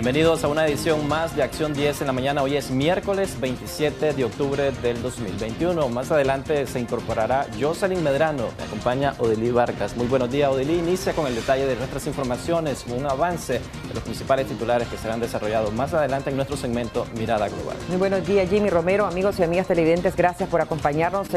Bienvenidos a una edición más de Acción 10 en la mañana. Hoy es miércoles 27 de octubre del 2021. Más adelante se incorporará Jocelyn Medrano. Me acompaña Odilí Vargas. Muy buenos días, Odilí. Inicia con el detalle de nuestras informaciones, un avance de los principales titulares que serán desarrollados más adelante en nuestro segmento Mirada Global. Muy buenos días, Jimmy Romero. Amigos y amigas televidentes, gracias por acompañarnos.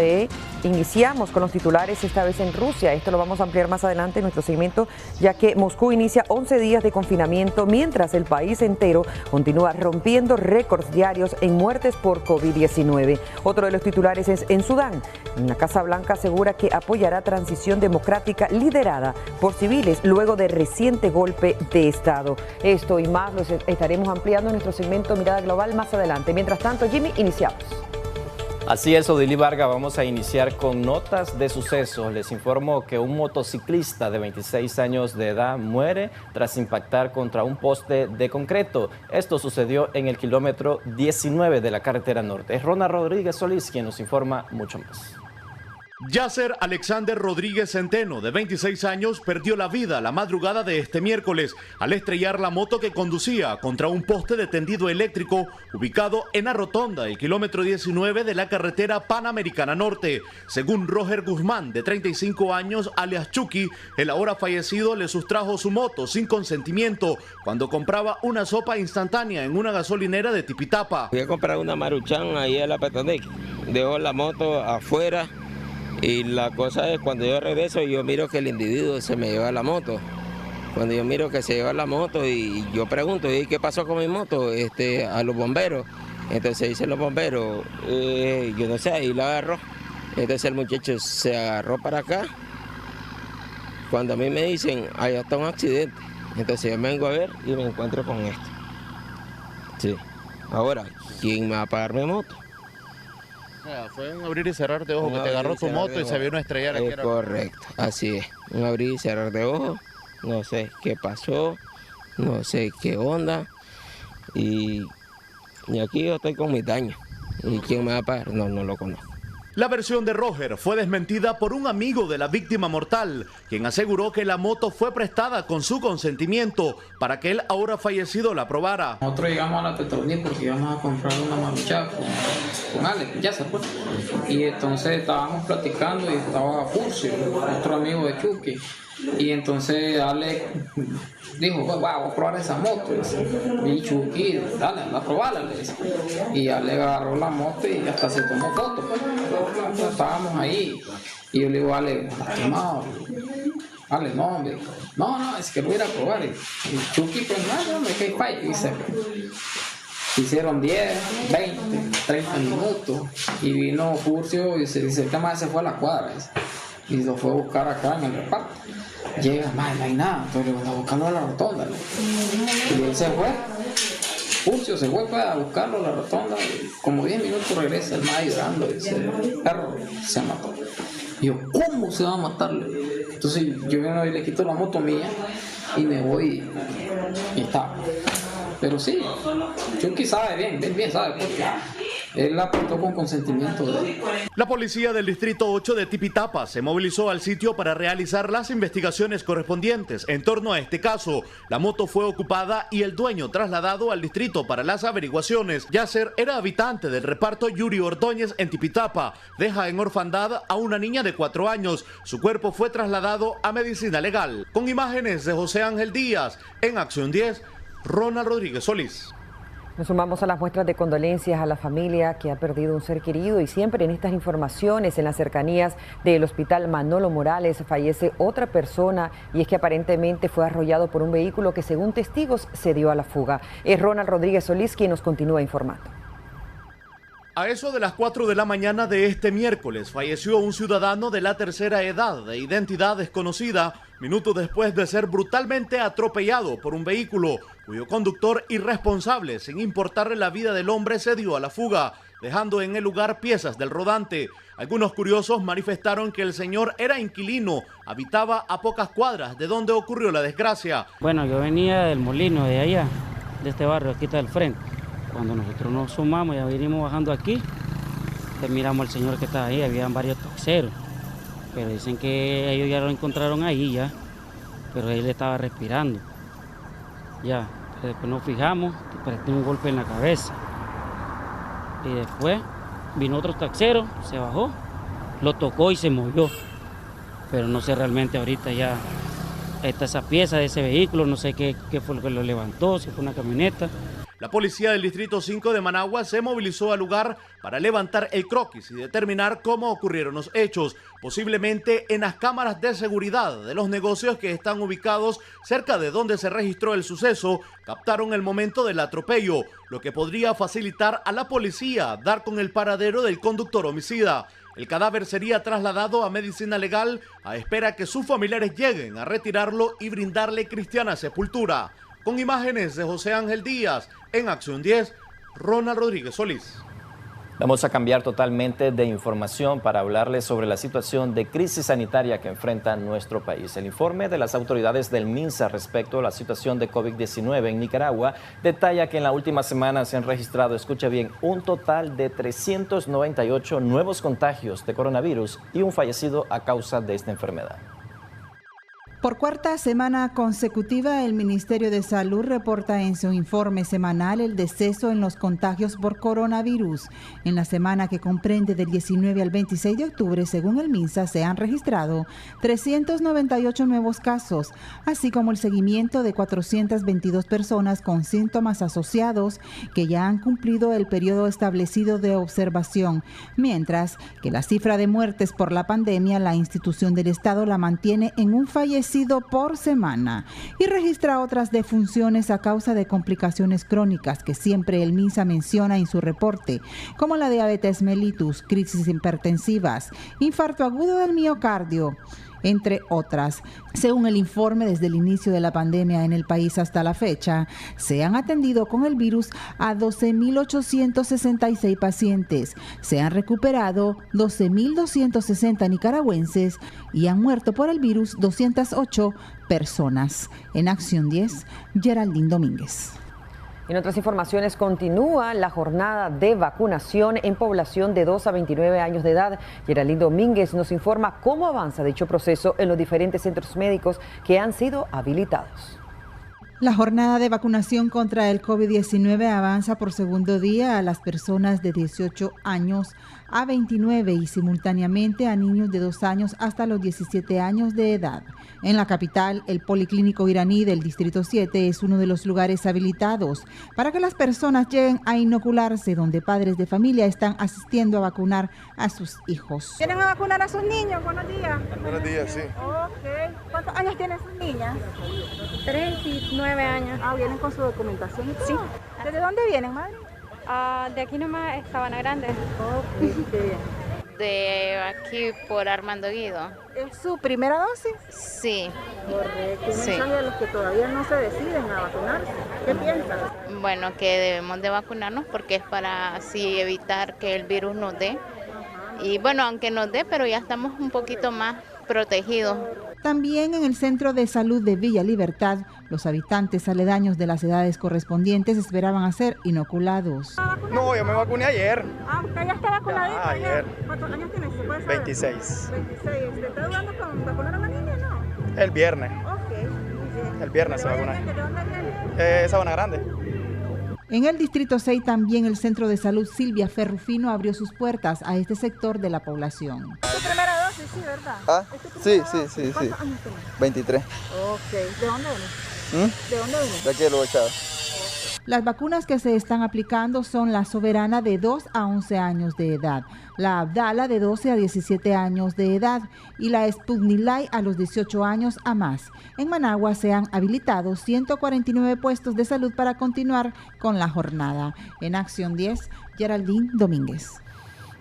Iniciamos con los titulares, esta vez en Rusia. Esto lo vamos a ampliar más adelante en nuestro segmento, ya que Moscú inicia 11 días de confinamiento, mientras el país entero continúa rompiendo récords diarios en muertes por COVID-19. Otro de los titulares es en Sudán. La Casa Blanca asegura que apoyará transición democrática liderada por civiles luego de reciente golpe de Estado. Esto y más los estaremos ampliando en nuestro segmento Mirada Global más adelante. Mientras tanto, Jimmy, iniciamos. Así es, Odilí Vargas, vamos a iniciar con notas de sucesos. Les informo que un motociclista de 26 años de edad muere tras impactar contra un poste de concreto. Esto sucedió en el kilómetro 19 de la carretera norte. Es Ronald Rodríguez Solís quien nos informa mucho más. Yasser Alexander Rodríguez Centeno, de 26 años, perdió la vida la madrugada de este miércoles al estrellar la moto que conducía contra un poste de tendido eléctrico ubicado en la rotonda del kilómetro 19 de la carretera Panamericana Norte. Según Roger Guzmán, de 35 años, alias Chucky, el ahora fallecido le sustrajo su moto sin consentimiento cuando compraba una sopa instantánea en una gasolinera de Tipitapa. Fui a comprar una Maruchan ahí a la Petondec, dejó la moto afuera. Y la cosa es, cuando yo regreso, yo miro que el individuo se me lleva la moto. Cuando yo miro que se lleva la moto y yo pregunto, ¿y qué pasó con mi moto? A los bomberos. Entonces dicen los bomberos, yo no sé, ahí la agarró. Entonces el muchacho se agarró para acá. Cuando a mí me dicen, allá está un accidente. Entonces yo me vengo a ver y me encuentro con esto. Sí. Ahora, ¿quién me va a pagar mi moto? Fue un abrir y cerrar de ojos, que te agarró tu moto y se vino a estrellar aquí. Correcto, así es. Un abrir y cerrar de ojos. No sé qué pasó, no sé qué onda. Y aquí yo estoy con mis daños. ¿Y quién me va a pagar? No lo conozco. La versión de Roger fue desmentida por un amigo de la víctima mortal, quien aseguró que la moto fue prestada con su consentimiento para que el ahora fallecido la probara. Nosotros llegamos a la Petronil porque íbamos a comprar una Maruchan con Alex, ya se fue. Y entonces estábamos platicando y estaba Furcio, otro amigo de Chucky. Y entonces Alex dijo, pues vamos a probar esa moto. Y Chucky, dale, anda a probarla. Y Alex agarró la moto y hasta se tomó foto. Estábamos ahí. Y yo le digo, Alex, lastimado. Alex, no, hombre. No, es que lo voy a ir a probar. Y Chucky, pues no, me quedé falla. Y se hicieron 10, 20, 30 minutos. Y vino Furcio y se dice, el tema se fue a la cuadra. Y lo fue a buscar acá en el reparto. Llega, más no hay nada, entonces le voy a buscarlo a la rotonda. Y él se fue, Furcio se fue a buscarlo a la rotonda, y como 10 minutos regresa el más llorando y dice, el perro se mató. Y yo, ¿cómo se va a matarle? Entonces yo vengo y le quito la moto mía y me voy y está. Pero sí, Chucky sabe bien sabe por qué. Él la aportó con consentimiento de él. La policía del Distrito 8 de Tipitapa se movilizó al sitio para realizar las investigaciones correspondientes. En torno a este caso, la moto fue ocupada y el dueño trasladado al distrito para las averiguaciones. Yasser era habitante del reparto Yuri Ordóñez en Tipitapa. Deja en orfandad a una niña de 4 años. Su cuerpo fue trasladado a medicina legal. Con imágenes de José Ángel Díaz, en Acción 10, Ronald Rodríguez Solís. Nos sumamos a las muestras de condolencias a la familia que ha perdido un ser querido, y siempre en estas informaciones, en las cercanías del hospital Manolo Morales, fallece otra persona, y es que aparentemente fue arrollado por un vehículo que, según testigos, se dio a la fuga. Es Ronald Rodríguez Solís quien nos continúa informando. A eso de las 4 de la mañana de este miércoles falleció un ciudadano de la tercera edad de identidad desconocida, minutos después de ser brutalmente atropellado por un vehículo cuyo conductor irresponsable, sin importarle la vida del hombre, se dio a la fuga, dejando en el lugar piezas del rodante. Algunos curiosos manifestaron que el señor era inquilino, habitaba a pocas cuadras de donde ocurrió la desgracia. Bueno, yo venía del molino de allá, de este barrio, aquí está del frente. Cuando nosotros nos sumamos, ya venimos bajando aquí, miramos al señor que estaba ahí, habían varios toxeros, pero dicen que ellos ya lo encontraron ahí ya, pero él estaba respirando. Ya, Después nos fijamos, pero tengo un golpe en la cabeza. Y después vino otro taxero, se bajó, lo tocó y se movió. Pero no sé realmente ahorita ya está esa pieza de ese vehículo, no sé qué fue lo que lo levantó, si fue una camioneta. La policía del Distrito 5 de Managua se movilizó al lugar para levantar el croquis y determinar cómo ocurrieron los hechos, posiblemente en las cámaras de seguridad de los negocios que están ubicados cerca de donde se registró el suceso, captaron el momento del atropello, lo que podría facilitar a la policía dar con el paradero del conductor homicida. El cadáver sería trasladado a medicina legal a espera que sus familiares lleguen a retirarlo y brindarle cristiana sepultura. Con imágenes de José Ángel Díaz, en Acción 10, Ronald Rodríguez Solís. Vamos a cambiar totalmente de información para hablarles sobre la situación de crisis sanitaria que enfrenta nuestro país. El informe de las autoridades del MINSA respecto a la situación de COVID-19 en Nicaragua detalla que en la última semana se han registrado, escucha bien, un total de 398 nuevos contagios de coronavirus y un fallecido a causa de esta enfermedad. Por cuarta semana consecutiva, el Ministerio de Salud reporta en su informe semanal el deceso en los contagios por coronavirus. En la semana que comprende del 19 al 26 de octubre, según el MINSA, se han registrado 398 nuevos casos, así como el seguimiento de 422 personas con síntomas asociados que ya han cumplido el periodo establecido de observación, mientras que la cifra de muertes por la pandemia, la institución del Estado la mantiene en un fallecido por semana y registra otras defunciones a causa de complicaciones crónicas que siempre el MINSA menciona en su reporte, como la diabetes mellitus, crisis hipertensivas, infarto agudo del miocardio, entre otras. Según el informe, desde el inicio de la pandemia en el país hasta la fecha, se han atendido con el virus a 12.866 pacientes, se han recuperado 12.260 nicaragüenses y han muerto por el virus 208 personas. En Acción 10, Geraldine Domínguez. En otras informaciones, continúa la jornada de vacunación en población de 2 a 29 años de edad. Geraldine Domínguez nos informa cómo avanza dicho proceso en los diferentes centros médicos que han sido habilitados. La jornada de vacunación contra el COVID-19 avanza por segundo día a las personas de 18 años a 29 y simultáneamente a niños de 2 años hasta los 17 años de edad. En la capital, el Policlínico Iraní del Distrito 7 es uno de los lugares habilitados para que las personas lleguen a inocularse, donde padres de familia están asistiendo a vacunar a sus hijos. ¿Vienen a vacunar a sus niños? Buenos días. Buenos días, sí. Ok. ¿Cuántos años tienen sus niñas? 3 y 9 años. Ah, ¿vienen con su documentación? Sí. ¿Desde dónde vienen, madre? De aquí nomás es Sabana Grande. Ok, qué bien. De aquí por Armando Guido. ¿Es su primera dosis? Sí. Correcto. ¿Y Sí. mensaje a los que todavía no se deciden a vacunarse? ¿Qué piensan? Bueno, que debemos de vacunarnos porque es para así evitar que el virus nos dé. Y bueno, aunque nos dé, pero ya estamos un poquito más protegidos. También en el Centro de Salud de Villa Libertad, los habitantes aledaños de las edades correspondientes esperaban a ser inoculados. No, yo me vacuné ayer. Ah, usted ya está vacunadito. Ah, ayer. ¿Cuántos años tiene? ¿Se puede saber? 26. 26. ¿Se está dudando con vacunar a la niña, no? El viernes. Ok, muy bien. El viernes se ¿De vacuna. dónde viene? Sabana Grande. En el Distrito 6 también el Centro de Salud Silvia Ferrufino abrió sus puertas a este sector de la población. ¿Es tu primera dosis, sí, verdad? Ah, ¿Es tu sí, primera sí, dosis? sí, sí. ¿Cuántos años tienes? 23. Ok. ¿De dónde vienes? ¿De dónde vienes? De aquí de Los Echado. Las vacunas que se están aplicando son la Soberana de 2 a 11 años de edad, la Abdala de 12 a 17 años de edad y la Sputnik Light a los 18 años a más. En Managua se han habilitado 149 puestos de salud para continuar con la jornada. En Acción 10, Geraldine Domínguez.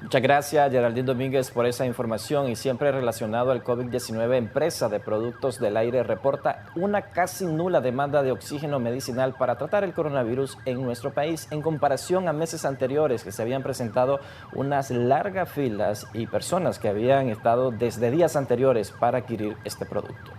Muchas gracias, Geraldine Domínguez, por esa información. Y siempre relacionado al COVID-19, empresa de productos del aire reporta una casi nula demanda de oxígeno medicinal para tratar el coronavirus en nuestro país, en comparación a meses anteriores que se habían presentado unas largas filas y personas que habían estado desde días anteriores para adquirir este producto.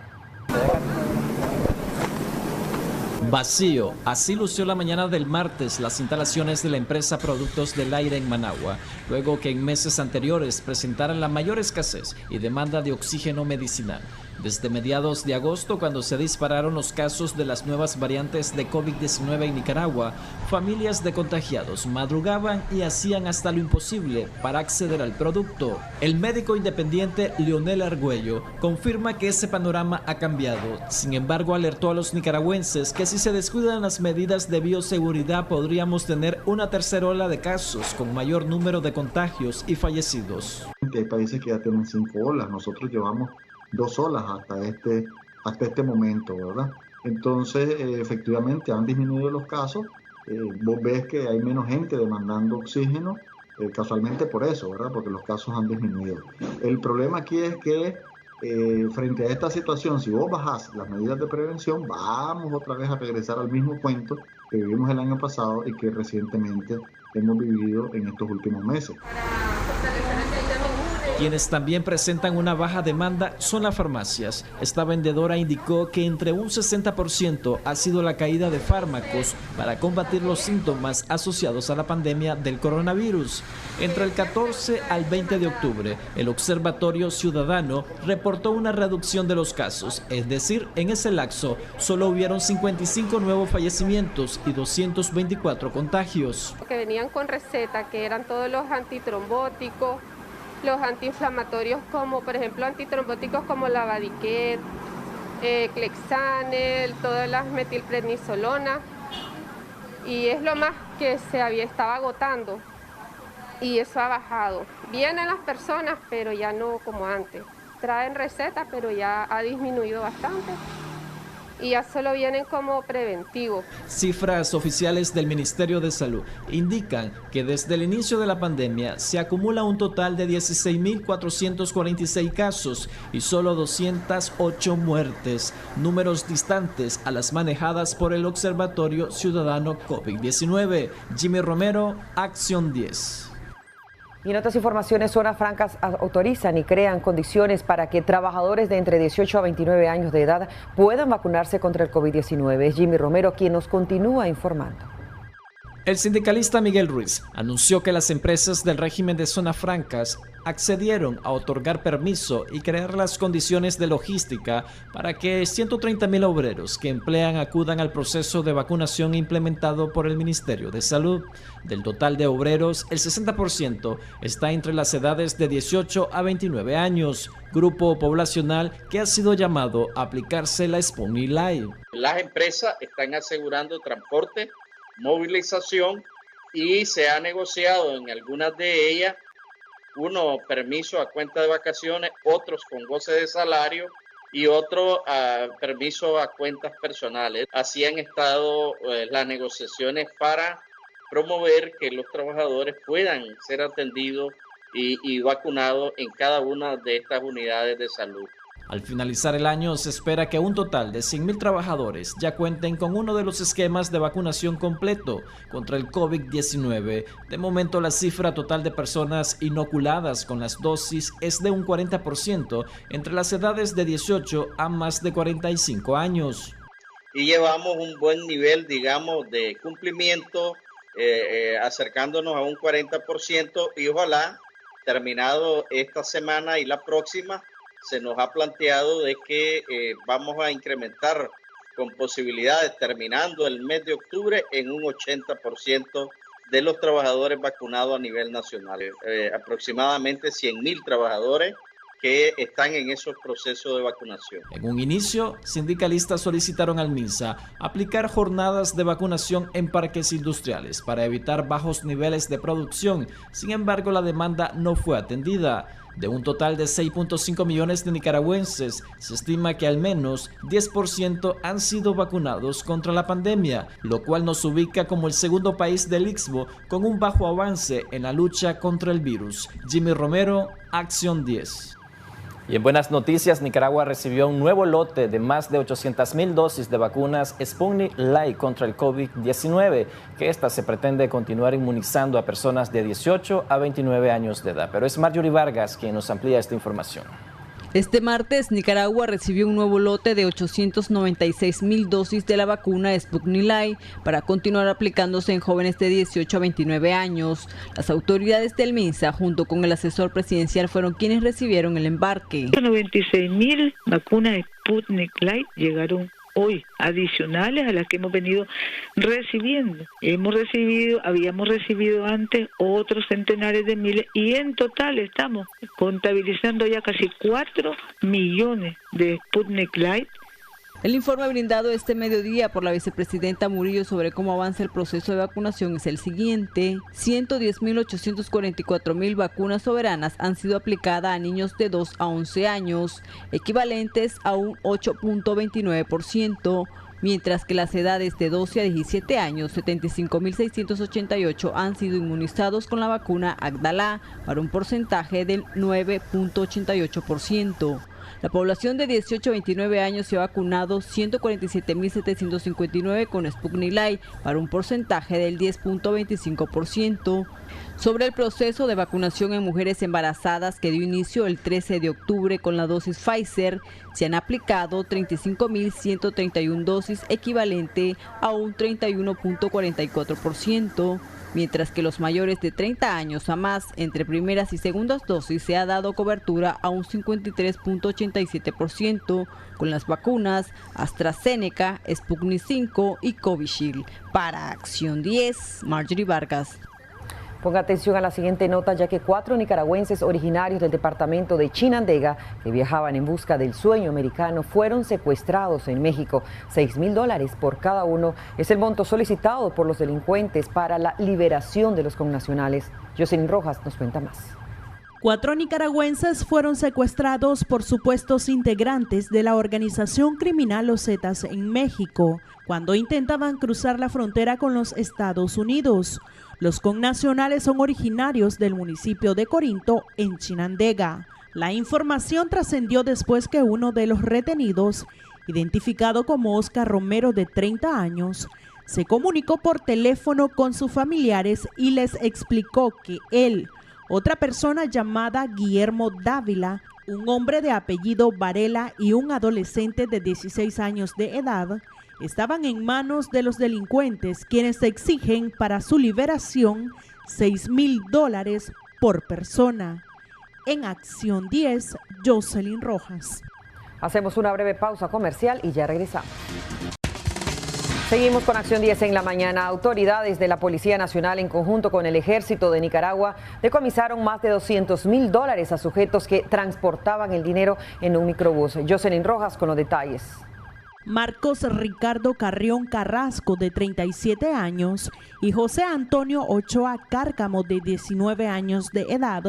Vacío, así lució la mañana del martes las instalaciones de la empresa Productos del Aire en Managua, luego que en meses anteriores presentaran la mayor escasez y demanda de oxígeno medicinal. Desde mediados de agosto, cuando se dispararon los casos de las nuevas variantes de COVID-19 en Nicaragua, familias de contagiados madrugaban y hacían hasta lo imposible para acceder al producto. El médico independiente Leonel Argüello confirma que ese panorama ha cambiado. Sin embargo, alertó a los nicaragüenses que si se descuidan las medidas de bioseguridad podríamos tener una tercera ola de casos con mayor número de contagios y fallecidos. Hay países que ya tienen 5 olas, nosotros llevamos 2 olas hasta este momento, ¿verdad? Entonces, efectivamente han disminuido los casos, vos ves que hay menos gente demandando oxígeno, casualmente por eso, ¿verdad? Porque los casos han disminuido. El problema aquí es que frente a esta situación, si vos bajás las medidas de prevención, vamos otra vez a regresar al mismo cuento que vivimos el año pasado y que recientemente hemos vivido en estos últimos meses. Quienes también presentan una baja demanda son las farmacias. Esta vendedora indicó que entre un 60% ha sido la caída de fármacos para combatir los síntomas asociados a la pandemia del coronavirus. Entre el 14 al 20 de octubre, el Observatorio Ciudadano reportó una reducción de los casos, es decir, en ese lapso solo hubieron 55 nuevos fallecimientos y 224 contagios. Que venían con receta, que eran todos los antitrombóticos, los antiinflamatorios como por ejemplo antitrombóticos como la Vadiquet, Clexanel, todas las metilprednisolona, y es lo más que estaba agotando y eso ha bajado. Vienen las personas pero ya no como antes, traen receta pero ya ha disminuido bastante. Y ya solo vienen como preventivo. Cifras oficiales del Ministerio de Salud indican que desde el inicio de la pandemia se acumula un total de 16.446 casos y solo 208 muertes, números distantes a las manejadas por el Observatorio Ciudadano COVID-19. Jimmy Romero, Acción 10. Y en otras informaciones, Zonas Francas autorizan y crean condiciones para que trabajadores de entre 18 a 29 años de edad puedan vacunarse contra el COVID-19. Es Jimmy Romero quien nos continúa informando. El sindicalista Miguel Ruiz anunció que las empresas del régimen de zonas francas accedieron a otorgar permiso y crear las condiciones de logística para que 130.000 obreros que emplean acudan al proceso de vacunación implementado por el Ministerio de Salud. Del total de obreros, el 60% está entre las edades de 18 a 29 años, grupo poblacional que ha sido llamado a aplicarse la Sputnik Light. Las empresas están asegurando transporte, movilización y se ha negociado en algunas de ellas unos permisos a cuenta de vacaciones, otros con goce de salario y otros permisos a cuentas personales. Así han estado las negociaciones para promover que los trabajadores puedan ser atendidos y vacunados en cada una de estas unidades de salud. Al finalizar el año se espera que un total de 100.000 trabajadores ya cuenten con uno de los esquemas de vacunación completo contra el COVID-19. De momento la cifra total de personas inoculadas con las dosis es de un 40% entre las edades de 18 a más de 45 años. Y llevamos un buen nivel, digamos, de cumplimiento, acercándonos a un 40% y ojalá terminado esta semana y la próxima se nos ha planteado de que vamos a incrementar con posibilidades, terminando el mes de octubre, en un 80% de los trabajadores vacunados a nivel nacional. Aproximadamente 100.000 trabajadores que están en esos procesos de vacunación. En un inicio, sindicalistas solicitaron al MINSA aplicar jornadas de vacunación en parques industriales para evitar bajos niveles de producción. Sin embargo, la demanda no fue atendida. De un total de 6.5 millones de nicaragüenses, se estima que al menos 10% han sido vacunados contra la pandemia, lo cual nos ubica como el segundo país del Istmo con un bajo avance en la lucha contra el virus. Jimmy Romero, Acción 10. Y en buenas noticias, Nicaragua recibió un nuevo lote de más de 800.000 dosis de vacunas Sputnik Light contra el COVID-19, que esta se pretende continuar inmunizando a personas de 18 a 29 años de edad. Pero es Marjorie Vargas quien nos amplía esta información. Este martes, Nicaragua recibió un nuevo lote de 896,000 dosis de la vacuna Sputnik Light para continuar aplicándose en jóvenes de 18 a 29 años. Las autoridades del MINSA, junto con el asesor presidencial, fueron quienes recibieron el embarque. 96,000 vacunas Sputnik Light llegaron hoy, adicionales a las que hemos venido recibiendo. Habíamos recibido antes otros centenares de miles y en total estamos contabilizando ya casi 4 millones de Sputnik Light. El informe brindado este mediodía por la vicepresidenta Murillo sobre cómo avanza el proceso de vacunación es el siguiente. 110,844,000 vacunas soberanas han sido aplicadas a niños de 2 a 11 años, equivalentes a un 8.29%, mientras que las edades de 12 a 17 años, 75,688 han sido inmunizados con la vacuna Abdala para un porcentaje del 9.88%. La población de 18 a 29 años se ha vacunado 147,759 con Sputnik Light para un porcentaje del 10.25%. Sobre el proceso de vacunación en mujeres embarazadas que dio inicio el 13 de octubre con la dosis Pfizer, se han aplicado 35,131 dosis, equivalente a un 31.44%. Mientras que los mayores de 30 años a más, entre primeras y segundas dosis, se ha dado cobertura a un 53.87% con las vacunas AstraZeneca, Sputnik 5 y Covishield. Para Acción 10, Marjorie Vargas. Ponga atención a la siguiente nota, ya que 4 nicaragüenses originarios del departamento de Chinandega que viajaban en busca del sueño americano fueron secuestrados en México. $6,000 por cada uno es el monto solicitado por los delincuentes para la liberación de los connacionales. Jocelyn Rojas nos cuenta más. 4 nicaragüenses fueron secuestrados por supuestos integrantes de la organización criminal Los Zetas en México, cuando intentaban cruzar la frontera con los Estados Unidos. Los connacionales son originarios del municipio de Corinto, en Chinandega. La información trascendió después que uno de los retenidos, identificado como Oscar Romero, de 30 años, se comunicó por teléfono con sus familiares y les explicó que él, otra persona llamada Guillermo Dávila, un hombre de apellido Varela y un adolescente de 16 años de edad, estaban en manos de los delincuentes, quienes exigen para su liberación $6,000 por persona. En Acción 10, Jocelyn Rojas. Hacemos una breve pausa comercial y ya regresamos. Seguimos con Acción 10 en la mañana. Autoridades de la Policía Nacional, en conjunto con el Ejército de Nicaragua, decomisaron más de $200,000 a sujetos que transportaban el dinero en un microbús. Jocelyn Rojas con los detalles. Marcos Ricardo Carrión Carrasco, de 37 años, y José Antonio Ochoa Cárcamo, de 19 años de edad,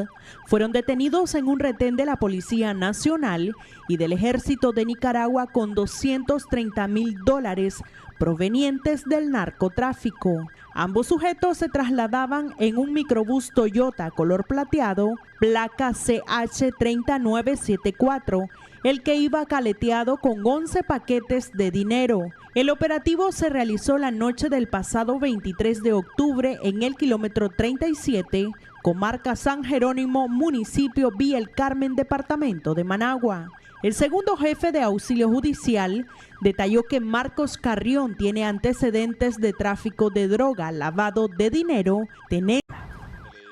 fueron detenidos en un retén de la Policía Nacional y del Ejército de Nicaragua con $230,000 provenientes del narcotráfico. Ambos sujetos se trasladaban en un microbús Toyota color plateado, placa CH3974, el que iba caleteado con 11 paquetes de dinero. El operativo se realizó la noche del pasado 23 de octubre en el kilómetro 37, comarca San Jerónimo, municipio Villa El Carmen, departamento de Managua. El segundo jefe de auxilio judicial detalló que Marcos Carrión tiene antecedentes de tráfico de droga, lavado de dinero,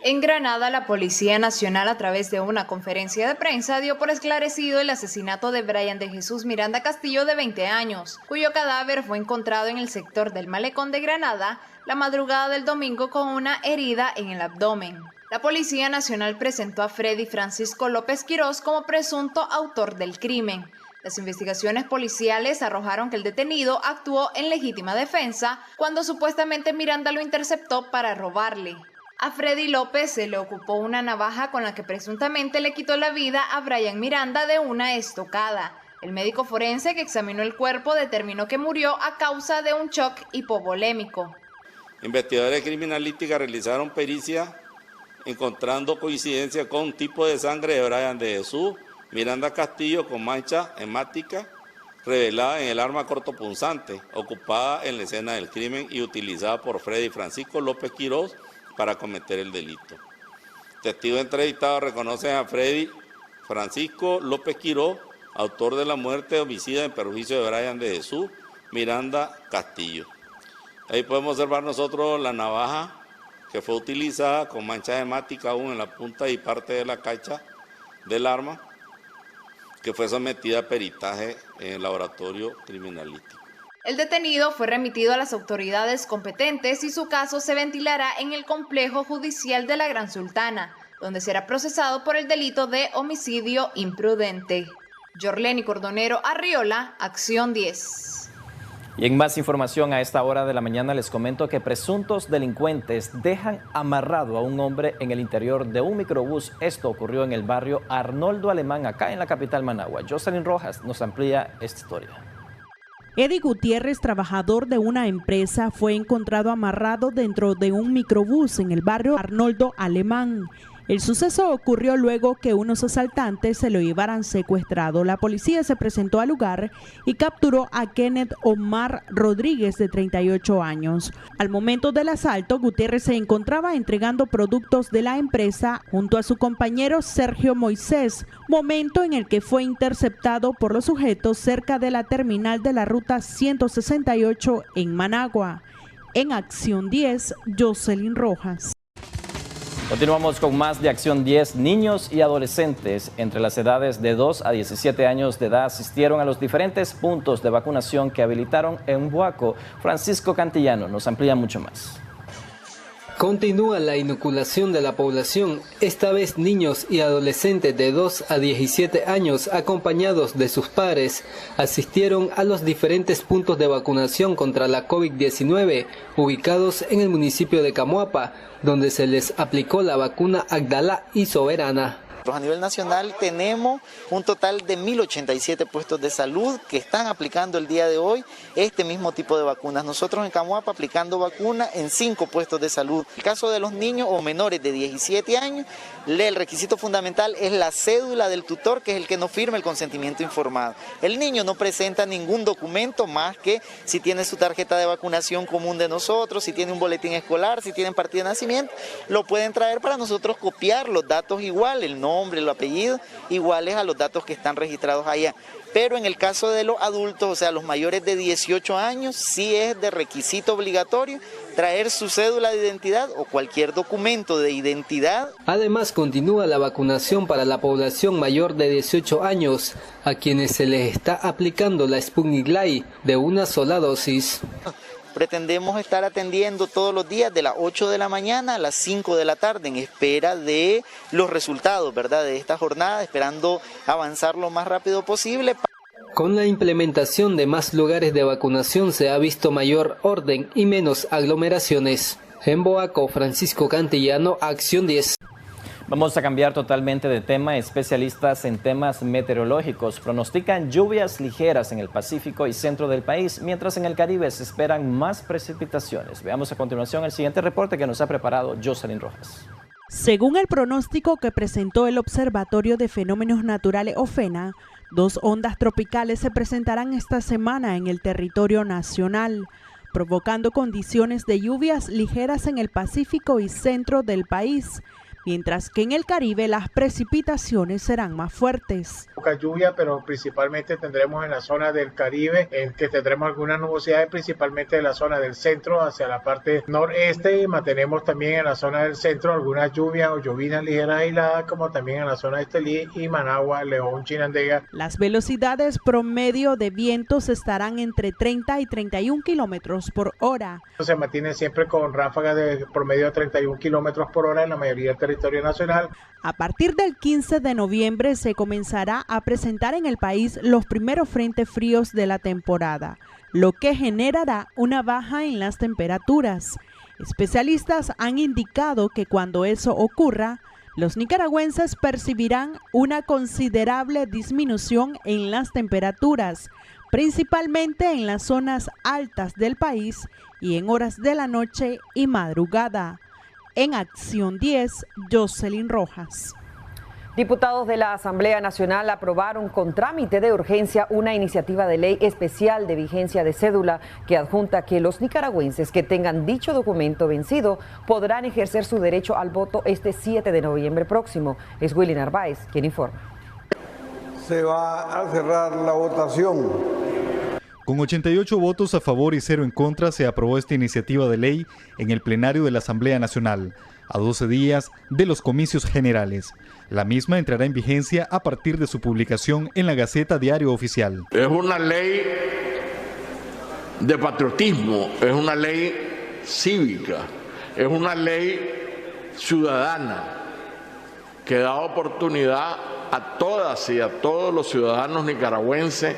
En Granada, la Policía Nacional, a través de una conferencia de prensa, dio por esclarecido el asesinato de Brian de Jesús Miranda Castillo, de 20 años, cuyo cadáver fue encontrado en el sector del Malecón de Granada la madrugada del domingo con una herida en el abdomen. La Policía Nacional presentó a Freddy Francisco López Quirós como presunto autor del crimen. Las investigaciones policiales arrojaron que el detenido actuó en legítima defensa cuando supuestamente Miranda lo interceptó para robarle. A Freddy López se le ocupó una navaja con la que presuntamente le quitó la vida a Brian Miranda de una estocada. El médico forense que examinó el cuerpo determinó que murió a causa de un shock hipovolémico. Investigadores de criminalística realizaron pericia encontrando coincidencia con un tipo de sangre de Brian de Jesús Miranda Castillo con mancha hemática revelada en el arma cortopunzante ocupada en la escena del crimen y utilizada por Freddy Francisco López Quirós para cometer el delito. Testigos entrevistados reconocen a Freddy Francisco López Quiró, autor de la muerte homicida en perjuicio de Brian de Jesús Miranda Castillo. Ahí podemos observar nosotros la navaja que fue utilizada con manchas hemáticas aún en la punta y parte de la cacha del arma, que fue sometida a peritaje en el laboratorio criminalístico. El detenido fue remitido a las autoridades competentes y su caso se ventilará en el complejo judicial de la Gran Sultana, donde será procesado por el delito de homicidio imprudente. Yorleni Cordonero Arriola, Acción 10. Y en más información a esta hora de la mañana les comento que presuntos delincuentes dejan amarrado a un hombre en el interior de un microbús. Esto ocurrió en el barrio Arnoldo Alemán, acá en la capital Managua. Jocelyn Rojas nos amplía esta historia. Eddie Gutiérrez, trabajador de una empresa, fue encontrado amarrado dentro de un microbús en el barrio Arnoldo Alemán. El suceso ocurrió luego que unos asaltantes se lo llevaran secuestrado. La policía se presentó al lugar y capturó a Kenneth Omar Rodríguez, de 38 años. Al momento del asalto, Gutiérrez se encontraba entregando productos de la empresa junto a su compañero Sergio Moisés, momento en el que fue interceptado por los sujetos cerca de la terminal de la ruta 168 en Managua. En Acción 10, Jocelyn Rojas. Continuamos con más de Acción 10. Niños y adolescentes entre las edades de 2 a 17 años de edad asistieron a los diferentes puntos de vacunación que habilitaron en Boaco. Francisco Cantillano nos amplía mucho más. Continúa la inoculación de la población, esta vez niños y adolescentes de 2 a 17 años acompañados de sus padres asistieron a los diferentes puntos de vacunación contra la COVID-19 ubicados en el municipio de Camoapa, donde se les aplicó la vacuna Agdalá y Soberana. A nivel nacional tenemos un total de 1.087 puestos de salud que están aplicando el día de hoy este mismo tipo de vacunas. Nosotros en Camoapa aplicando vacuna en 5 puestos de salud. En el caso de los niños o menores de 17 años, el requisito fundamental es la cédula del tutor, que es el que nos firma el consentimiento informado. El niño no presenta ningún documento más que si tiene su tarjeta de vacunación común de nosotros, si tiene un boletín escolar, si tienen partida de nacimiento, lo pueden traer para nosotros copiar los datos igual, el nombre, el apellido, iguales a los datos que están registrados allá. Pero en el caso de los adultos, o sea, los mayores de 18 años, sí es de requisito obligatorio traer su cédula de identidad o cualquier documento de identidad. Además, continúa la vacunación para la población mayor de 18 años, a quienes se les está aplicando la Sputnik Light de una sola dosis. Pretendemos estar atendiendo todos los días de las 8 de la mañana a las 5 de la tarde en espera de los resultados, ¿verdad?, de esta jornada, esperando avanzar lo más rápido posible. Con la implementación de más lugares de vacunación se ha visto mayor orden y menos aglomeraciones. En Boaco, Francisco Cantillano, Acción 10. Vamos a cambiar totalmente de tema. Especialistas en temas meteorológicos pronostican lluvias ligeras en el Pacífico y centro del país, mientras en el Caribe se esperan más precipitaciones. Veamos a continuación el siguiente reporte que nos ha preparado Jocelyn Rojas. Según el pronóstico que presentó el Observatorio de Fenómenos Naturales OFENA, 2 ondas tropicales se presentarán esta semana en el territorio nacional, provocando condiciones de lluvias ligeras en el Pacífico y centro del país, mientras que en el Caribe las precipitaciones serán más fuertes. Poca lluvia, pero principalmente tendremos en la zona del Caribe, en que tendremos algunas nubosidades, principalmente en la zona del centro hacia la parte noreste, y mantenemos también en la zona del centro algunas lluvias o llovinas ligeras aisladas, como también en la zona de Estelí y Managua, León, Chinandega. Las velocidades promedio de vientos estarán entre 30 y 31 kilómetros por hora. Se mantiene siempre con ráfagas de promedio de 31 kilómetros por hora en la mayoría del territorio nacional. A partir del 15 de noviembre se comenzará a presentar en el país los primeros frentes fríos de la temporada, lo que generará una baja en las temperaturas. Especialistas han indicado que cuando eso ocurra, los nicaragüenses percibirán una considerable disminución en las temperaturas, principalmente en las zonas altas del país y en horas de la noche y madrugada. En Acción 10, Jocelyn Rojas. Diputados de la Asamblea Nacional aprobaron con trámite de urgencia una iniciativa de ley especial de vigencia de cédula que adjunta que los nicaragüenses que tengan dicho documento vencido podrán ejercer su derecho al voto este 7 de noviembre próximo. Es Willy Narváez quien informa. Se va a cerrar la votación. Con 88 votos a favor y 0 en contra se aprobó esta iniciativa de ley en el plenario de la Asamblea Nacional, a 12 días de los comicios generales. La misma entrará en vigencia a partir de su publicación en la Gaceta Diario Oficial. Es una ley de patriotismo, es una ley cívica, es una ley ciudadana que da oportunidad a todas y a todos los ciudadanos nicaragüenses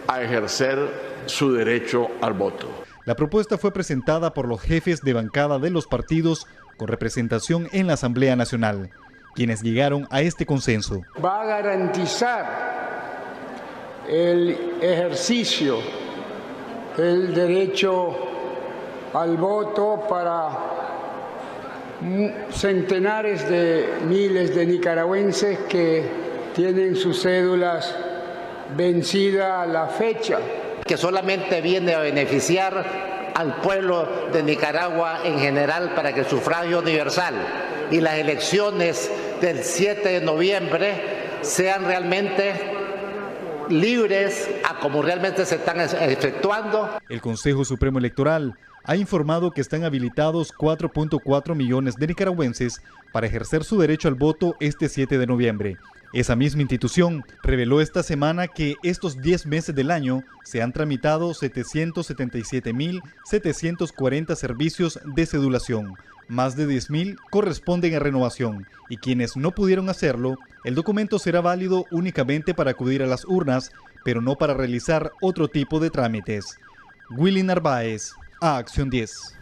a ejercer su derecho al voto. La propuesta fue presentada por los jefes de bancada de los partidos con representación en la Asamblea Nacional, quienes llegaron a este consenso. Va a garantizar el ejercicio del derecho al voto para centenares de miles de nicaragüenses que tienen sus cédulas vencida la fecha. Que solamente viene a beneficiar al pueblo de Nicaragua en general para que el sufragio universal y las elecciones del 7 de noviembre sean realmente libres a como realmente se están efectuando. El Consejo Supremo Electoral ha informado que están habilitados 4.4 millones de nicaragüenses para ejercer su derecho al voto este 7 de noviembre. Esa misma institución reveló esta semana que estos 10 meses del año se han tramitado 777.740 servicios de cedulación. Más de 10.000 corresponden a renovación y quienes no pudieron hacerlo, el documento será válido únicamente para acudir a las urnas, pero no para realizar otro tipo de trámites. Willy Narváez, a Acción 10.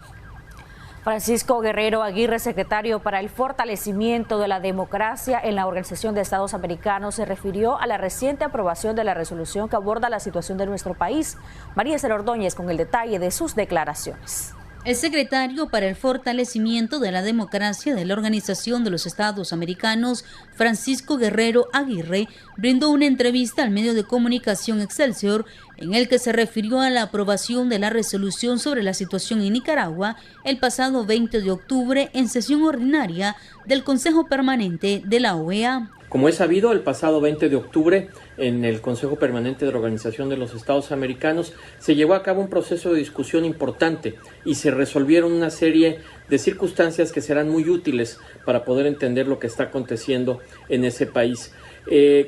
Francisco Guerrero Aguirre, secretario para el fortalecimiento de la democracia en la Organización de Estados Americanos, se refirió a la reciente aprobación de la resolución que aborda la situación de nuestro país. María Esther Ordóñez con el detalle de sus declaraciones. El secretario para el fortalecimiento de la democracia de la Organización de los Estados Americanos, Francisco Guerrero Aguirre, brindó una entrevista al medio de comunicación Excelsior en el que se refirió a la aprobación de la resolución sobre la situación en Nicaragua el pasado 20 de octubre en sesión ordinaria del Consejo Permanente de la OEA. Como es sabido, el pasado 20 de octubre, en el Consejo Permanente de la Organización de los Estados Americanos, se llevó a cabo un proceso de discusión importante y se resolvieron una serie de circunstancias que serán muy útiles para poder entender lo que está aconteciendo en ese país.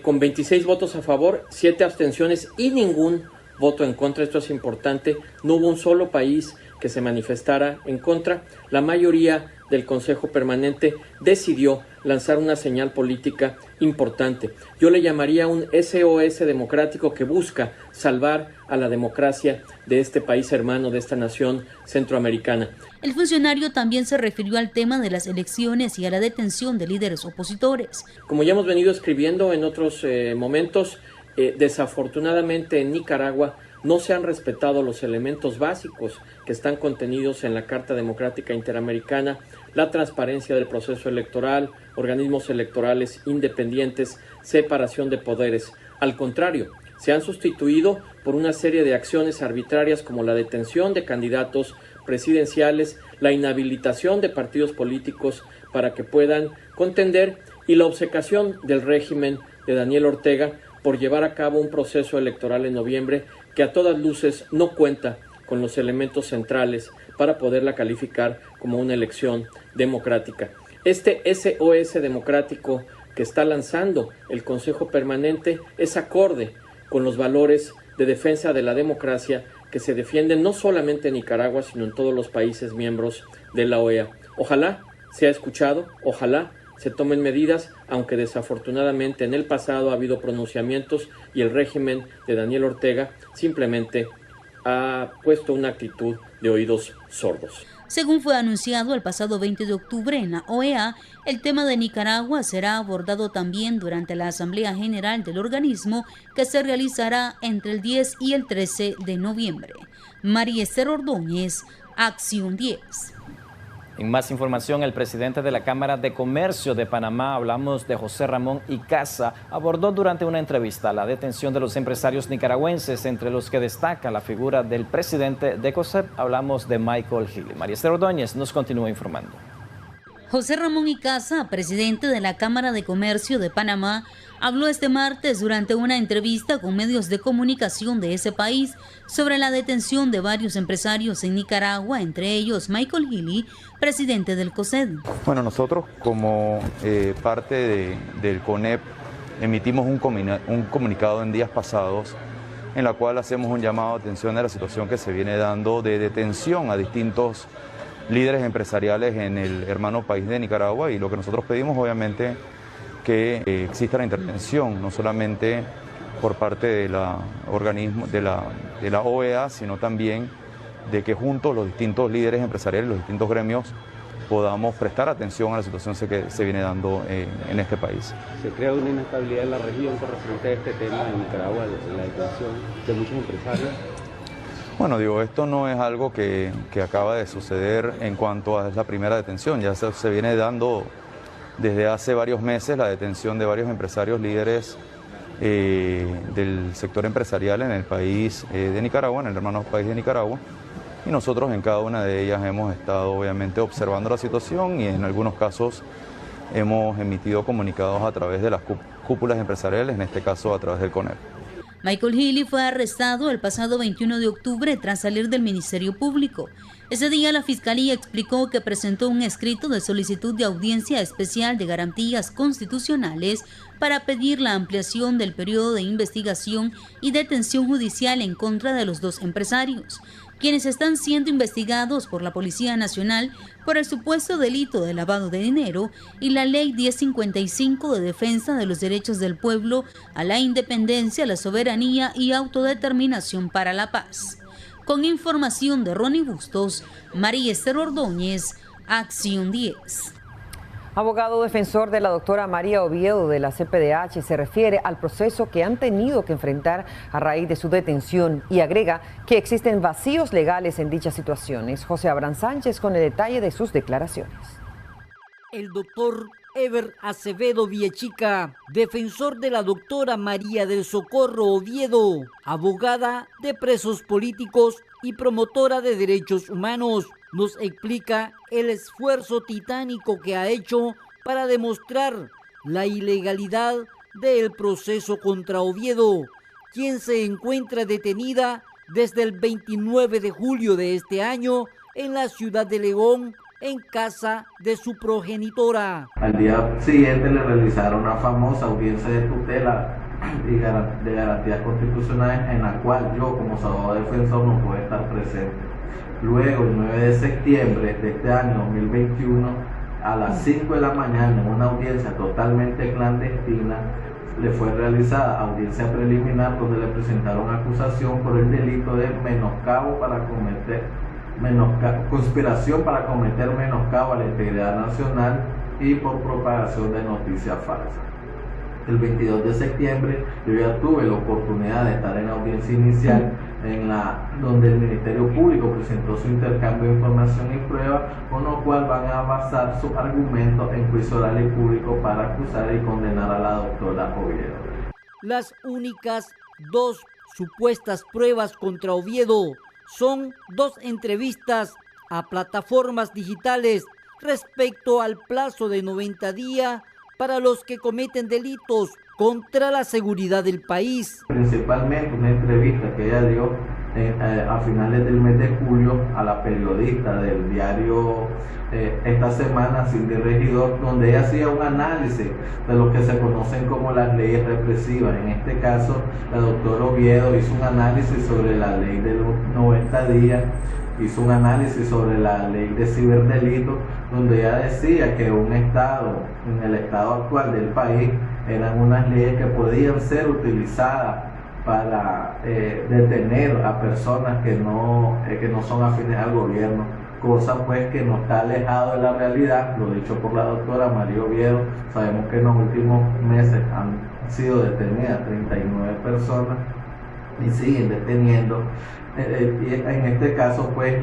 Con 26 votos a favor, 7 abstenciones y ningún voto en contra, esto es importante, no hubo un solo país que se manifestara en contra. La mayoría del Consejo Permanente decidió lanzar una señal política importante. Yo le llamaría un SOS democrático que busca salvar a la democracia de este país hermano, de esta nación centroamericana. El funcionario también se refirió al tema de las elecciones y a la detención de líderes opositores. Como ya hemos venido escribiendo en otros momentos, desafortunadamente en Nicaragua no se han respetado los elementos básicos que están contenidos en la Carta Democrática Interamericana, la transparencia del proceso electoral, organismos electorales independientes, separación de poderes. Al contrario, se han sustituido por una serie de acciones arbitrarias como la detención de candidatos presidenciales, la inhabilitación de partidos políticos para que puedan contender y la obcecación del régimen de Daniel Ortega por llevar a cabo un proceso electoral en noviembre que a todas luces no cuenta con los elementos centrales para poderla calificar como una elección democrática. Este SOS democrático que está lanzando el Consejo Permanente es acorde con los valores de defensa de la democracia que se defienden no solamente en Nicaragua, sino en todos los países miembros de la OEA. Ojalá sea escuchado, ojalá se tomen medidas, aunque desafortunadamente en el pasado ha habido pronunciamientos y el régimen de Daniel Ortega simplemente ha puesto una actitud de oídos sordos. Según fue anunciado el pasado 20 de octubre en la OEA, el tema de Nicaragua será abordado también durante la Asamblea General del organismo que se realizará entre el 10 y el 13 de noviembre. María Esther Ordóñez, Acción 10. En más información, el presidente de la Cámara de Comercio de Panamá, hablamos de José Ramón Icaza, abordó durante una entrevista la detención de los empresarios nicaragüenses, entre los que destaca la figura del presidente de COSEP, hablamos de Michael Hill. María Esther Ordóñez nos continúa informando. José Ramón Icaza, presidente de la Cámara de Comercio de Panamá, habló este martes durante una entrevista con medios de comunicación de ese país sobre la detención de varios empresarios en Nicaragua, entre ellos Michael Healy, presidente del COSED. Bueno, nosotros como parte del CONEP emitimos un comunicado en días pasados en la cual hacemos un llamado de atención a la situación que se viene dando de detención a distintos líderes empresariales en el hermano país de Nicaragua, y lo que nosotros pedimos obviamente que exista la intervención no solamente por parte de la OEA, sino también de que juntos los distintos líderes empresariales, los distintos gremios, podamos prestar atención a la situación que se viene dando en este país. Se crea una inestabilidad en la región con respecto a este tema en Nicaragua, la detención de muchos empresarios. Bueno, esto no es algo que acaba de suceder en cuanto a la primera detención, ya se viene dando desde hace varios meses la detención de varios empresarios líderes del sector empresarial en el país de Nicaragua, en el hermano país de Nicaragua, y nosotros en cada una de ellas hemos estado obviamente observando la situación y en algunos casos hemos emitido comunicados a través de las cúpulas empresariales, en este caso a través del CONEP. Michael Healy fue arrestado el pasado 21 de octubre tras salir del Ministerio Público. Ese día la Fiscalía explicó que presentó un escrito de solicitud de audiencia especial de garantías constitucionales para pedir la ampliación del periodo de investigación y detención judicial en contra de los dos empresarios, quienes están siendo investigados por la Policía Nacional por el supuesto delito de lavado de dinero y la Ley 1055 de defensa de los derechos del pueblo a la independencia, la soberanía y autodeterminación para la paz. Con información de Ronnie Bustos, María Esther Ordóñez, Acción 10. Abogado defensor de la doctora María Oviedo de la CPDH se refiere al proceso que han tenido que enfrentar a raíz de su detención y agrega que existen vacíos legales en dichas situaciones. José Abraham Sánchez con el detalle de sus declaraciones. El doctor Ever Acevedo Viechica, defensor de la doctora María del Socorro Oviedo, abogada de presos políticos y promotora de derechos humanos, nos explica el esfuerzo titánico que ha hecho para demostrar la ilegalidad del proceso contra Oviedo, quien se encuentra detenida desde el 29 de julio de este año en la ciudad de León, en casa de su progenitora. Al día siguiente le realizaron una famosa audiencia de tutela y de garantías constitucionales en la cual yo como abogado defensor no puedo estar presente. Luego, el 9 de septiembre de este año 2021, a las 5 de la mañana, en una audiencia totalmente clandestina, le fue realizada audiencia preliminar donde le presentaron acusación por el delito de conspiración para cometer menoscabo a la integridad nacional y por propagación de noticias falsas. El 22 de septiembre yo ya tuve la oportunidad de estar en la audiencia inicial donde el Ministerio Público presentó su intercambio de información y pruebas, con lo cual van a basar sus argumentos en juicio oral y público para acusar y condenar a la doctora Oviedo. Las únicas dos supuestas pruebas contra Oviedo son dos entrevistas a plataformas digitales respecto al plazo de 90 días para los que cometen delitos contra la seguridad del país. Principalmente una entrevista que ella dio a finales del mes de julio a la periodista del diario Esta Semana, Cindy Regidor, donde ella hacía un análisis de lo que se conocen como las leyes represivas. En este caso, la doctora Oviedo hizo un análisis sobre la ley de los 90 días, hizo un análisis sobre la ley de ciberdelito, donde ella decía que en el estado actual del país, eran unas leyes que podían ser utilizadas para detener a personas que no son afines al gobierno, cosa pues que no está alejado de la realidad. Lo dicho por la doctora María Oviedo, sabemos que en los últimos meses han sido detenidas 39 personas y siguen deteniendo. En este caso pues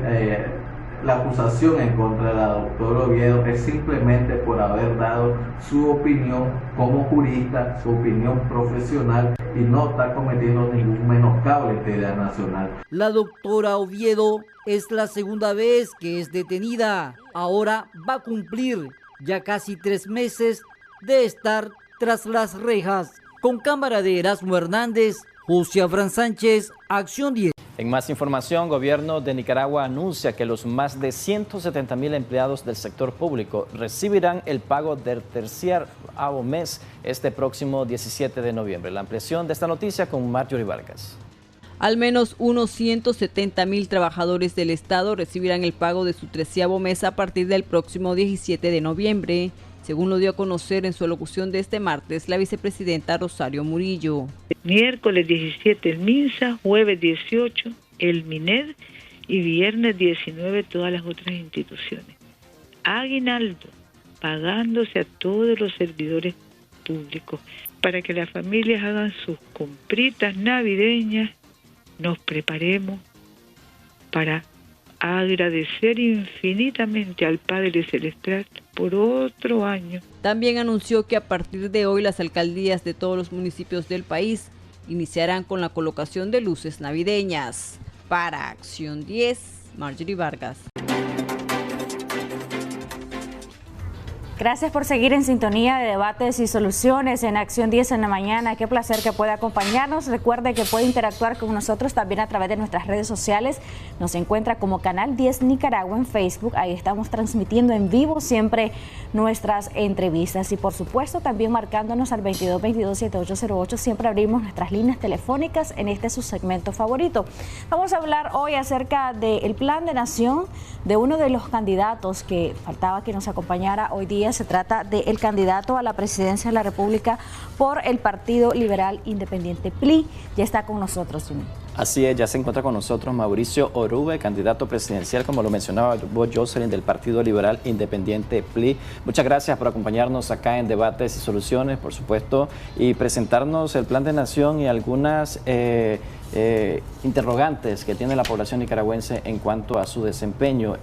la acusación en contra de la doctora Oviedo es simplemente por haber dado su opinión como jurista, su opinión profesional, y no está cometiendo ningún menoscabo a la integridad nacional. La doctora Oviedo es la segunda vez que es detenida. Ahora va a cumplir ya casi 3 meses de estar tras las rejas. Con cámara de Erasmo Hernández, José Abraham Sánchez, Acción 10. En más información, gobierno de Nicaragua anuncia que los más de 170,000 empleados del sector público recibirán el pago del tercer mes este próximo 17 de noviembre. La ampliación de esta noticia con Marjorie Vargas. Al menos unos 170,000 trabajadores del Estado recibirán el pago de su 13º mes a partir del próximo 17 de noviembre, según lo dio a conocer en su alocución de este martes la vicepresidenta Rosario Murillo. Miércoles 17 el MINSA, jueves 18 el MINED y viernes 19 todas las otras instituciones. Aguinaldo, pagándose a todos los servidores públicos para que las familias hagan sus compritas navideñas, nos preparemos para agradecer infinitamente al Padre Celestial por otro año. También anunció que a partir de hoy las alcaldías de todos los municipios del país iniciarán con la colocación de luces navideñas. Para Acción 10, Marjorie Vargas. Gracias por seguir en sintonía de Debates y Soluciones en Acción 10 en la mañana. Qué placer que pueda acompañarnos. Recuerde que puede interactuar con nosotros también a través de nuestras redes sociales. Nos encuentra como Canal 10 Nicaragua en Facebook. Ahí estamos transmitiendo en vivo siempre nuestras entrevistas. Y por supuesto también marcándonos al 2222-7808. Siempre abrimos nuestras líneas telefónicas en este su segmento favorito. Vamos a hablar hoy acerca del plan de nación de uno de los candidatos que faltaba que nos acompañara hoy día. Se trata del candidato a la presidencia de la República por el Partido Liberal Independiente PLI. Ya está con nosotros, Jimmy. Así es, ya se encuentra con nosotros Mauricio Orube, candidato presidencial, como lo mencionaba Jocelyn, del Partido Liberal Independiente PLI. Muchas gracias por acompañarnos acá en Debates y Soluciones, por supuesto, y presentarnos el plan de nación y algunas interrogantes que tiene la población nicaragüense en cuanto a su desempeño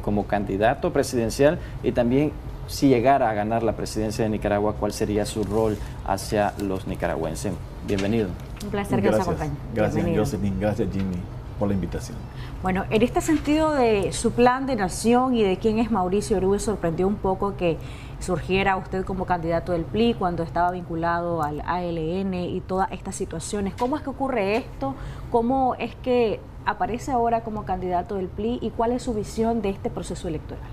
como candidato presidencial y también si llegara a ganar la presidencia de Nicaragua, ¿cuál sería su rol hacia los nicaragüenses? Bienvenido. Un placer que nos acompañe. Gracias, Jocelyn. Gracias, Jimmy, por la invitación. Bueno, en este sentido de su plan de nación y de quién es Mauricio Orube, sorprendió un poco que surgiera usted como candidato del PLI cuando estaba vinculado al ALN y todas estas situaciones. ¿Cómo es que ocurre esto? ¿Cómo es que aparece ahora como candidato del PLI y cuál es su visión de este proceso electoral?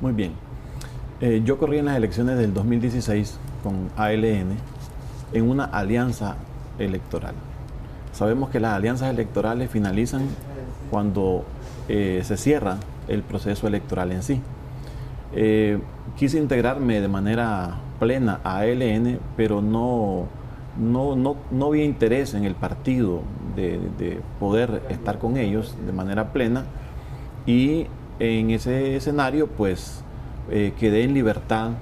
Muy bien. Yo corrí en las elecciones del 2016 con ALN en una alianza electoral. Sabemos que las alianzas electorales finalizan cuando se cierra el proceso electoral en sí. Quise integrarme de manera plena a ALN, pero no había interés en el partido de poder estar con ellos de manera plena, y en ese escenario pues quedé en libertad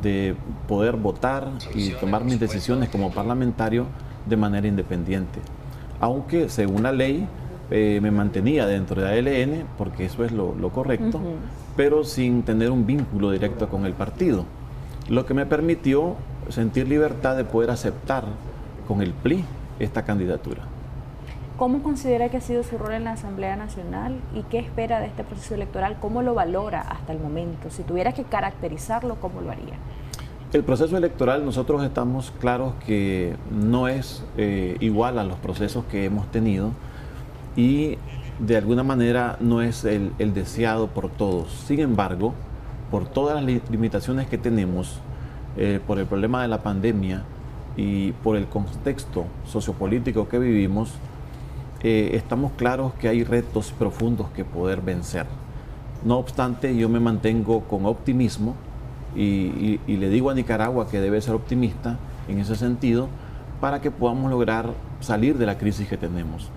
de poder votar y tomar mis decisiones como parlamentario de manera independiente, aunque según la ley me mantenía dentro de ALN porque eso es lo correcto, pero sin tener un vínculo directo con el partido, lo que me permitió sentir libertad de poder aceptar con el PLI esta candidatura. ¿Cómo considera que ha sido su rol en la Asamblea Nacional y qué espera de este proceso electoral? ¿Cómo lo valora hasta el momento? Si tuviera que caracterizarlo, ¿cómo lo haría? El proceso electoral, nosotros estamos claros que no es igual a los procesos que hemos tenido y de alguna manera no es el deseado por todos. Sin embargo, por todas las limitaciones que tenemos, por el problema de la pandemia y por el contexto sociopolítico que vivimos, estamos claros que hay retos profundos que poder vencer. No obstante, yo me mantengo con optimismo y le digo a Nicaragua que debe ser optimista en ese sentido para que podamos lograr salir de la crisis que tenemos.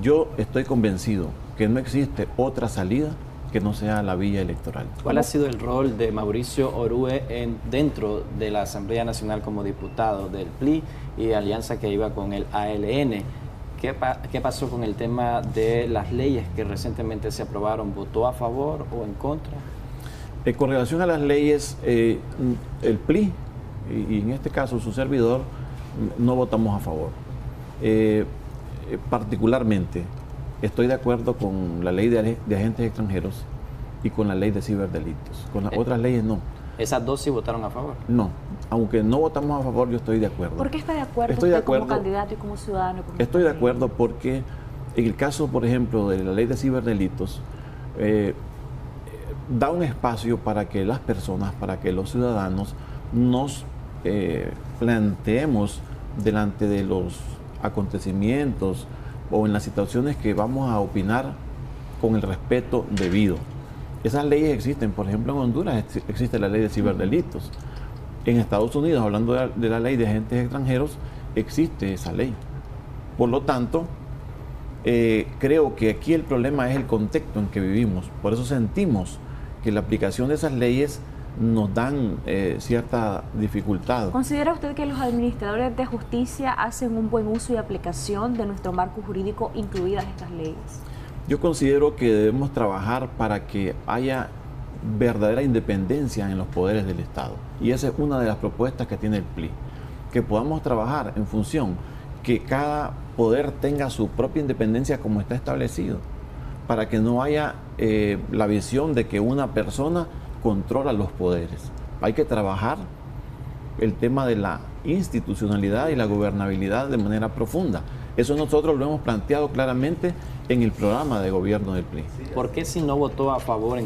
Yo estoy convencido que no existe otra salida que no sea la vía electoral. ¿Cuál ha sido el rol de Mauricio Orube dentro de la Asamblea Nacional como diputado del PLI y alianza que iba con el ALN? ¿Qué pasó con el tema de las leyes que recientemente se aprobaron? ¿Votó a favor o en contra? Con relación a las leyes, el PLI, y en este caso su servidor, no votamos a favor. Particularmente, estoy de acuerdo con la ley de agentes extranjeros y con la ley de ciberdelitos. Con las otras leyes no. Esas dos sí votaron a favor. No, aunque no votamos a favor, yo estoy de acuerdo. ¿Por qué está de acuerdo Estoy de usted acuerdo, como candidato y como ciudadano? Estoy de acuerdo porque en el caso, por ejemplo, de la ley de ciberdelitos, da un espacio para que las personas, para que los ciudadanos nos planteemos delante de los acontecimientos o en las situaciones que vamos a opinar con el respeto debido. Esas leyes existen, por ejemplo en Honduras existe la ley de ciberdelitos. En Estados Unidos, hablando de la ley de agentes extranjeros, existe esa ley. Por lo tanto, creo que aquí el problema es el contexto en que vivimos. Por eso sentimos que la aplicación de esas leyes nos dan cierta dificultad. ¿Considera usted que los administradores de justicia hacen un buen uso y aplicación de nuestro marco jurídico, incluidas estas leyes? Yo considero que debemos trabajar para que haya verdadera independencia en los poderes del Estado. Y esa es una de las propuestas que tiene el PLI. Que podamos trabajar en función que cada poder tenga su propia independencia como está establecido, para que no haya la visión de que una persona controla los poderes. Hay que trabajar el tema de la institucionalidad y la gobernabilidad de manera profunda. Eso nosotros lo hemos planteado claramente en el programa de gobierno del PLI. ¿Por qué si no votó a favor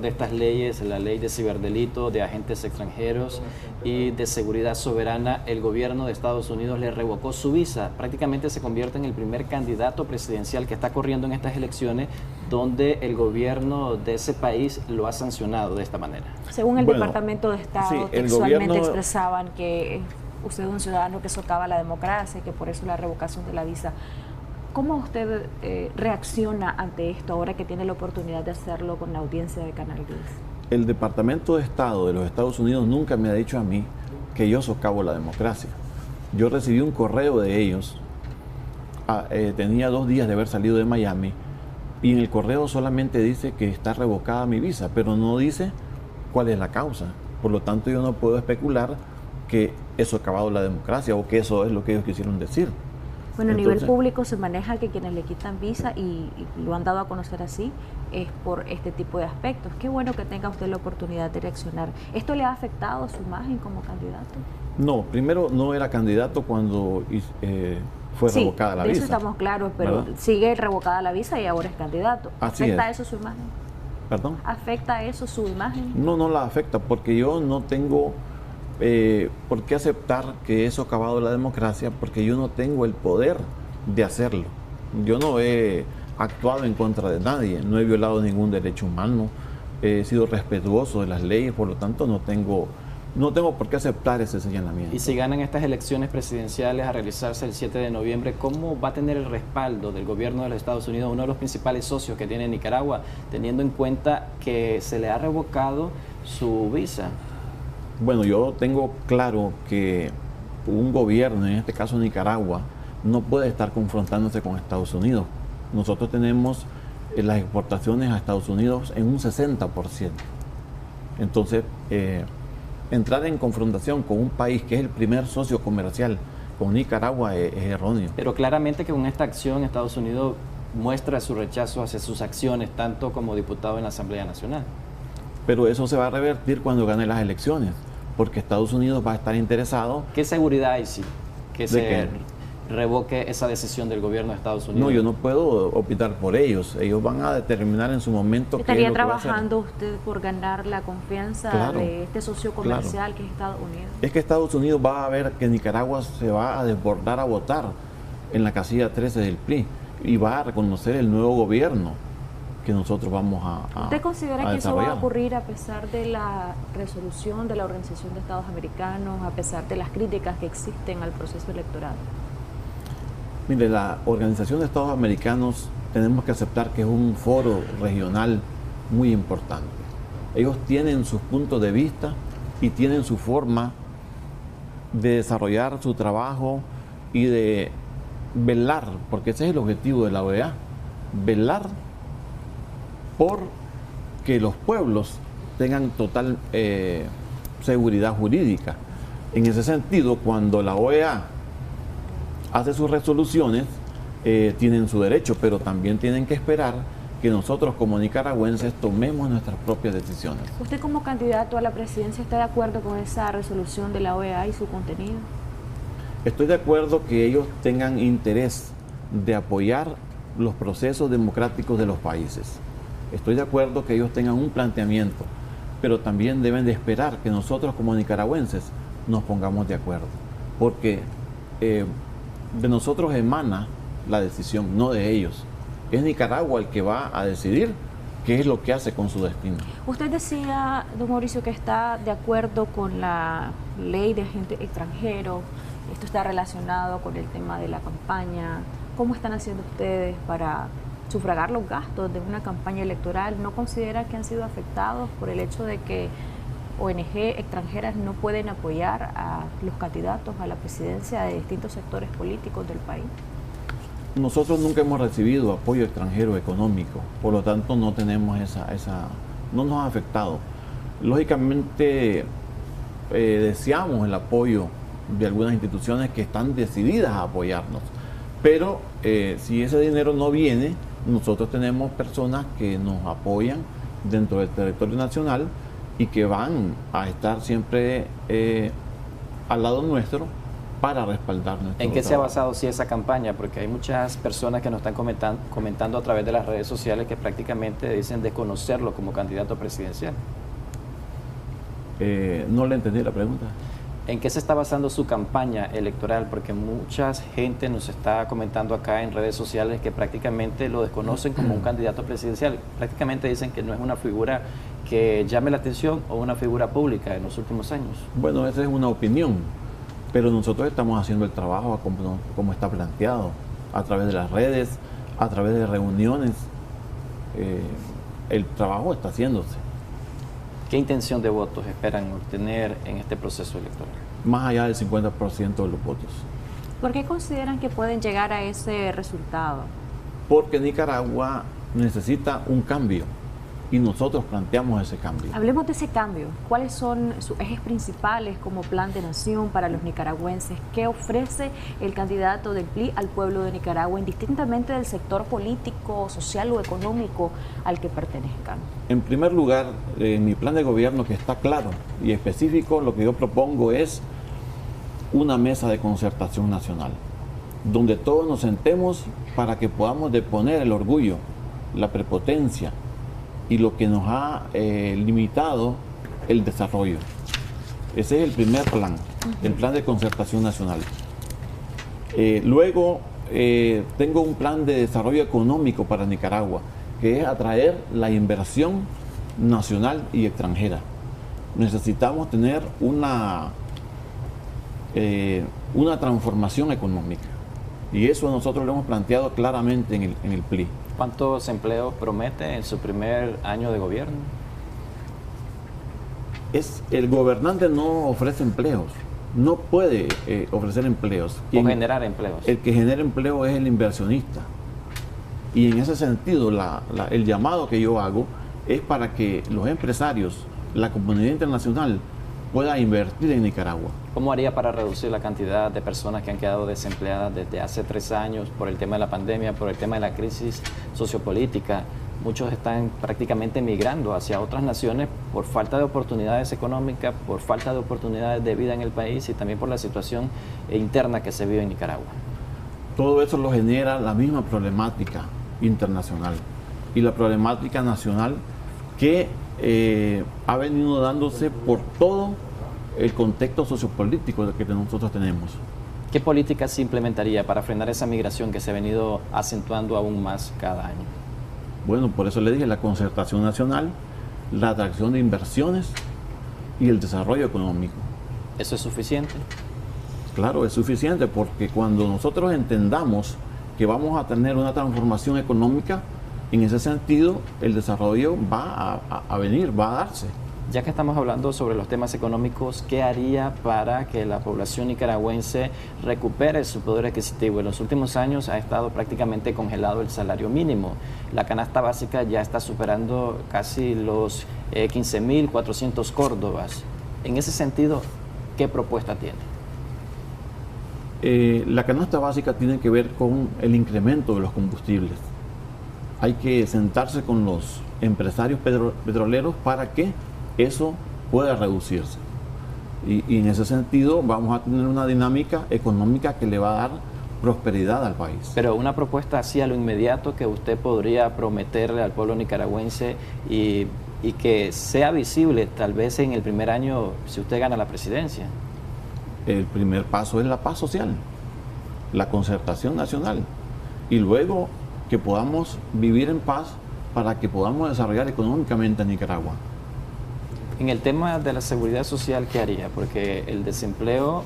de estas leyes, la ley de ciberdelito, de agentes extranjeros y de seguridad soberana, el gobierno de Estados Unidos le revocó su visa? Prácticamente se convierte en el primer candidato presidencial que está corriendo en estas elecciones donde el gobierno de ese país lo ha sancionado de esta manera. Según el Departamento de Estado, sí, textualmente expresaban que usted es un ciudadano que socava la democracia y que por eso la revocación de la visa. ¿Cómo usted reacciona ante esto ahora que tiene la oportunidad de hacerlo con la audiencia de Canal 10? El Departamento de Estado de los Estados Unidos nunca me ha dicho a mí que yo socavo la democracia. Yo recibí un correo de ellos, tenía 2 días de haber salido de Miami, y en el correo solamente dice que está revocada mi visa, pero no dice cuál es la causa. Por lo tanto, yo no puedo especular que he socavado la democracia o que eso es lo que ellos quisieron decir. Bueno, a nivel público se maneja que quienes le quitan visa, y lo han dado a conocer así, es por este tipo de aspectos. Qué bueno que tenga usted la oportunidad de reaccionar. ¿Esto le ha afectado su imagen como candidato? No, primero no era candidato cuando fue revocada la visa. Sí, de eso estamos claros, pero ¿verdad? Sigue revocada la visa y ahora es candidato. ¿Afecta eso su imagen? ¿Perdón? ¿Afecta eso su imagen? No, no la afecta, porque yo no tengo por qué aceptar que he socavado la democracia, porque yo no tengo el poder de hacerlo. Yo no he actuado en contra de nadie, no he violado ningún derecho humano, he sido respetuoso de las leyes, por lo tanto no tengo por qué aceptar ese señalamiento. Y si ganan estas elecciones presidenciales a realizarse el 7 de noviembre, ¿cómo va a tener el respaldo del gobierno de los Estados Unidos, uno de los principales socios que tiene Nicaragua, teniendo en cuenta que se le ha revocado su visa? Bueno, yo tengo claro que un gobierno, en este caso Nicaragua, no puede estar confrontándose con Estados Unidos. Nosotros tenemos las exportaciones a Estados Unidos en un 60%. Entonces, entrar en confrontación con un país que es el primer socio comercial con Nicaragua es erróneo. Pero claramente que con esta acción Estados Unidos muestra su rechazo hacia sus acciones, tanto como diputado en la Asamblea Nacional. Pero eso se va a revertir cuando gane las elecciones, porque Estados Unidos va a estar interesado. ¿Qué seguridad hay que se revoque esa decisión del gobierno de Estados Unidos? No, yo no puedo opinar por ellos. Ellos van a determinar en su momento qué es lo que va a hacer. ¿Estaría trabajando usted por ganar la confianza de este socio comercial que es Estados Unidos? Es que Estados Unidos va a ver que Nicaragua se va a desbordar a votar en la casilla 13 del PLI y va a reconocer el nuevo gobierno que nosotros vamos a ¿Usted considera que eso va a ocurrir a pesar de la resolución de la Organización de Estados Americanos, a pesar de las críticas que existen al proceso electoral? Mire, la Organización de Estados Americanos tenemos que aceptar que es un foro regional muy importante. Ellos tienen sus puntos de vista y tienen su forma de desarrollar su trabajo y de velar, porque ese es el objetivo de la OEA, velar por que los pueblos tengan total seguridad jurídica. En ese sentido, cuando la OEA hace sus resoluciones, tienen su derecho, pero también tienen que esperar que nosotros como nicaragüenses tomemos nuestras propias decisiones. ¿Usted como candidato a la presidencia está de acuerdo con esa resolución de la OEA y su contenido? Estoy de acuerdo que ellos tengan interés de apoyar los procesos democráticos de los países. Estoy de acuerdo que ellos tengan un planteamiento, pero también deben de esperar que nosotros como nicaragüenses nos pongamos de acuerdo, porque de nosotros emana la decisión, no de ellos. Es Nicaragua el que va a decidir qué es lo que hace con su destino. Usted decía, don Mauricio, que está de acuerdo con la ley de agente extranjero. Esto está relacionado con el tema de la campaña. ¿Cómo están haciendo ustedes para sufragar los gastos de una campaña electoral? ¿No considera que han sido afectados por el hecho de que ONG extranjeras no pueden apoyar a los candidatos a la presidencia de distintos sectores políticos del país? Nosotros nunca hemos recibido apoyo extranjero económico, por lo tanto no tenemos no nos ha afectado. Lógicamente deseamos el apoyo de algunas instituciones que están decididas a apoyarnos, pero si ese dinero no viene, nosotros tenemos personas que nos apoyan dentro del territorio nacional y que van a estar siempre al lado nuestro para respaldar nuestro ¿En qué trabajo. se ha basado esa campaña? Porque hay muchas personas que nos están comentando a través de las redes sociales que prácticamente dicen desconocerlo como candidato presidencial. No le entendí la pregunta. ¿En qué se está basando su campaña electoral? Porque mucha gente nos está comentando acá en redes sociales que prácticamente lo desconocen como un candidato presidencial. Prácticamente dicen que no es una figura que llame la atención o una figura pública en los últimos años. Bueno, esa es una opinión, pero nosotros estamos haciendo el trabajo como está planteado, a través de las redes, a través de reuniones. El trabajo está haciéndose. ¿Qué intención de votos esperan obtener en este proceso electoral? Más allá del 50% de los votos. ¿Por qué consideran que pueden llegar a ese resultado? Porque Nicaragua necesita un cambio y nosotros planteamos ese cambio. Hablemos de ese cambio. ¿Cuáles son sus ejes principales como plan de nación para los nicaragüenses? ¿Qué ofrece el candidato del PLI al pueblo de Nicaragua, indistintamente del sector político, social o económico al que pertenezcan? En primer lugar, en mi plan de gobierno, que está claro y específico, lo que yo propongo es una mesa de concertación nacional, donde todos nos sentemos para que podamos deponer el orgullo, la prepotencia y lo que nos ha limitado el desarrollo. Ese es el primer plan, el plan de concertación nacional. Luego tengo un plan de desarrollo económico para Nicaragua, que es atraer la inversión nacional y extranjera. Necesitamos tener una transformación económica, y eso nosotros lo hemos planteado claramente en el PLI. ¿Cuántos empleos promete en su primer año de gobierno? El gobernante no ofrece empleos, no puede ofrecer empleos. O generar empleos. El que genera empleo es el inversionista. Y en ese sentido, el llamado que yo hago es para que los empresarios, la comunidad internacional, pueda invertir en Nicaragua. ¿Cómo haría para reducir la cantidad de personas que han quedado desempleadas desde hace 3 años por el tema de la pandemia, por el tema de la crisis sociopolítica? Muchos están prácticamente migrando hacia otras naciones por falta de oportunidades económicas, por falta de oportunidades de vida en el país y también por la situación interna que se vive en Nicaragua. Todo eso lo genera la misma problemática internacional y la problemática nacional que ha venido dándose por todo el contexto sociopolítico que nosotros tenemos. ¿Qué políticas se implementaría para frenar esa migración que se ha venido acentuando aún más cada año? Bueno, por eso le dije la concertación nacional, la atracción de inversiones y el desarrollo económico. ¿Eso es suficiente? Claro, es suficiente, porque cuando nosotros entendamos que vamos a tener una transformación económica, en ese sentido el desarrollo va a venir, va a darse. Ya que estamos hablando sobre los temas económicos, ¿qué haría para que la población nicaragüense recupere su poder adquisitivo? En los últimos años ha estado prácticamente congelado el salario mínimo. La canasta básica ya está superando casi los 15.400 córdobas. En ese sentido, ¿qué propuesta tiene? La canasta básica tiene que ver con el incremento de los combustibles. hay que sentarse con los empresarios petroleros para que eso pueda reducirse. Y en ese sentido vamos a tener una dinámica económica que le va a dar prosperidad al país. Pero una propuesta así a lo inmediato que usted podría prometerle al pueblo nicaragüense y que sea visible tal vez en el primer año si usted gana la presidencia. El primer paso es la paz social, la concertación nacional, y luego que podamos vivir en paz para que podamos desarrollar económicamente a Nicaragua. En el tema de la seguridad social, ¿qué haría? Porque el desempleo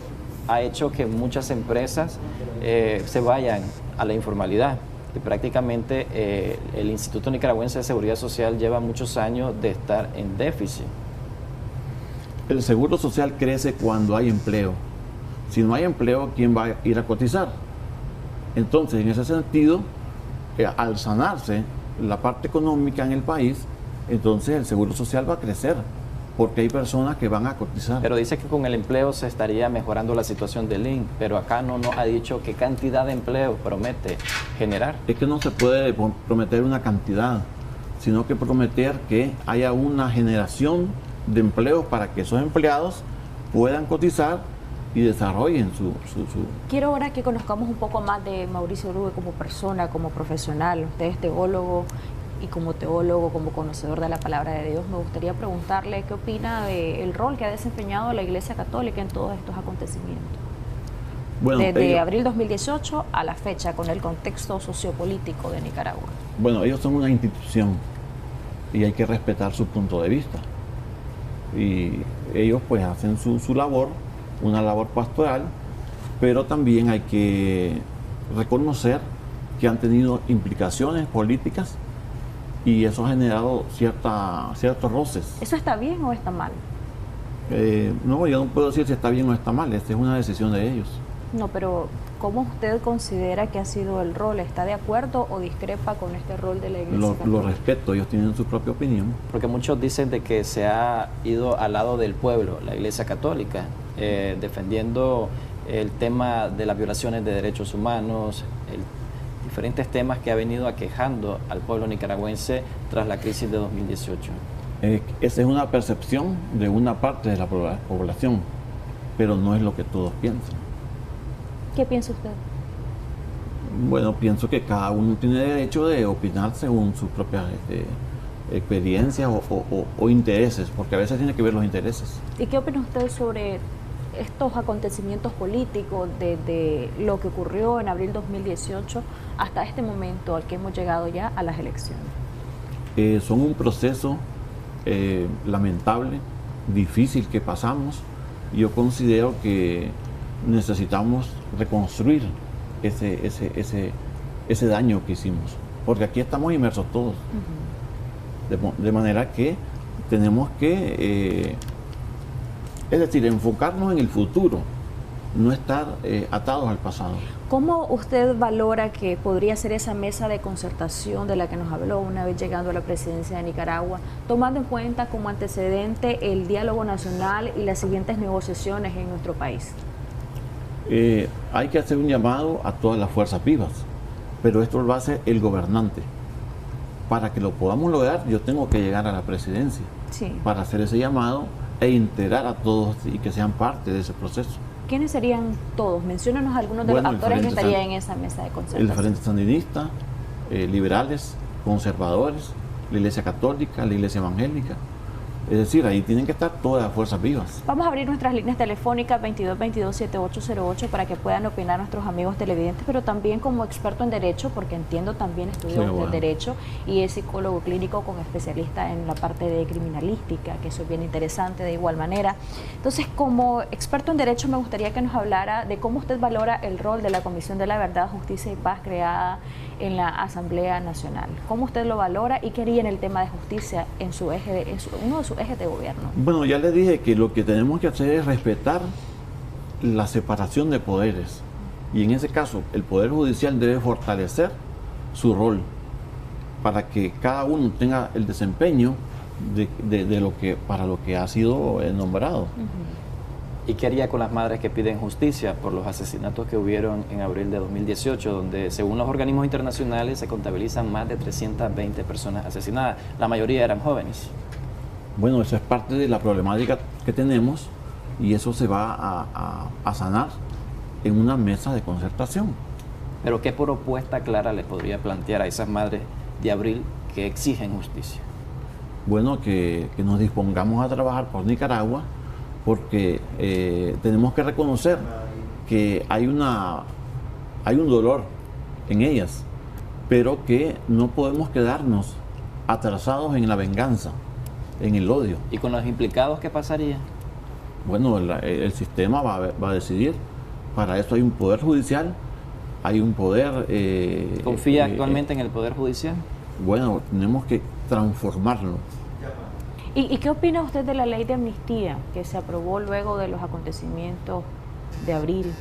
ha hecho que muchas empresas se vayan a la informalidad. Y prácticamente el Instituto Nicaragüense de Seguridad Social lleva muchos años de estar en déficit. El seguro social crece cuando hay empleo. Si no hay empleo, ¿quién va a ir a cotizar? Entonces, en ese sentido, al sanarse la parte económica en el país, entonces el seguro social va a crecer, porque hay personas que van a cotizar. Pero dice que con el empleo se estaría mejorando la situación del INC, pero acá no nos ha dicho qué cantidad de empleo promete generar. Es que no se puede prometer una cantidad, sino que prometer que haya una generación de empleos para que esos empleados puedan cotizar y desarrollen su... Quiero ahora que conozcamos un poco más de Mauricio Orugue como persona, como profesional. Usted es teólogo, y como teólogo, como conocedor de la palabra de Dios, me gustaría preguntarle qué opina del rol que ha desempeñado la Iglesia Católica en todos estos acontecimientos. Bueno, desde abril 2018 a la fecha, con el contexto sociopolítico de Nicaragua. Bueno, ellos son una institución y hay que respetar su punto de vista. Y ellos pues hacen su labor, una labor pastoral, pero también hay que reconocer que han tenido implicaciones políticas y eso ha generado ciertos roces. ¿Eso está bien o está mal? No, yo no puedo decir si está bien o está mal, esta es una decisión de ellos. No, pero ¿cómo usted considera que ha sido el rol? ¿Está de acuerdo o discrepa con este rol de la Iglesia Católica? Lo respeto, ellos tienen su propia opinión. Porque muchos dicen de que se ha ido al lado del pueblo, la Iglesia Católica, defendiendo el tema de las violaciones de derechos humanos, diferentes temas que ha venido aquejando al pueblo nicaragüense tras la crisis de 2018. Esa es una percepción de una parte de la población, pero no es lo que todos piensan. ¿Qué piensa usted? Bueno, pienso que cada uno tiene derecho de opinar según sus propias experiencias o intereses, porque a veces tiene que ver los intereses. ¿Y qué opina usted sobre estos acontecimientos políticos desde lo que ocurrió en abril 2018 hasta este momento al que hemos llegado ya a las elecciones? Son un proceso lamentable, difícil que pasamos. Yo considero que necesitamos reconstruir ese daño que hicimos, porque aquí estamos inmersos todos. De manera que tenemos que es decir, enfocarnos en el futuro, no estar atados al pasado. ¿Cómo usted valora que podría ser esa mesa de concertación de la que nos habló una vez llegando a la presidencia de Nicaragua, tomando en cuenta como antecedente el diálogo nacional y las siguientes negociaciones en nuestro país? Hay que hacer un llamado a todas las fuerzas vivas, pero esto lo va a hacer el gobernante. Para que lo podamos lograr, yo tengo que llegar a la presidencia para hacer ese llamado e integrar a todos y que sean parte de ese proceso. ¿Quiénes serían todos? Menciónanos algunos de los actores que estarían en esa mesa de concertación. El Frente Sandinista, liberales, conservadores, la Iglesia Católica, la Iglesia Evangélica. Es decir, ahí tienen que estar todas las fuerzas vivas. Vamos a abrir nuestras líneas telefónicas 2222-7808 para que puedan opinar nuestros amigos televidentes, pero también como experto en Derecho, porque entiendo también estudió Derecho y es psicólogo clínico con especialista en la parte de criminalística, que eso es bien interesante de igual manera. Entonces, como experto en Derecho, me gustaría que nos hablara de cómo usted valora el rol de la Comisión de la Verdad, Justicia y Paz creada en la Asamblea Nacional. ¿Cómo usted lo valora y qué haría en el tema de justicia en su eje uno de sus ejes de gobierno? Bueno, ya le dije que lo que tenemos que hacer es respetar la separación de poderes. Y en ese caso, el Poder Judicial debe fortalecer su rol para que cada uno tenga el desempeño para lo que ha sido nombrado. ¿Y qué haría con las madres que piden justicia por los asesinatos que hubieron en abril de 2018, donde según los organismos internacionales se contabilizan más de 320 personas asesinadas? La mayoría eran jóvenes. Bueno, eso es parte de la problemática que tenemos y eso se va a sanar en una mesa de concertación. Pero ¿qué propuesta clara le podría plantear a esas madres de abril que exigen justicia? Bueno, que nos dispongamos a trabajar por Nicaragua, porque tenemos que reconocer que hay un dolor en ellas, pero que no podemos quedarnos atrasados en la venganza, en el odio. ¿Y con los implicados qué pasaría? Bueno, el sistema va a decidir. Para eso hay un poder judicial, hay un poder... ¿Confía actualmente en el poder judicial? Bueno, tenemos que transformarlo. ¿Y qué opina usted de la ley de amnistía que se aprobó luego de los acontecimientos de abril?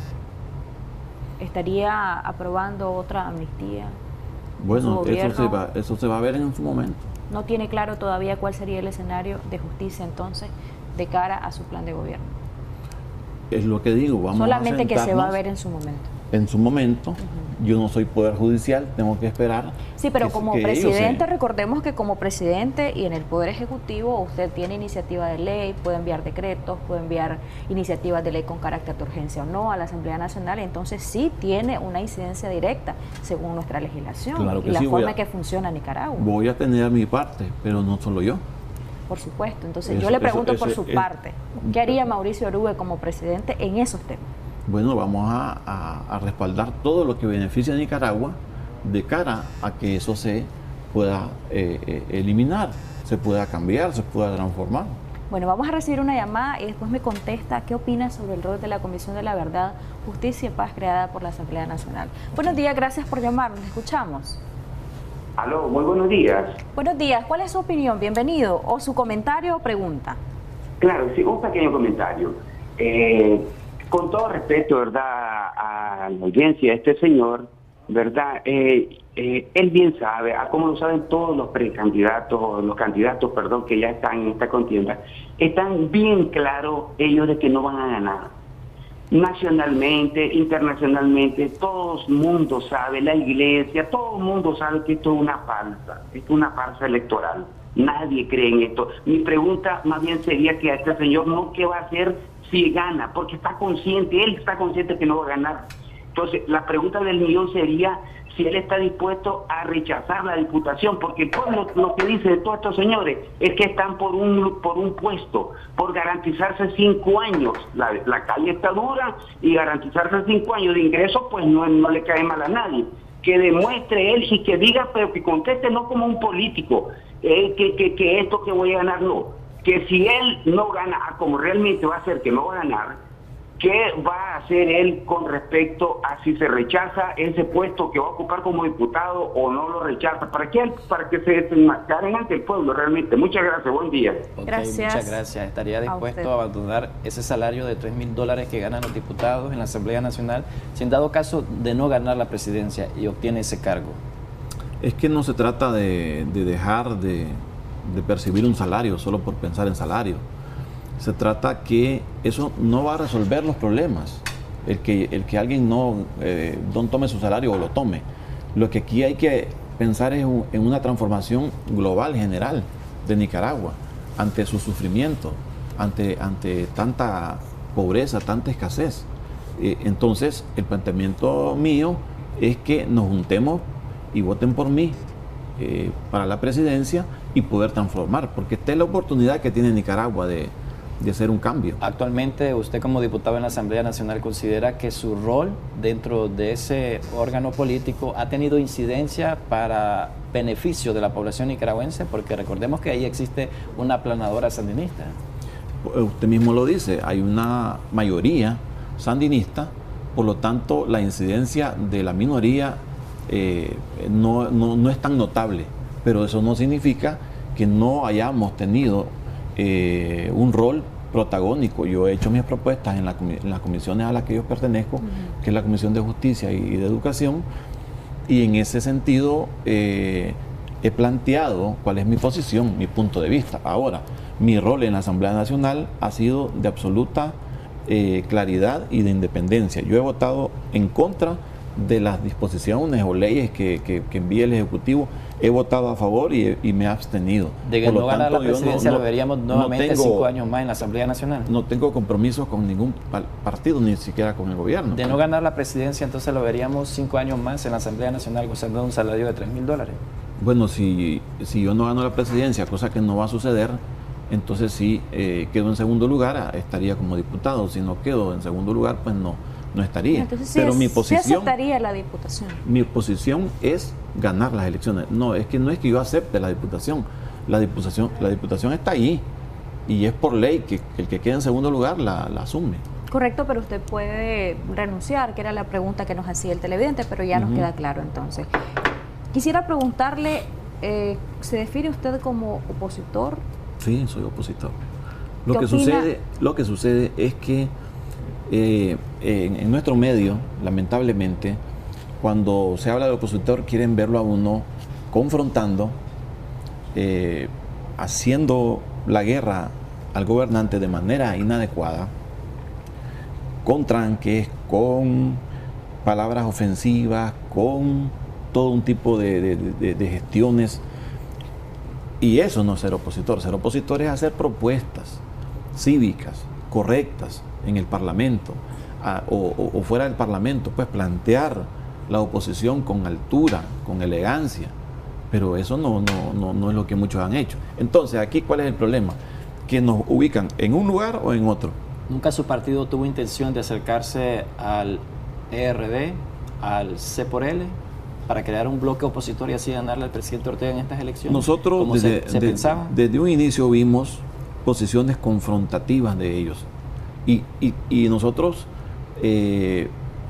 ¿Estaría aprobando otra amnistía? Bueno, eso se va a ver en su momento. ¿No tiene claro todavía cuál sería el escenario de justicia entonces de cara a su plan de gobierno? Es lo que digo, vamos solamente a que se va a ver en su momento. En su momento, yo no soy poder judicial, tengo que esperar. Sí, pero como presidente, recordemos que como presidente y en el poder ejecutivo usted tiene iniciativa de ley, puede enviar decretos, puede enviar iniciativas de ley con carácter de urgencia o no a la Asamblea Nacional, entonces sí tiene una incidencia directa según nuestra legislación y la forma en que funciona Nicaragua. Voy a tener mi parte, pero no solo yo. Por supuesto, entonces yo le pregunto por su parte, ¿qué haría Mauricio Orugue como presidente en esos temas? Bueno, vamos a respaldar todo lo que beneficia a Nicaragua de cara a que eso se pueda eliminar, se pueda cambiar, se pueda transformar. Bueno, vamos a recibir una llamada y después me contesta qué opina sobre el rol de la Comisión de la Verdad, Justicia y Paz creada por la Asamblea Nacional. Buenos días, gracias por llamarnos, escuchamos. Aló, muy buenos días. Buenos días, ¿cuál es su opinión? Bienvenido, o su comentario o pregunta. Claro, sí, un pequeño comentario. Con todo respeto, ¿verdad?, a la audiencia de este señor, ¿verdad?, él bien sabe, como lo saben todos los precandidatos, los candidatos, perdón, que ya están en esta contienda, están bien claros ellos de que no van a ganar. Nacionalmente, internacionalmente, todo el mundo sabe, la iglesia, todo el mundo sabe que esto es una farsa electoral. Nadie cree en esto. Mi pregunta más bien sería que a este señor no, ¿qué va a hacer si gana? Porque está consciente, él está consciente que no va a ganar. Entonces, la pregunta del millón sería si él está dispuesto a rechazar la diputación, porque el pueblo lo que dice de todos estos señores es que están por un puesto, por garantizarse 5 años. La calle está dura y garantizarse 5 años de ingreso, pues no le cae mal a nadie. Que demuestre él y que diga, pero que conteste no como un político, que esto que voy a ganar no. Que si él no gana, como realmente va a ser que no va a ganar, ¿qué va a hacer él con respecto a si se rechaza ese puesto que va a ocupar como diputado o no lo rechaza? ¿Para qué? Para que se desenmascaren ante el pueblo realmente. Muchas gracias, buen día. Gracias. Muchas gracias. ¿Estaría dispuesto a abandonar ese salario de $3,000 que ganan los diputados en la Asamblea Nacional si en dado caso de no ganar la presidencia y obtiene ese cargo? Es que no se trata de dejar de percibir un salario solo por pensar en salario. Se trata que eso no va a resolver los problemas, el que alguien no tome su salario o lo tome. Lo que aquí hay que pensar es en una transformación global, general, de Nicaragua, ante su sufrimiento, ante tanta pobreza, tanta escasez. Entonces, el planteamiento mío es que nos juntemos y voten por mí para la presidencia y poder transformar, porque esta es la oportunidad que tiene Nicaragua de hacer un cambio. Actualmente, usted como diputado en la Asamblea Nacional considera que su rol dentro de ese órgano político ha tenido incidencia para beneficio de la población nicaragüense, porque recordemos que ahí existe una aplanadora sandinista. Usted mismo lo dice, hay una mayoría sandinista, por lo tanto la incidencia de la minoría no es tan notable, pero eso no significa que no hayamos tenido un rol protagónico. Yo he hecho mis propuestas en las comisiones a las que yo pertenezco, que es la Comisión de Justicia y de Educación, y en ese sentido he planteado cuál es mi posición, mi punto de vista. Ahora, mi rol en la Asamblea Nacional ha sido de absoluta claridad y de independencia. Yo he votado en contra de las disposiciones o leyes que envía el Ejecutivo. He votado a favor y me he abstenido. De que no ganar la presidencia lo veríamos nuevamente 5 años más en la Asamblea Nacional. No tengo compromisos con ningún partido, ni siquiera con el gobierno. De no ganar la presidencia, entonces lo veríamos 5 años más en la Asamblea Nacional gozando de un salario de $3,000. Bueno, si yo no gano la presidencia, cosa que no va a suceder, entonces sí quedo en segundo lugar, estaría como diputado. Si no quedo en segundo lugar, pues no estaría. Entonces, pero mi posición, ¿sí aceptaría la diputación? Mi posición es ganar las elecciones. No es que yo acepte la diputación. La diputación está ahí y es por ley que el que quede en segundo lugar la asume. Correcto, pero usted puede renunciar, que era la pregunta que nos hacía el televidente, pero ya nos queda claro entonces. Quisiera preguntarle, ¿se define usted como opositor? Sí, soy opositor. Lo que sucede es que en nuestro medio, lamentablemente, cuando se habla de opositor, quieren verlo a uno confrontando, haciendo la guerra al gobernante de manera inadecuada, con tranques, con palabras ofensivas, con todo un tipo de gestiones. Y eso no es ser opositor. Ser opositor es hacer propuestas cívicas, correctas, en el Parlamento o fuera del Parlamento, pues plantear la oposición con altura, con elegancia, pero eso no es lo que muchos han hecho. Entonces, aquí, ¿cuál es el problema? Que nos ubican en un lugar o en otro. ¿Nunca su partido tuvo intención de acercarse al ERD, al C por L, para crear un bloque opositor y así ganarle al presidente Ortega en estas elecciones? Nosotros pensaba? Desde un inicio vimos posiciones confrontativas de ellos y nosotros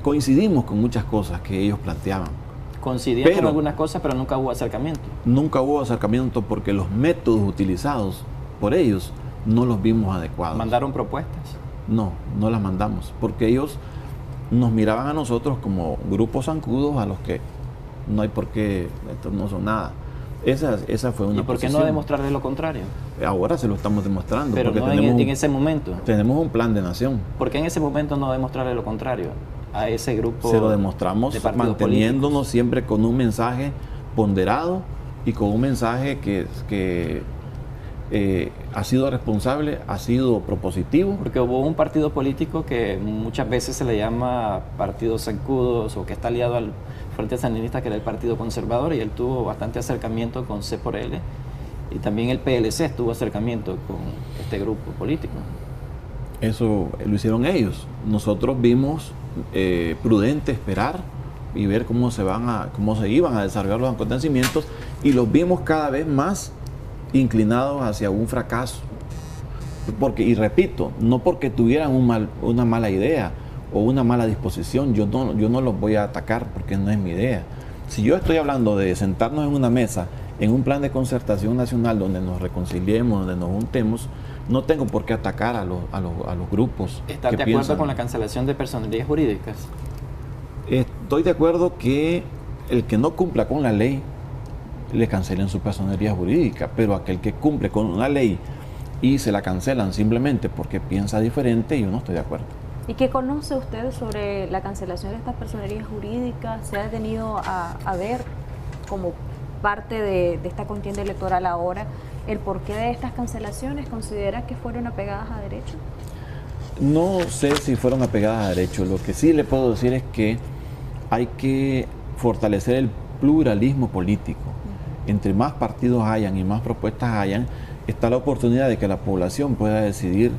coincidimos con muchas cosas que ellos planteaban. Coincidían con algunas cosas, pero nunca hubo acercamiento. Nunca hubo acercamiento porque los métodos utilizados por ellos no los vimos adecuados. ¿Mandaron propuestas? No las mandamos, porque ellos nos miraban a nosotros como grupos zancudos a los que no hay por qué, estos no son nada. Esa fue una posición. ¿Y por qué no demostrarle lo contrario? Ahora se lo estamos demostrando. Pero porque no en ese momento. Tenemos un plan de nación. ¿Por qué en ese momento no demostrarle lo contrario a ese grupo? Se lo demostramos manteniéndonos políticos, siempre con un mensaje ponderado y con un mensaje que ha sido responsable, ha sido propositivo. Porque hubo un partido político que muchas veces se le llama partidos zancudos o que está aliado al Frente Sandinista, que era el Partido Conservador, y él tuvo bastante acercamiento con C por L, y también el PLC tuvo acercamiento con este grupo político. Eso lo hicieron ellos. Nosotros vimos prudente esperar y ver cómo se iban a desarrollar los acontecimientos, y los vimos cada vez más inclinados hacia un fracaso. Y repito, no porque tuvieran una mala idea o una mala disposición, yo no los voy a atacar porque no es mi idea. Si yo estoy hablando de sentarnos en una mesa, en un plan de concertación nacional donde nos reconciliemos, donde nos juntemos, no tengo por qué atacar a los grupos. ¿Estás de acuerdo con la cancelación de personerías jurídicas? Estoy de acuerdo que el que no cumpla con la ley le cancelen su personería jurídica, pero aquel que cumple con una ley y se la cancelan simplemente porque piensa diferente, yo no estoy de acuerdo. ¿Y qué conoce usted sobre la cancelación de estas personerías jurídicas? ¿Se ha tenido a ver como parte de esta contienda electoral ahora el porqué de estas cancelaciones? ¿Considera que fueron apegadas a derecho? No sé si fueron apegadas a derecho. Lo que sí le puedo decir es que hay que fortalecer el pluralismo político. Entre más partidos hayan y más propuestas hayan, está la oportunidad de que la población pueda decidir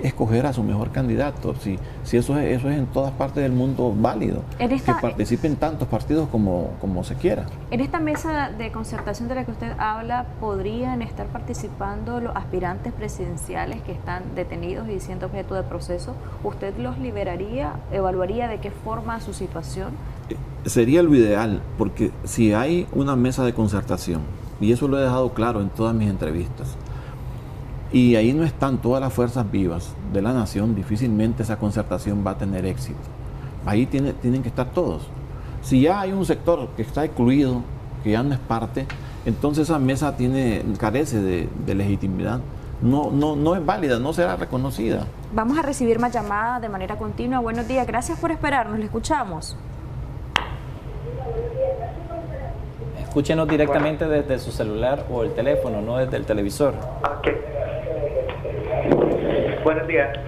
escoger a su mejor candidato. Si eso es en todas partes del mundo válido, que participen tantos partidos como se quiera. En esta mesa de concertación de la que usted habla, ¿podrían estar participando los aspirantes presidenciales que están detenidos y siendo objeto de proceso? ¿Usted los liberaría? ¿Evaluaría de qué forma su situación? Sería lo ideal, porque si hay una mesa de concertación, y eso lo he dejado claro en todas mis entrevistas, y ahí no están todas las fuerzas vivas de la nación, difícilmente esa concertación va a tener éxito. Ahí tienen que estar todos. Si ya hay un sector que está excluido, que ya no es parte, entonces esa mesa carece de legitimidad, no es válida, no será reconocida. Vamos a recibir más llamadas de manera continua. Buenos días, gracias por esperarnos, le escuchamos. Escúchenos directamente desde su celular o el teléfono, no desde el televisor. Ok. Buenos días.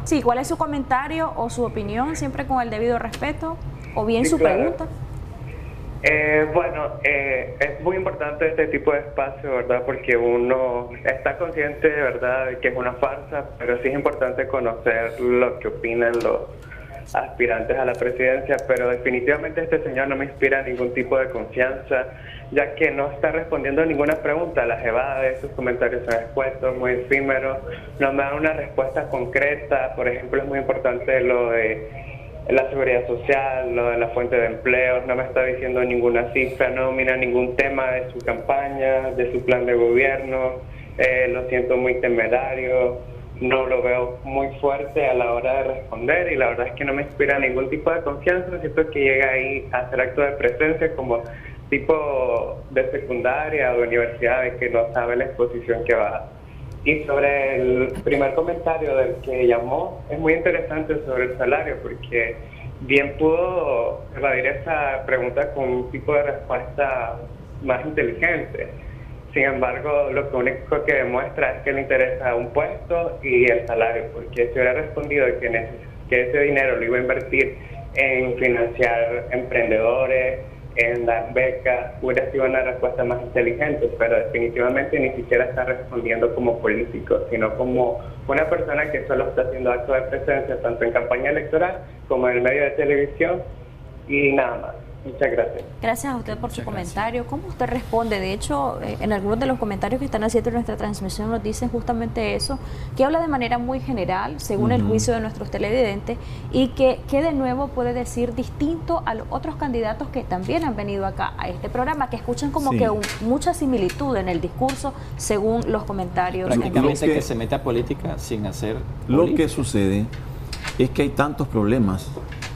Sí, ¿cuál es su comentario o su opinión, siempre con el debido respeto, o bien Sí, su claro. pregunta? Es muy importante este tipo de espacio, ¿verdad? Porque uno está consciente, ¿verdad?, de que es una farsa, pero sí es importante conocer lo que opinan los aspirantes a la presidencia, pero definitivamente este señor no me inspira ningún tipo de confianza, ya que no está respondiendo a ninguna pregunta, las evade, sus comentarios son escuetos, muy efímeros, no me dan una respuesta concreta. Por ejemplo, es muy importante lo de la seguridad social, lo de la fuente de empleos, no me está diciendo ninguna cifra, no mira ningún tema de su campaña, de su plan de gobierno, lo siento muy temerario, no lo veo muy fuerte a la hora de responder y la verdad es que no me inspira ningún tipo de confianza. Siento que llega ahí a hacer acto de presencia como tipo de secundaria o de universidad, de que no sabe la exposición que va a dar. Y sobre el primer comentario del que llamó, es muy interesante sobre el salario, porque bien pudo evadir esa pregunta con un tipo de respuesta más inteligente. Sin embargo, lo único que demuestra es que le interesa un puesto y el salario, porque si hubiera respondido que ese dinero lo iba a invertir en financiar emprendedores, en dar becas, hubiera sido una respuesta más inteligente, pero definitivamente ni siquiera está respondiendo como político, sino como una persona que solo está haciendo actos de presencia tanto en campaña electoral como en el medio de televisión y nada más. Muchas gracias. Gracias a usted por su comentario. ¿Cómo usted responde? De hecho, en algunos de los comentarios que están haciendo en nuestra transmisión nos dicen justamente eso, que habla de manera muy general, según el juicio de nuestros televidentes, y que de nuevo puede decir distinto a los otros candidatos que también han venido acá a este programa, que escuchan como que mucha similitud en el discurso según los comentarios. Prácticamente que se mete a política sin hacer Lo que sucede es que hay tantos problemas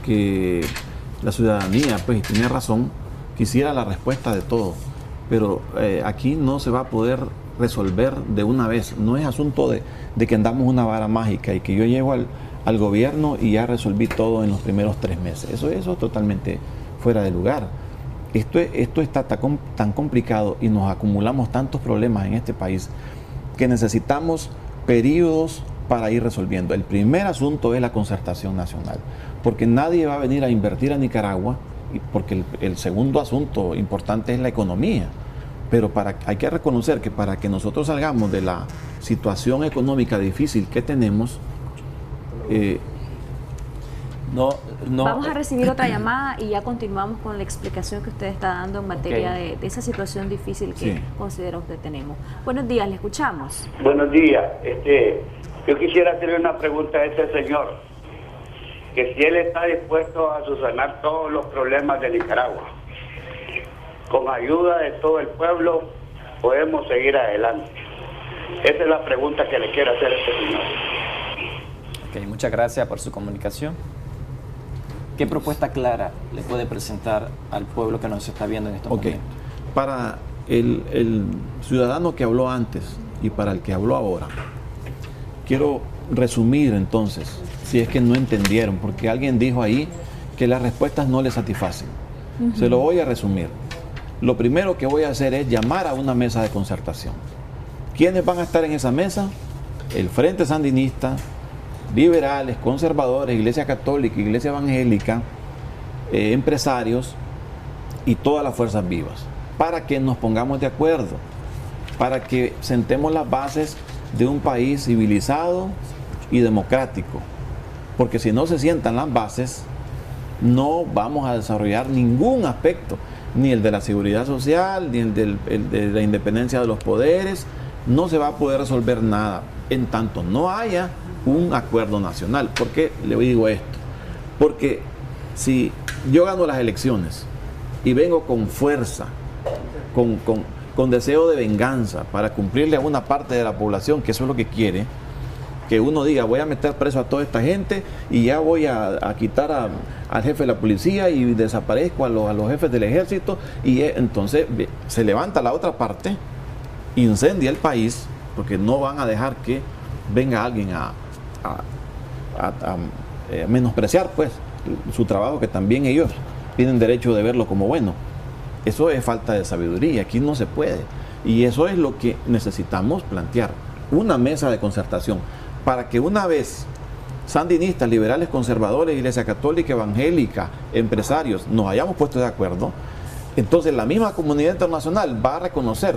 que la ciudadanía, pues, y tiene razón, quisiera la respuesta de todo, pero aquí no se va a poder resolver de una vez. No es asunto de que andamos una vara mágica y que yo llego al gobierno y ya resolví todo en los primeros 3 meses. Eso es totalmente fuera de lugar. Esto está tan complicado y nos acumulamos tantos problemas en este país que necesitamos periodos para ir resolviendo. El primer asunto es la concertación nacional, porque nadie va a venir a invertir a Nicaragua, porque el segundo asunto importante es la economía. Pero hay que reconocer que para que nosotros salgamos de la situación económica difícil que tenemos, Vamos a recibir otra llamada y ya continuamos con la explicación que usted está dando en materia de esa situación difícil que considera usted tenemos. Buenos días, le escuchamos. Buenos días. Yo quisiera hacerle una pregunta a este señor, que si él está dispuesto a subsanar todos los problemas de Nicaragua, con ayuda de todo el pueblo, podemos seguir adelante. Esa es la pregunta que le quiero hacer a este señor. Muchas gracias por su comunicación. ¿Qué propuesta clara le puede presentar al pueblo que nos está viendo en estos momentos? Para el ciudadano que habló antes y para el que habló ahora, quiero resumir entonces, si es que no entendieron, porque alguien dijo ahí que las respuestas no le satisfacen. Se lo voy a resumir. Lo primero que voy a hacer es llamar a una mesa de concertación. ¿Quiénes van a estar en esa mesa? El Frente Sandinista, liberales, conservadores, Iglesia Católica, Iglesia Evangélica, empresarios y todas las fuerzas vivas, para que nos pongamos de acuerdo, para que sentemos las bases de un país civilizado y democrático, porque si no se sientan las bases, no vamos a desarrollar ningún aspecto, ni el de la seguridad social, ni el de la independencia de los poderes. No se va a poder resolver nada en tanto no haya un acuerdo nacional. ¿Por qué le digo esto? Porque si yo gano las elecciones y vengo con fuerza, con deseo de venganza para cumplirle a una parte de la población, que eso es lo que quiere, que uno diga voy a meter preso a toda esta gente y ya voy a quitar al jefe de la policía y desaparezco a los jefes del ejército, y entonces se levanta la otra parte, incendia el país porque no van a dejar que venga alguien a menospreciar pues su trabajo, que también ellos tienen derecho de verlo como bueno. Eso es falta de sabiduría, aquí no se puede. Y eso es lo que necesitamos plantear, una mesa de concertación, para que una vez sandinistas, liberales, conservadores, Iglesia Católica, Evangélica, empresarios, nos hayamos puesto de acuerdo, entonces la misma comunidad internacional va a reconocer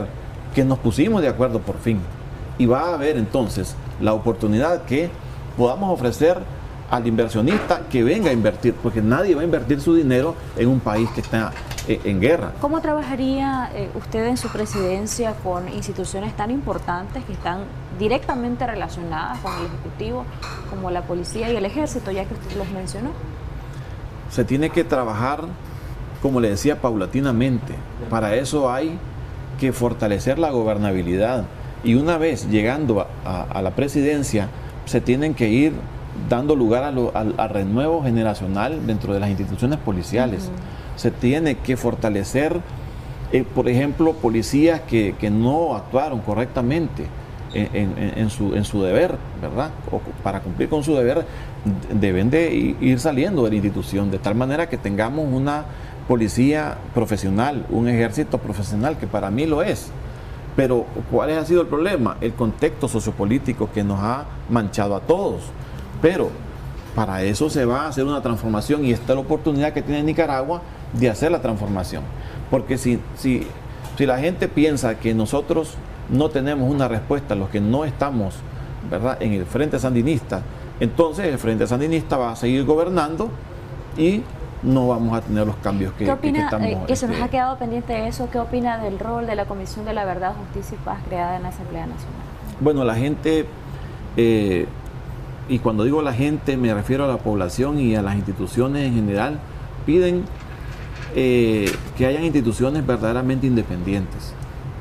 que nos pusimos de acuerdo por fin, y va a haber entonces la oportunidad que podamos ofrecer al inversionista que venga a invertir, porque nadie va a invertir su dinero en un país que está en guerra. ¿Cómo trabajaría usted en su presidencia con instituciones tan importantes que están directamente relacionadas con el Ejecutivo, como la Policía y el Ejército, ya que usted los mencionó? Se tiene que trabajar, como le decía, paulatinamente. Para eso hay que fortalecer la gobernabilidad, y una vez llegando a la presidencia se tienen que ir dando lugar al renuevo generacional dentro de las instituciones policiales. Se tiene que fortalecer, por ejemplo, policías que no actuaron correctamente en su deber, ¿verdad? O para cumplir con su deber deben de ir saliendo de la institución, de tal manera que tengamos una policía profesional, un ejército profesional, que para mí lo es. Pero ¿cuál ha sido el problema? El contexto sociopolítico que nos ha manchado a todos. Pero para eso se va a hacer una transformación, y esta es la oportunidad que tiene Nicaragua de hacer la transformación. Porque si la gente piensa que nosotros no tenemos una respuesta, los que no estamos, ¿verdad?, en el Frente Sandinista, entonces el Frente Sandinista va a seguir gobernando y no vamos a tener los cambios que estamos... ¿Qué opina, que se nos ha quedado pendiente de eso? ¿Qué opina del rol de la Comisión de la Verdad, Justicia y Paz creada en la Asamblea Nacional? Bueno, la gente, y cuando digo la gente me refiero a la población y a las instituciones en general, piden que hayan instituciones verdaderamente independientes.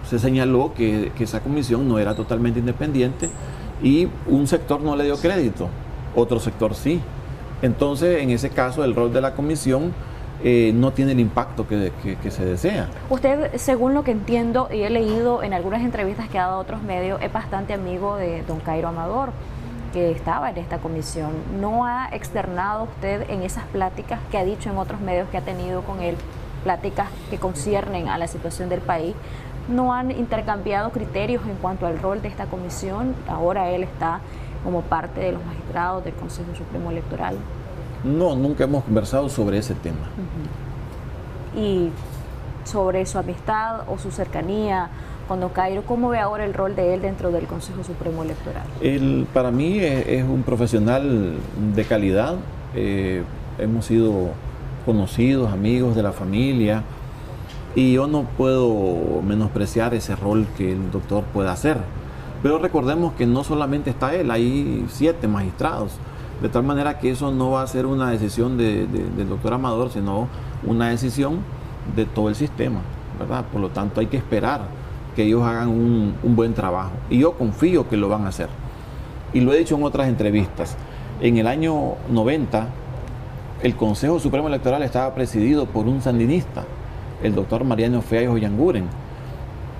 Se señaló que esa comisión no era totalmente independiente y un sector no le dio crédito, otro sector sí. Entonces, en ese caso, el rol de la comisión no tiene el impacto que se desea. Usted, según lo que entiendo y he leído en algunas entrevistas que ha dado a otros medios, es bastante amigo de don Cairo Amador, que estaba en esta comisión. ¿No ha externado usted en esas pláticas que ha dicho en otros medios que ha tenido con él, pláticas que conciernen a la situación del país, no han intercambiado criterios en cuanto al rol de esta comisión? Ahora él está como parte de los magistrados del Consejo Supremo Electoral. No, nunca hemos conversado sobre ese tema. Y sobre su amistad o su cercanía con don Cairo, ¿cómo ve ahora el rol de él dentro del Consejo Supremo Electoral? Él, para mí, es un profesional de calidad. Hemos sido conocidos, amigos de la familia, y yo no puedo menospreciar ese rol que el doctor puede hacer. Pero recordemos que no solamente está él, hay 7 magistrados, de tal manera que eso no va a ser una decisión del doctor Amador, sino una decisión de todo el sistema, ¿verdad? Por lo tanto, hay que esperar que ellos hagan un buen trabajo, y yo confío que lo van a hacer. Y lo he dicho en otras entrevistas. En el año 90, el Consejo Supremo Electoral estaba presidido por un sandinista, el doctor Mariano Feay Hoyanguren,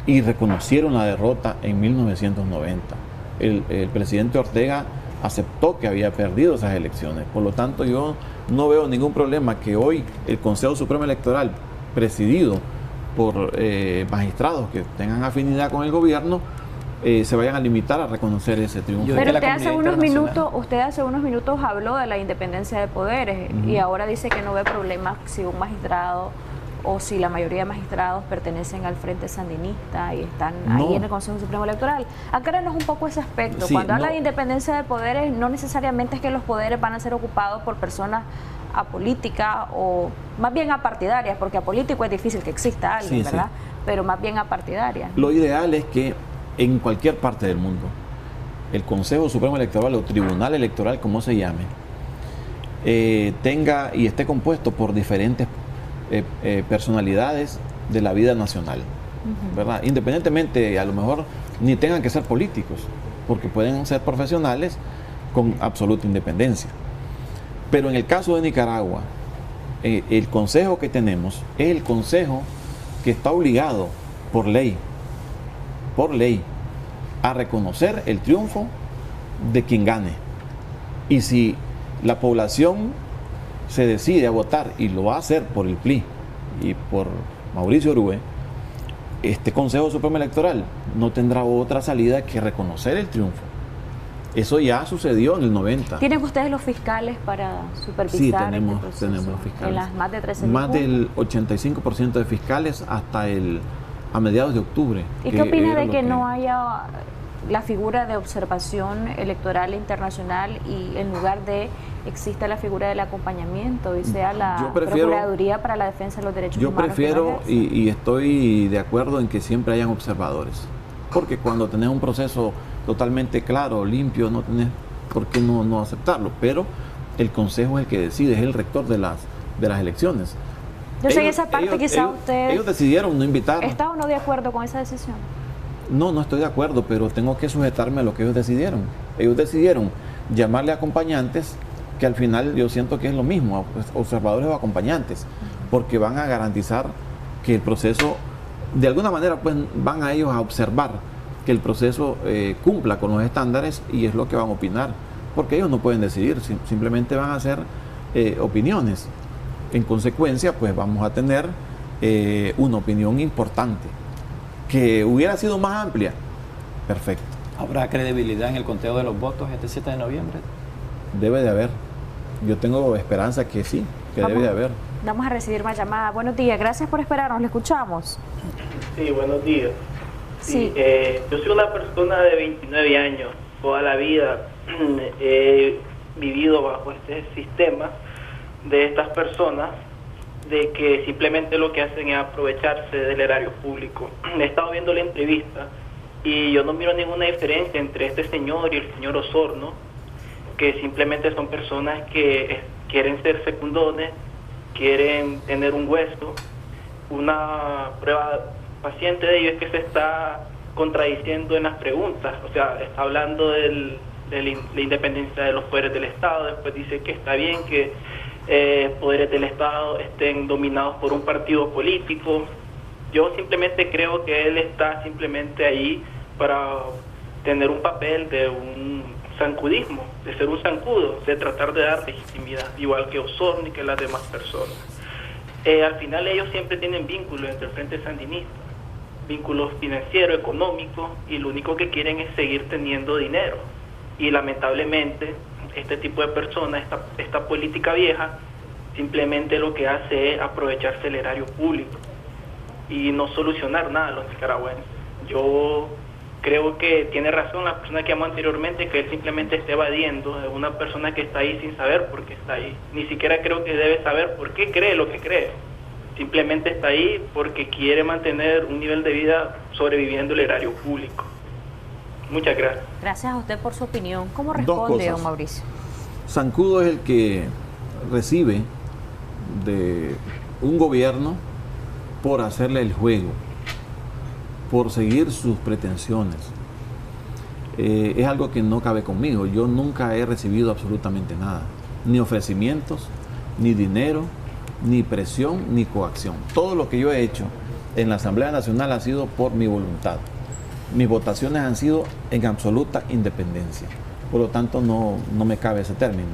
y reconocieron la derrota en 1990. El presidente Ortega aceptó que había perdido esas elecciones. Por lo tanto, yo no veo ningún problema que hoy el Consejo Supremo Electoral, presidido por magistrados que tengan afinidad con el gobierno, se vayan a limitar a reconocer ese triunfo. Pero usted hace unos minutos habló de la independencia de poderes, y ahora dice que no ve problemas si un magistrado o si la mayoría de magistrados pertenecen al Frente Sandinista y están ahí en el Consejo Supremo Electoral. Aclárenos un poco ese aspecto. Cuando habla de independencia de poderes, no necesariamente es que los poderes van a ser ocupados por personas apolíticas o más bien apartidarias, porque apolítico es difícil que exista alguien, ¿verdad? Pero más bien apartidarias. Lo ideal es que en cualquier parte del mundo el Consejo Supremo Electoral o Tribunal Electoral, como se llame, tenga y esté compuesto por diferentes personalidades de la vida nacional, ¿verdad? Independientemente, a lo mejor ni tengan que ser políticos, porque pueden ser profesionales con absoluta independencia. Pero en el caso de Nicaragua, el consejo que tenemos es el consejo que está obligado por ley a reconocer el triunfo de quien gane. Y si la población se decide a votar y lo va a hacer por el PLI y por Mauricio Orué, este Consejo Supremo Electoral no tendrá otra salida que reconocer el triunfo. Eso ya sucedió en el 90. ¿Tienen ustedes los fiscales para supervisar? Sí, tenemos los fiscales. En las más de 13.000 más del 85% de fiscales a mediados de octubre. ¿Y qué opina de que no haya la figura de observación electoral internacional y en lugar de exista la figura del acompañamiento y sea la Procuraduría para la Defensa de los Derechos Humanos? Yo prefiero y estoy de acuerdo en que siempre hayan observadores, porque cuando tenés un proceso totalmente claro, limpio, no tenés por qué no aceptarlo, pero el Consejo es el que decide, es el rector de las elecciones. Yo sé que esa parte ellos decidieron no invitar. ¿Está o no de acuerdo con esa decisión? No estoy de acuerdo, pero tengo que sujetarme a lo que ellos decidieron. Ellos decidieron llamarle acompañantes, que al final yo siento que es lo mismo, observadores o acompañantes, porque van a garantizar que el proceso, de alguna manera, pues van a ellos a observar que el proceso cumpla con los estándares y es lo que van a opinar, porque ellos no pueden decidir, simplemente van a hacer opiniones. En consecuencia, pues vamos a tener una opinión importante, que hubiera sido más amplia. Perfecto. ¿Habrá credibilidad en el conteo de los votos este 7 de noviembre? Debe de haber. Yo tengo esperanza que sí, que debe de haber. Vamos a recibir más llamadas. Buenos días, gracias por esperarnos, le escuchamos. Sí, buenos días. Sí. Yo soy una persona de 29 años. Toda la vida he vivido bajo este sistema de estas personas, de que simplemente lo que hacen es aprovecharse del erario público. He estado viendo la entrevista y yo no miro ninguna diferencia entre este señor y el señor Osorno, que simplemente son personas que quieren ser secundones, quieren tener un hueso. Una prueba paciente de ello es que se está contradiciendo en las preguntas, o sea, está hablando de la independencia de los poderes del Estado, después dice que está bien que poderes del Estado estén dominados por un partido político. Yo simplemente creo que él está simplemente ahí para tener un papel de un zancudismo, de ser un zancudo, de tratar de dar legitimidad, igual que Osorno y que las demás personas. Al final ellos siempre tienen vínculos entre el Frente Sandinista, vínculos financieros, económicos, y lo único que quieren es seguir teniendo dinero. Y lamentablemente este tipo de personas, esta política vieja, simplemente lo que hace es aprovecharse del erario público y no solucionar nada a los nicaragüenses. Yo creo que tiene razón la persona que llamó anteriormente, que él simplemente está evadiendo, es una persona que está ahí sin saber por qué está ahí. Ni siquiera creo que debe saber por qué cree lo que cree. Simplemente está ahí porque quiere mantener un nivel de vida sobreviviendo el erario público. Muchas gracias. Gracias a usted por su opinión. ¿Cómo responde, don Mauricio? Zancudo es el que recibe de un gobierno por hacerle el juego, por seguir sus pretensiones. Es algo que no cabe conmigo. Yo nunca he recibido absolutamente nada, ni ofrecimientos, ni dinero, ni presión, ni coacción. Todo lo que yo he hecho en la Asamblea Nacional ha sido por mi voluntad. Mis votaciones han sido en absoluta independencia. Por lo tanto, no me cabe ese término.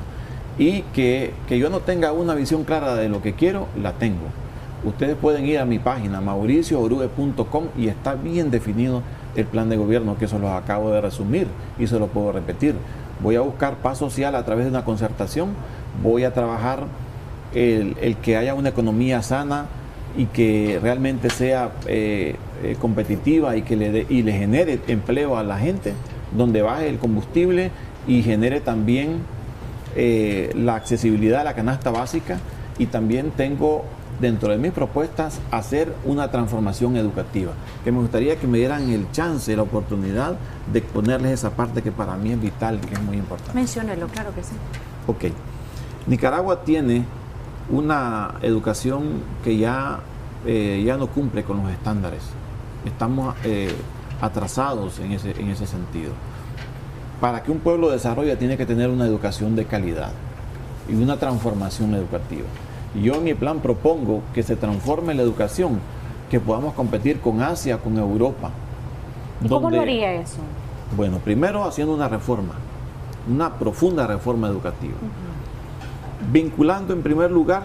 Y que yo no tenga una visión clara de lo que quiero, la tengo. Ustedes pueden ir a mi página, mauricioorué.com, y está bien definido el plan de gobierno, que eso los acabo de resumir y se lo puedo repetir. Voy a buscar paz social a través de una concertación, voy a trabajar el que haya una economía sana y que realmente sea competitiva y que le genere empleo a la gente, donde baje el combustible y genere también la accesibilidad a la canasta básica. Y también tengo dentro de mis propuestas hacer una transformación educativa, que me gustaría que me dieran el chance, la oportunidad de exponerles esa parte que para mí es vital, que es muy importante. Menciónelo, claro que sí. Ok. Nicaragua tiene una educación que ya no cumple con los estándares. Estamos atrasados en ese sentido. Para que un pueblo desarrolle tiene que tener una educación de calidad y una transformación educativa. Y yo en mi plan propongo que se transforme la educación, que podamos competir con Asia, con Europa. ¿Y cómo lo haría eso? Bueno, primero haciendo una reforma, una profunda reforma educativa. Vinculando en primer lugar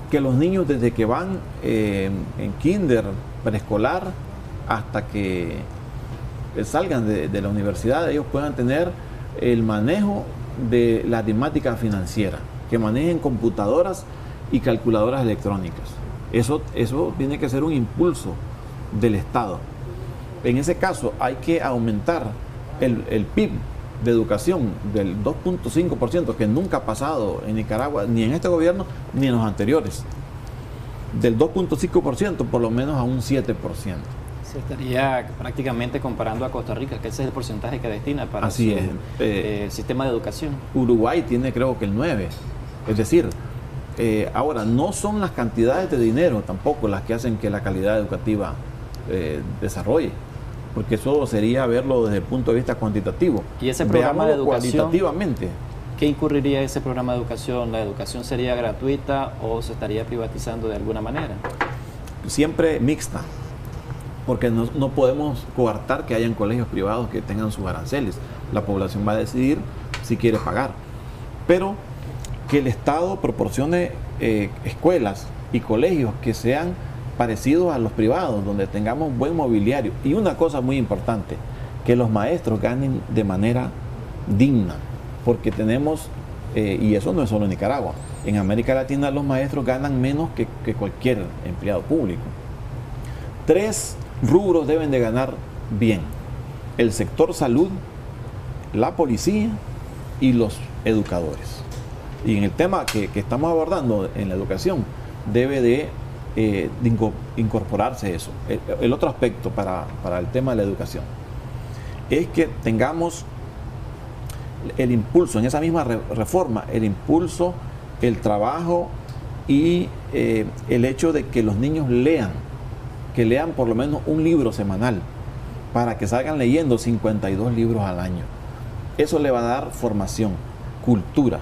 que los niños desde que van en kinder, preescolar, hasta que salgan de la universidad, ellos puedan tener el manejo de la temática financiera, que manejen computadoras y calculadoras electrónicas. Eso tiene que ser un impulso del Estado. En ese caso hay que aumentar el PIB de educación del 2.5%, que nunca ha pasado en Nicaragua, ni en este gobierno, ni en los anteriores. Del 2.5% por lo menos a un 7%. Se estaría prácticamente comparando a Costa Rica, que ese es el porcentaje que destina para su sistema de educación. Uruguay tiene creo que el 9%. Es decir, ahora no son las cantidades de dinero tampoco las que hacen que la calidad educativa desarrolle, porque eso sería verlo desde el punto de vista cuantitativo. Y ese programa de educación, cualitativamente, ¿qué incurriría ese programa de educación? ¿La educación sería gratuita o se estaría privatizando de alguna manera? Siempre mixta, porque no podemos coartar que hayan colegios privados que tengan sus aranceles. La población va a decidir si quiere pagar, pero que el Estado proporcione escuelas y colegios que sean parecidos a los privados, donde tengamos buen mobiliario. Y una cosa muy importante, que los maestros ganen de manera digna, porque tenemos, y eso no es solo en Nicaragua, en América Latina los maestros ganan menos que cualquier empleado público. 3 rubros deben de ganar bien: el sector salud, la policía y los educadores. Y en el tema que estamos abordando en la educación, debe de incorporarse eso. El otro aspecto para el tema de la educación es que tengamos el impulso, en esa misma reforma, el impulso, el trabajo y el hecho de que los niños lean, que lean por lo menos un libro semanal, para que salgan leyendo 52 libros al año. Eso le va a dar formación, cultura.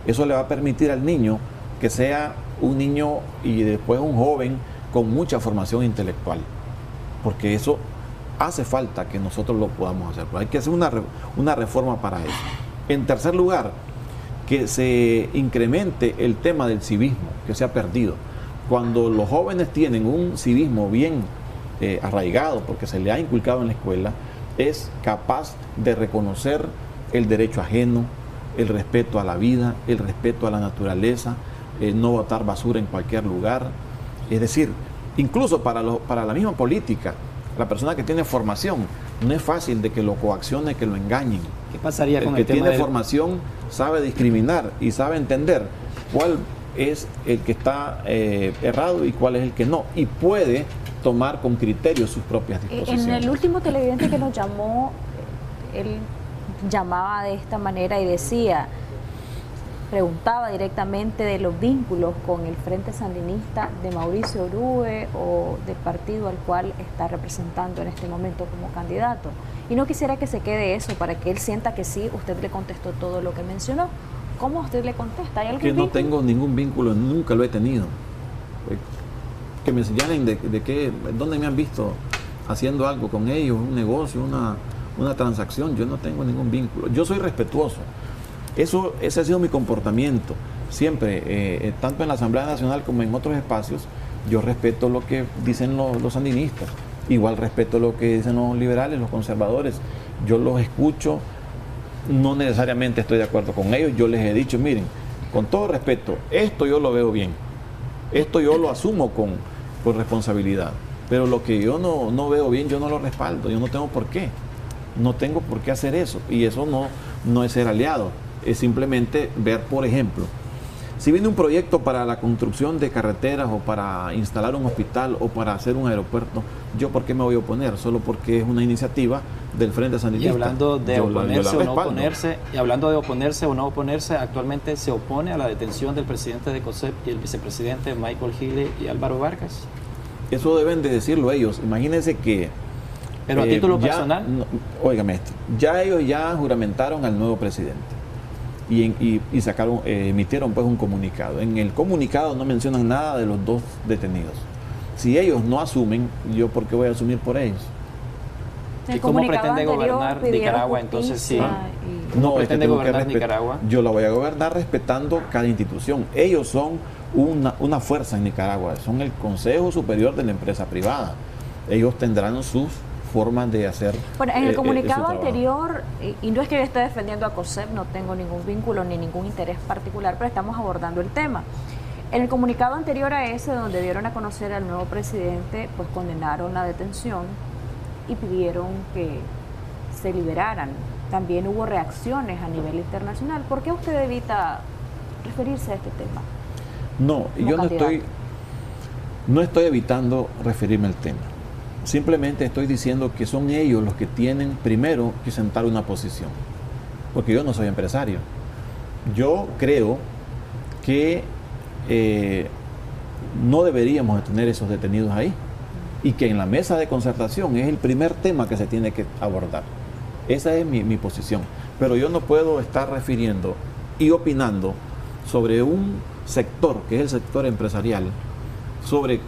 Eso le va a permitir al niño que sea un niño y después un joven con mucha formación intelectual, porque eso hace falta que nosotros lo podamos hacer. Pero hay que hacer una reforma para eso. En tercer lugar, que se incremente el tema del civismo, que se ha perdido. Cuando los jóvenes tienen un civismo bien arraigado, porque se le ha inculcado en la escuela, es capaz de reconocer el derecho ajeno, el respeto a la vida, el respeto a la naturaleza, no botar basura en cualquier lugar. Es decir, incluso para la misma política, la persona que tiene formación, no es fácil de que lo coaccione, que lo engañen. ¿Qué pasaría con el que tiene formación sabe discriminar y sabe entender cuál es el que está errado y cuál es el que no, y puede tomar con criterio sus propias disposiciones. En el último televidente que nos llamó, él llamaba de esta manera y decía, preguntaba directamente de los vínculos con el Frente Sandinista de Mauricio Orue o del partido al cual está representando en este momento como candidato. Y no quisiera que se quede eso para que él sienta que sí, usted le contestó todo lo que mencionó. ¿Cómo usted le contesta? ¿Hay algún vínculo? No tengo ningún vínculo, nunca lo he tenido. Que me señalen de qué, dónde me han visto haciendo algo con ellos, un negocio, una transacción. Yo no tengo ningún vínculo. Yo soy respetuoso. Ese ha sido mi comportamiento. Siempre, tanto en la Asamblea Nacional como en otros espacios, yo respeto lo que dicen los sandinistas. Igual respeto lo que dicen los liberales, los conservadores. Yo los escucho. No necesariamente estoy de acuerdo con ellos. Yo les he dicho, miren, con todo respeto, esto yo lo veo bien. Esto yo lo asumo con responsabilidad. Pero lo que yo no veo bien, yo no lo respaldo. Yo no tengo por qué. No tengo por qué hacer eso. Y eso no es ser aliado. Es simplemente ver, por ejemplo, si viene un proyecto para la construcción de carreteras o para instalar un hospital o para hacer un aeropuerto, ¿yo por qué me voy a oponer? Solo porque es una iniciativa del Frente Sandinista. Y hablando de oponerse o no oponerse, y hablando de oponerse o no oponerse, actualmente se opone a la detención del presidente de COSEP y el vicepresidente Michael Gile y Álvaro Vargas. Eso deben de decirlo ellos. Imagínense que... Pero a título personal... Óigame esto, ellos ya juramentaron al nuevo presidente. Y emitieron pues un comunicado. En el comunicado no mencionan nada de los 2 detenidos. Si ellos no asumen, ¿yo por qué voy a asumir por ellos? ¿Y cómo pretende gobernar Nicaragua entonces si no pretende gobernar Nicaragua? Yo la voy a gobernar respetando cada institución. Ellos son una fuerza en Nicaragua, son el Consejo Superior de la Empresa Privada. Ellos tendrán sus formas de hacer. Bueno, en el comunicado anterior, y no es que yo esté defendiendo a COSEP, no tengo ningún vínculo ni ningún interés particular, pero estamos abordando el tema. En el comunicado anterior a ese, donde dieron a conocer al nuevo presidente, pues condenaron la detención y pidieron que se liberaran. También hubo reacciones a nivel internacional. ¿Por qué usted evita referirse a este tema? No, yo no estoy evitando referirme al tema. Simplemente estoy diciendo que son ellos los que tienen primero que sentar una posición. Porque yo no soy empresario. Yo creo que no deberíamos de tener esos detenidos ahí y que en la mesa de concertación es el primer tema que se tiene que abordar. Esa es mi posición, pero yo no puedo estar refiriendo y opinando sobre un sector, que es el sector empresarial, sobre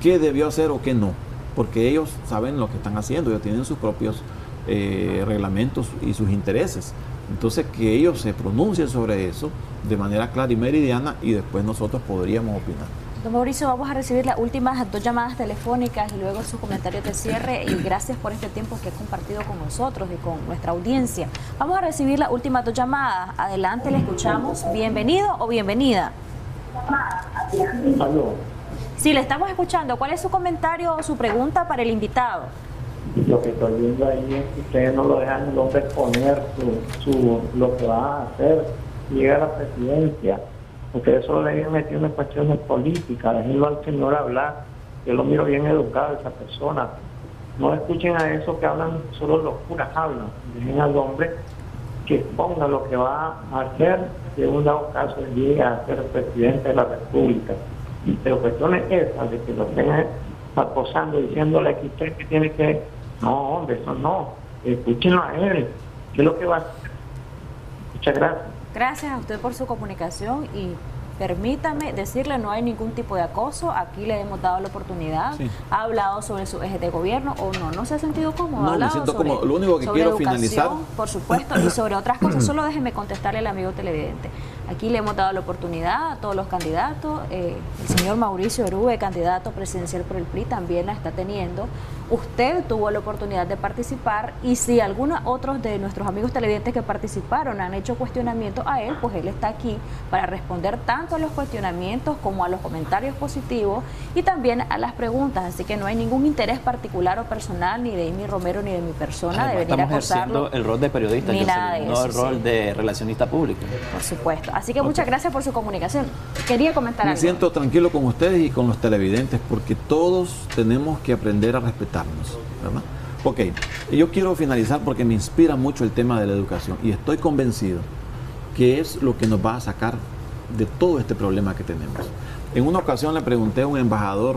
qué debió hacer o qué no, porque ellos saben lo que están haciendo, ellos tienen sus propios reglamentos y sus intereses. Entonces, que ellos se pronuncien sobre eso de manera clara y meridiana y después nosotros podríamos opinar. Don Mauricio, vamos a recibir las últimas 2 llamadas telefónicas y luego sus comentarios de cierre, y gracias por este tiempo que ha compartido con nosotros y con nuestra audiencia. Vamos a recibir las últimas 2 llamadas. Adelante, le escuchamos. Bienvenido o bienvenida. ¿Aló? Sí, le estamos escuchando. ¿Cuál es su comentario o su pregunta para el invitado? Lo que estoy viendo ahí es que ustedes no lo dejan el hombre exponer lo que va a hacer, llega a la presidencia. Ustedes solo le han metido en cuestiones políticas, déjenlo al señor hablar. Yo lo miro bien educado, esa persona. No escuchen a esos que hablan, solo locuras hablan. Dejen al hombre que exponga lo que va a hacer, de un dado caso llegue a ser presidente de la República. Pero cuestiones esas de que lo tengan acosando, diciéndole que usted que tiene que... No, hombre, eso no. Escúchenlo a él. ¿Qué es lo que va a hacer? Muchas gracias. Gracias a usted por su comunicación y permítame decirle, no hay ningún tipo de acoso. Aquí le hemos dado la oportunidad. Sí. Ha hablado sobre su eje de gobierno o no se ha sentido cómodo. No, me siento cómodo. Lo único que quiero finalizar, por supuesto, y sobre otras cosas. Solo déjeme contestarle al amigo televidente. Aquí le hemos dado la oportunidad a todos los candidatos. El señor Mauricio Orue, candidato presidencial por el PRI, también la está teniendo. Usted tuvo la oportunidad de participar, y si algunos otros de nuestros amigos televidentes que participaron han hecho cuestionamientos a él, pues él está aquí para responder tanto a los cuestionamientos como a los comentarios positivos y también a las preguntas. Así que no hay ningún interés particular o personal ni de Amy Romero ni de mi persona de venir a acosarlo. Estamos ejerciendo el rol de periodista, no el rol de relacionista público. Por supuesto. Así que muchas gracias por su comunicación. Quería comentar algo. Me siento tranquilo con ustedes y con los televidentes porque todos tenemos que aprender a respetarnos, ¿verdad? Ok, yo quiero finalizar porque me inspira mucho el tema de la educación y estoy convencido que es lo que nos va a sacar de todo este problema que tenemos. En una ocasión le pregunté a un embajador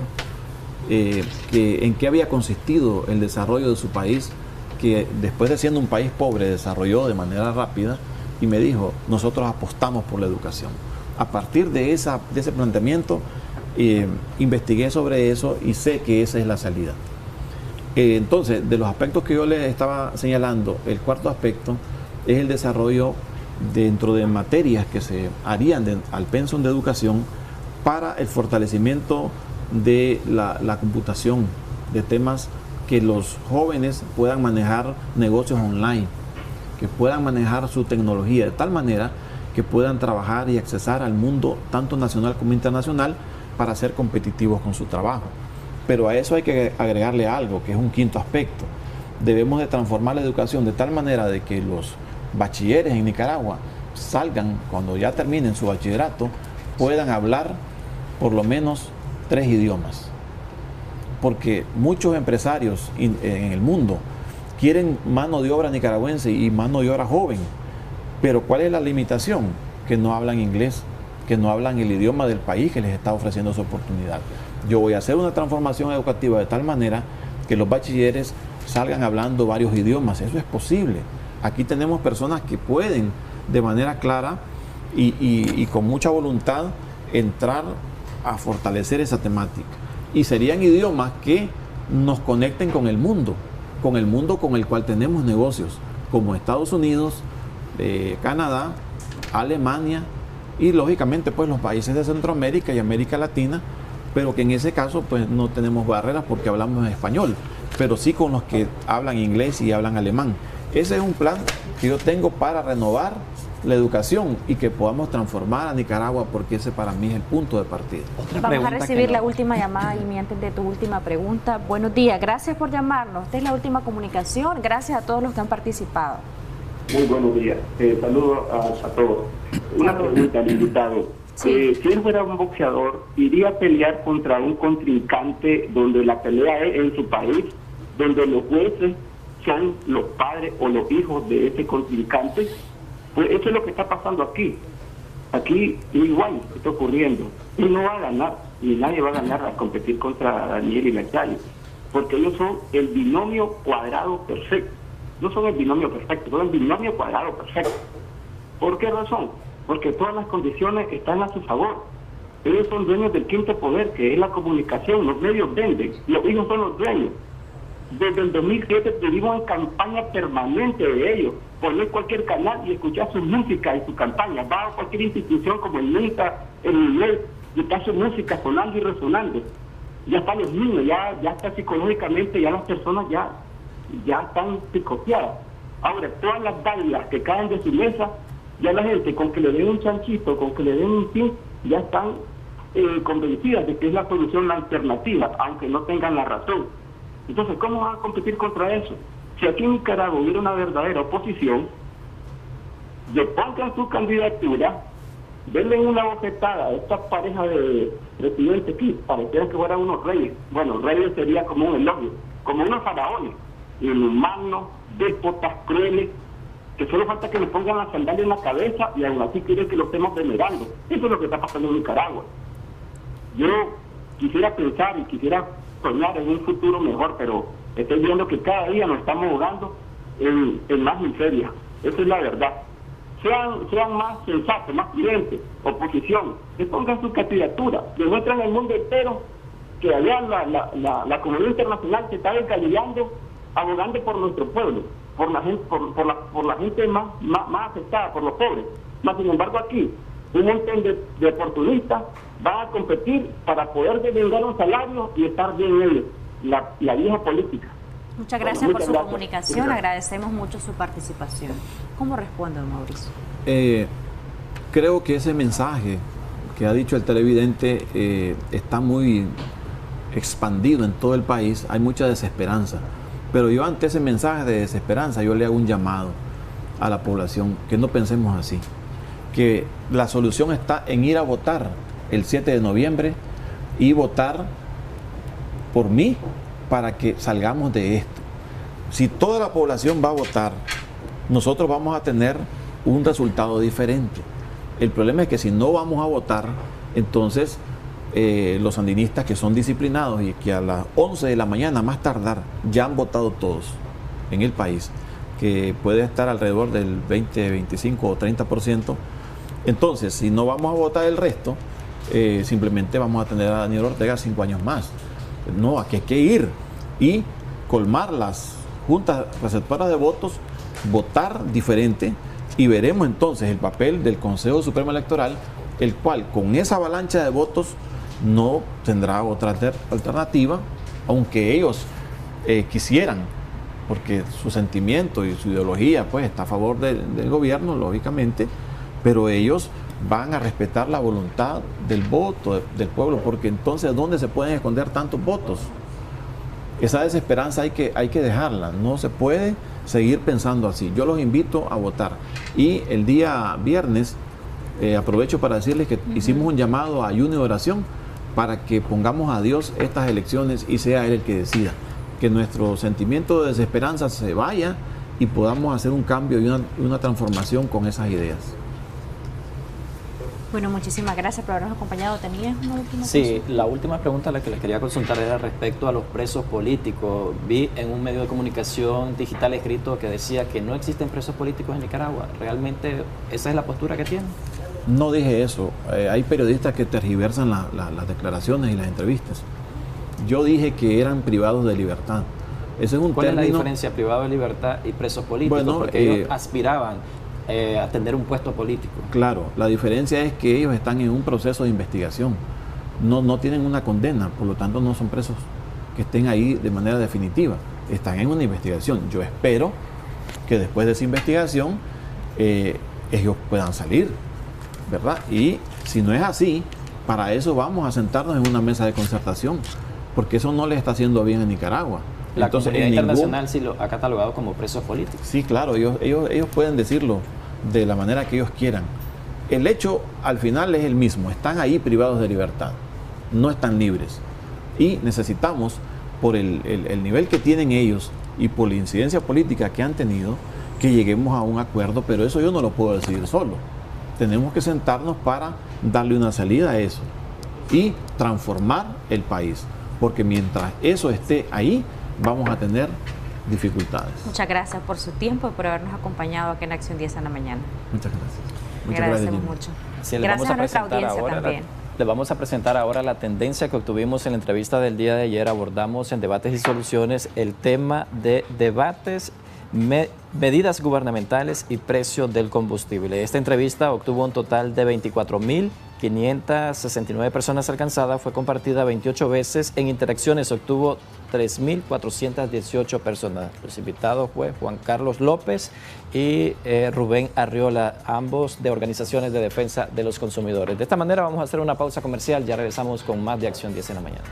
en qué había consistido el desarrollo de su país, que después de siendo un país pobre desarrolló de manera rápida, y me dijo, nosotros apostamos por la educación. A partir de ese planteamiento, investigué sobre eso y sé que esa es la salida. Entonces, de los aspectos que yo le estaba señalando, el cuarto aspecto es el desarrollo dentro de materias que se harían al pensum de educación para el fortalecimiento de la computación, de temas que los jóvenes puedan manejar negocios online, que puedan manejar su tecnología de tal manera que puedan trabajar y accesar al mundo tanto nacional como internacional para ser competitivos con su trabajo. Pero a eso hay que agregarle algo, que es un quinto aspecto. Debemos de transformar la educación de tal manera de que los bachilleres en Nicaragua salgan, cuando ya terminen su bachillerato, puedan hablar por lo menos 3 idiomas. Porque muchos empresarios en el mundo quieren mano de obra nicaragüense y mano de obra joven. Pero ¿cuál es la limitación? Que no hablan inglés, que no hablan el idioma del país que les está ofreciendo esa oportunidad. Yo voy a hacer una transformación educativa de tal manera que los bachilleres salgan hablando varios idiomas. Eso es posible. Aquí tenemos personas que pueden de manera clara y con mucha voluntad entrar a fortalecer esa temática. Y serían idiomas que nos conecten con el mundo, con el mundo con el cual tenemos negocios, como Estados Unidos, Canadá, Alemania y lógicamente pues los países de Centroamérica y América Latina, pero que en ese caso pues no tenemos barreras porque hablamos español, pero sí con los que hablan inglés y hablan alemán. Ese es un plan que yo tengo para renovar la educación y que podamos transformar a Nicaragua, porque ese para mí es el punto de partida. Vamos a recibir la última llamada y antes de tu última pregunta. Buenos días, gracias por llamarnos. Esta es la última comunicación. Gracias a todos los que han participado. Muy buenos días. Saludos a todos. Una pregunta al invitado. Si él fuera un boxeador, ¿iría a pelear contra un contrincante donde la pelea es en su país, donde los jueces son los padres o los hijos de ese contrincante? Pues eso es lo que está pasando aquí. Aquí igual está ocurriendo. Él no va a ganar, ni nadie va a ganar a competir contra Daniel y Nachayo, porque ellos son el binomio cuadrado perfecto. No son el binomio perfecto, son el binomio cuadrado perfecto. ¿Por qué razón? Porque todas las condiciones están a su favor. Ellos son dueños del quinto poder, que es la comunicación. Los medios venden, los hijos son los dueños. Desde el 2007 estuvimos en campaña permanente de ellos. Poner cualquier canal y escuchar su música y su campaña. Va a cualquier institución como el NITA, el INED, y está su música sonando y resonando. Ya están los niños, ya está psicológicamente, ya las personas ya están picoteadas. Ahora, todas las dádivas que caen de su mesa, ya la gente con que le den un chanchito, con que le den un tin, ya están convencidas de que es la solución, la alternativa, aunque no tengan la razón. Entonces, ¿cómo van a competir contra eso? Si aquí en Nicaragua hubiera una verdadera oposición, depongan su candidatura, denle una bofetada a esta pareja de presidentes aquí, parecieran que fueran unos reyes. Bueno, reyes sería como un elogio, como unos faraones, inhumanos, déspotas, crueles, que solo falta que le pongan la sandalia en la cabeza y aún así quieren que lo estemos venerando. Eso es lo que está pasando en Nicaragua. Yo quisiera pensar y quisiera soñar en un futuro mejor, pero estoy viendo que cada día nos estamos jugando en más miseria. Esa es la verdad. Sean más sensatos, más prudentes, oposición, que pongan su candidatura, demuestran al mundo entero que allá la comunidad internacional se está desgallando, abogando por nuestro pueblo, por la gente más afectada, por los pobres. Mas sin embargo aquí, un montón de oportunistas van a competir para poder devengar un salario y estar bien ellos, la vieja política. Muchas gracias por su comunicación, agradecemos mucho su participación. ¿Cómo responde, don Mauricio? Creo que ese mensaje que ha dicho el televidente está muy expandido en todo el país, hay mucha desesperanza, pero yo ante ese mensaje de desesperanza yo le hago un llamado a la población que no pensemos así, que la solución está en ir a votar el 7 de noviembre y votar por mí para que salgamos de esto. Si toda la población va a votar, nosotros vamos a tener un resultado diferente. El problema es que si no vamos a votar, entonces los sandinistas que son disciplinados y que a las 11 de la mañana más tardar ya han votado todos en el país, que puede estar alrededor del 20, 25 o 30%. Entonces, si no vamos a votar el resto, simplemente vamos a tener a Daniel Ortega 5 años más. No, aquí hay que ir y colmar las juntas receptoras de votos, votar diferente y veremos entonces el papel del Consejo Supremo Electoral, el cual con esa avalancha de votos no tendrá otra alternativa, aunque ellos quisieran, porque su sentimiento y su ideología pues está a favor del gobierno, lógicamente, pero ellos van a respetar la voluntad del voto del pueblo, porque entonces ¿dónde se pueden esconder tantos votos? Esa desesperanza hay que dejarla, no se puede seguir pensando así. Yo los invito a votar y el día viernes aprovecho para decirles que hicimos un llamado a ayuno y oración para que pongamos a Dios estas elecciones y sea Él el que decida, que nuestro sentimiento de desesperanza se vaya y podamos hacer un cambio y una transformación con esas ideas. Bueno, muchísimas gracias por habernos acompañado. ¿Tenías una última Sí, consulta? la última pregunta a la que les quería consultar era respecto a los presos políticos. Vi en un medio de comunicación digital escrito que decía que no existen presos políticos en Nicaragua. ¿Realmente esa es la postura que tienen? No dije eso. Hay periodistas que tergiversan las declaraciones y las entrevistas. Yo dije que eran privados de libertad, Ese es un ¿Cuál término. es la diferencia privado de libertad y presos políticos? Bueno, porque ellos aspiraban a tener un puesto político. Claro, la diferencia es que ellos están en un proceso de investigación. No tienen una condena, por lo tanto no son presos que estén ahí de manera definitiva. Están en una investigación. Yo espero que después de esa investigación ellos puedan salir, ¿verdad? Y si no es así, para eso vamos a sentarnos en una mesa de concertación, porque eso no le está haciendo bien a Nicaragua. La comunidad internacional sí lo ha catalogado como presos políticos. Sí, claro, ellos pueden decirlo de la manera que ellos quieran. El hecho al final es el mismo, están ahí privados de libertad, no están libres. Y necesitamos, por el nivel que tienen ellos y por la incidencia política que han tenido, que lleguemos a un acuerdo, pero eso yo no lo puedo decidir solo. Tenemos que sentarnos para darle una salida a eso y transformar el país, porque mientras eso esté ahí, vamos a tener dificultades. Muchas gracias por su tiempo y por habernos acompañado aquí en Acción 10 en la mañana. Muchas gracias. Le agradecemos mucho. Sí, gracias a nuestra audiencia también. Les vamos a presentar ahora la tendencia que obtuvimos en la entrevista del día de ayer. Abordamos en Debates y Soluciones el tema de debates, medidas gubernamentales y precio del combustible. Esta entrevista obtuvo un total de 24.569 personas alcanzadas, fue compartida 28 veces. En interacciones obtuvo 3.418 personas. Los invitados fue Juan Carlos López y Rubén Arriola, ambos de organizaciones de defensa de los consumidores. De esta manera vamos a hacer una pausa comercial, ya regresamos con más de Acción 10 en la mañana.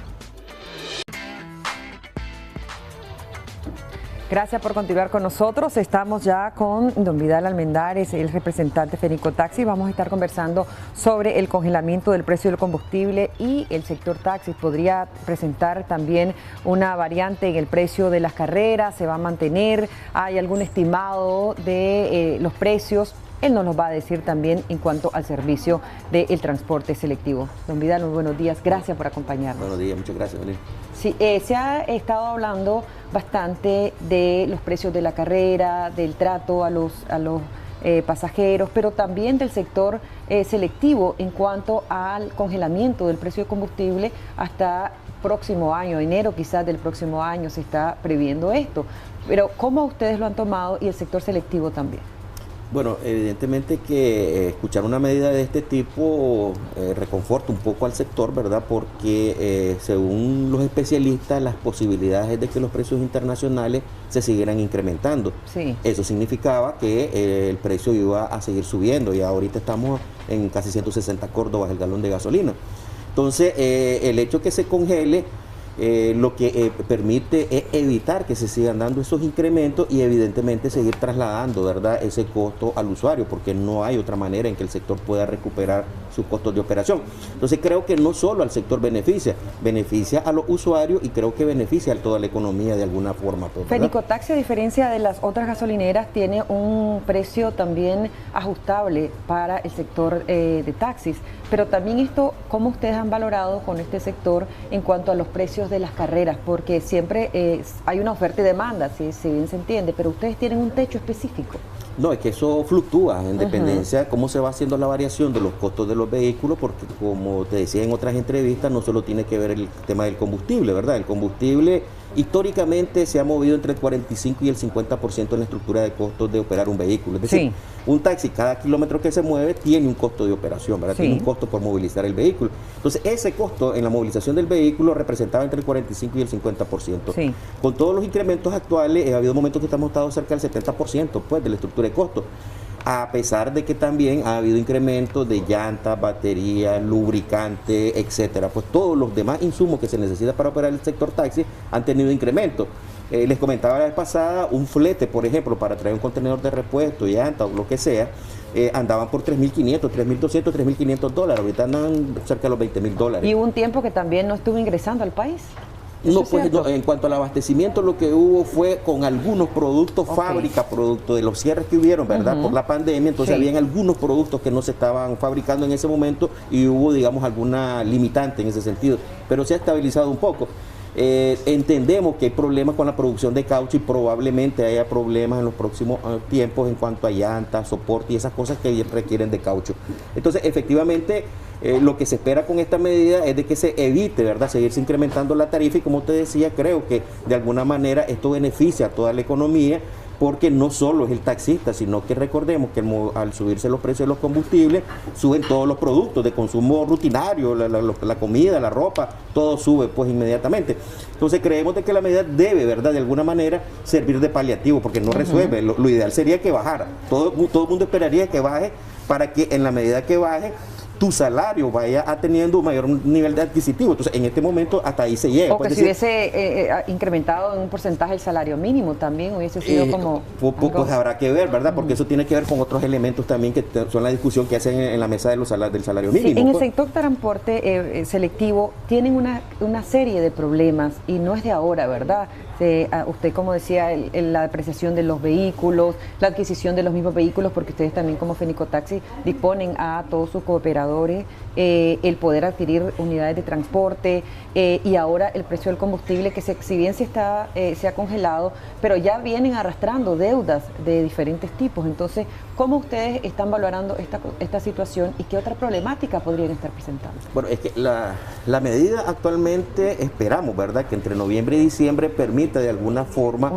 Gracias por continuar con nosotros. Estamos ya con don Vidal Almendares, el representante Fenico Taxi. Vamos a estar conversando sobre el congelamiento del precio del combustible y el sector taxi. Podría presentar también una variante en el precio de las carreras, se va a mantener, hay algún estimado de los precios. Él nos lo va a decir también en cuanto al servicio del transporte selectivo. Don Vidal, muy buenos días. Gracias por acompañarnos. Buenos días, muchas gracias, Belén. Sí, se ha estado hablando bastante de los precios de la carrera, del trato a los pasajeros, pero también del sector selectivo en cuanto al congelamiento del precio de combustible hasta próximo año, enero quizás del próximo año se está previendo esto. Pero ¿cómo ustedes lo han tomado y el sector selectivo también? Bueno, evidentemente que escuchar una medida de este tipo reconforta un poco al sector, ¿verdad? Porque según los especialistas, las posibilidades de que los precios internacionales se siguieran incrementando. Sí. Eso significaba que el precio iba a seguir subiendo y ahorita estamos en casi 160 córdobas el galón de gasolina. Entonces, el hecho que se congele lo que permite es evitar que se sigan dando esos incrementos y evidentemente seguir trasladando, ¿verdad?, ese costo al usuario, porque no hay otra manera en que el sector pueda recuperar sus costos de operación. Entonces creo que no solo al sector beneficia a los usuarios y creo que beneficia a toda la economía de alguna forma. Fenico Taxi, a diferencia de las otras gasolineras, tiene un precio también ajustable para el sector de taxis, pero también esto, ¿cómo ustedes han valorado con este sector en cuanto a los precios de las carreras? Porque siempre hay una oferta y demanda, si bien se entiende, pero ustedes tienen un techo específico. No, es que eso fluctúa en dependencia de cómo se va haciendo la variación de los costos de los vehículos, porque como te decía en otras entrevistas, no solo tiene que ver el tema del combustible, ¿verdad? El combustible históricamente se ha movido entre el 45 y el 50% en la estructura de costos de operar un vehículo. Es decir, un taxi, cada kilómetro que se mueve, tiene un costo de operación, ¿verdad? Tiene un costo por movilizar el vehículo. Entonces, ese costo en la movilización del vehículo representaba entre el 45 y el 50%. Con todos los incrementos actuales, ha habido momentos que hemos estado cerca del 70%, pues, de la estructura de costos. A pesar de que también ha habido incrementos de llantas, baterías, lubricantes, etcétera. Pues todos los demás insumos que se necesitan para operar el sector taxi han tenido incrementos. Les comentaba la vez pasada, un flete, por ejemplo, para traer un contenedor de repuesto, llanta o lo que sea, andaban por $3.500, $3.200, $3.500. Ahorita andan cerca de los $20.000. Y hubo un tiempo que también no estuvo ingresando al país. No, pues no, en cuanto al abastecimiento, lo que hubo fue con algunos productos fábrica, producto de los cierres que hubieron, ¿verdad? Por la pandemia, entonces habían algunos productos que no se estaban fabricando en ese momento y hubo, digamos, alguna limitante en ese sentido, pero se ha estabilizado un poco. Entendemos que hay problemas con la producción de caucho y probablemente haya problemas en los próximos tiempos en cuanto a llantas, soporte y esas cosas que requieren de caucho. Entonces, efectivamente, lo que se espera con esta medida es de que se evite, ¿verdad?, seguirse incrementando la tarifa, y como te decía, creo que de alguna manera esto beneficia a toda la economía, porque no solo es el taxista, sino que recordemos que al subirse los precios de los combustibles, suben todos los productos de consumo rutinario, la comida, la ropa, todo sube pues inmediatamente. Entonces creemos de que la medida debe, ¿verdad?, de alguna manera servir de paliativo, porque no resuelve. Lo ideal sería que bajara. Todo el mundo esperaría que baje, para que en la medida que baje, tu salario vaya teniendo un mayor nivel de adquisitivo. Entonces, en este momento hasta ahí se llega. O que si hubiese incrementado en un porcentaje el salario mínimo también hubiese sido como... Pues habrá que ver, ¿verdad? Porque eso tiene que ver con otros elementos también que son la discusión que hacen en la mesa de del salario mínimo. Sí, en el sector transporte selectivo tienen una serie de problemas y no es de ahora, ¿verdad? Usted, como decía, la depreciación de los vehículos, la adquisición de los mismos vehículos, porque ustedes también como Fenicotaxi disponen a todos sus cooperadores el poder adquirir unidades de transporte, y ahora el precio del combustible, que si bien se ha congelado, pero ya vienen arrastrando deudas de diferentes tipos. Entonces, ¿cómo ustedes están valorando esta situación y qué otra problemática podrían estar presentando? Bueno, es que la medida actualmente esperamos, ¿verdad?, que entre noviembre y diciembre permita de alguna forma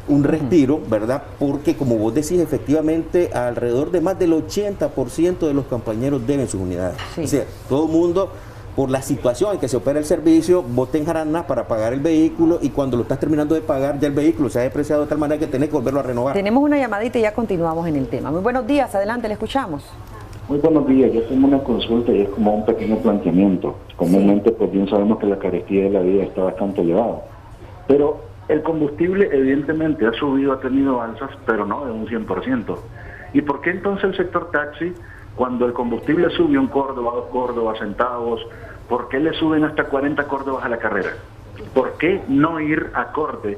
un respiro, ¿verdad? Porque como vos decís, efectivamente alrededor de más del 80% de los compañeros deben sus unidades. Sí. O sea, todo el mundo, por la situación en que se opera el servicio, vos te enjaranas para pagar el vehículo, y cuando lo estás terminando de pagar, ya el vehículo se ha depreciado de tal manera que tenés que volverlo a renovar. Tenemos una llamadita y ya continuamos en el tema. Muy buenos días, adelante, le escuchamos. Muy buenos días, yo tengo una consulta y es como un pequeño planteamiento. Comúnmente, pues bien sabemos que la carestía de la vida está bastante elevada, pero el combustible evidentemente ha subido, ha tenido alzas, pero no de un 100%. ¿Y por qué entonces el sector taxi, cuando el combustible sube 1 córdoba, 2 córdobas, centavos, por qué le suben hasta 40 córdobas a la carrera? ¿Por qué no ir acorde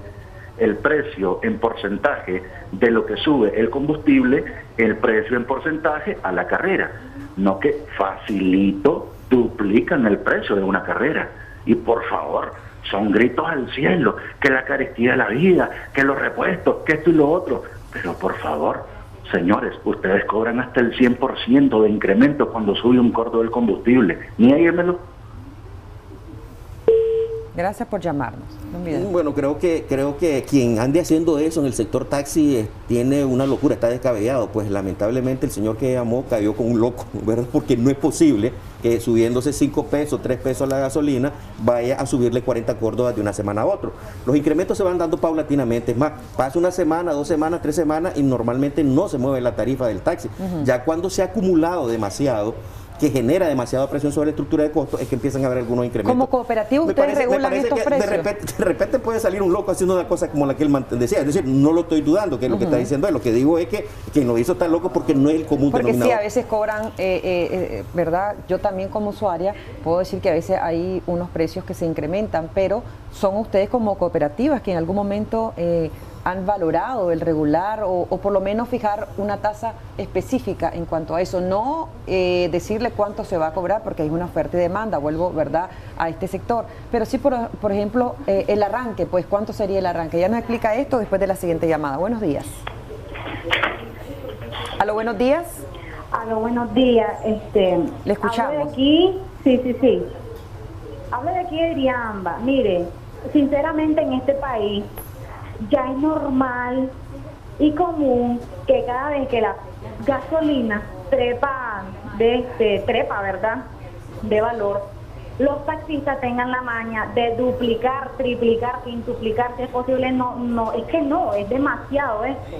el precio en porcentaje de lo que sube el combustible, el precio en porcentaje a la carrera? No que facilito duplican el precio de una carrera. Y por favor, son gritos al cielo, que la carestía de la vida, que los repuestos, que esto y lo otro. Pero por favor, señores, ustedes cobran hasta el 100% de incremento cuando sube 1 córdoba del combustible. Niéguemelo. Gracias por llamarnos. Bueno, creo que quien ande haciendo eso en el sector taxi tiene una locura, está descabellado. Pues lamentablemente el señor que llamó cayó con un loco, ¿verdad? Porque no es posible que subiéndose 5 pesos, 3 pesos la gasolina, vaya a subirle 40 córdobas de una semana a otro. Los incrementos se van dando paulatinamente. Es más, pasa una semana, 2 semanas, 3 semanas y normalmente no se mueve la tarifa del taxi. Ya cuando se ha acumulado demasiado, que genera demasiada presión sobre la estructura de costos, es que empiezan a haber algunos incrementos. Como cooperativa ustedes regulan estos precios. De repente puede salir un loco haciendo una cosa como la que él decía. Es decir, no lo estoy dudando, que es lo que está diciendo él. Lo que digo es que quien lo hizo está loco porque no es el común denominador. Porque sí, a veces cobran, ¿verdad? Yo también como usuaria puedo decir que a veces hay unos precios que se incrementan, pero son ustedes como cooperativas que en algún momento han valorado el regular o por lo menos fijar una tasa específica en cuanto a eso, no decirle cuánto se va a cobrar porque hay una oferta y demanda, vuelvo, ¿verdad?, a este sector, pero sí, por ejemplo, el arranque, pues ¿cuánto sería el arranque? Ya nos explica esto después de la siguiente llamada. Buenos días. Aló, buenos días. Aló, buenos días. Le escuchamos. Hablo de aquí, sí. Hablo de aquí de Griamba. Mire, sinceramente en este país ya es normal y común que cada vez que la gasolina trepa, ¿verdad?, de valor, los taxistas tengan la maña de duplicar, triplicar, quintuplicar, si es posible. No, es demasiado esto.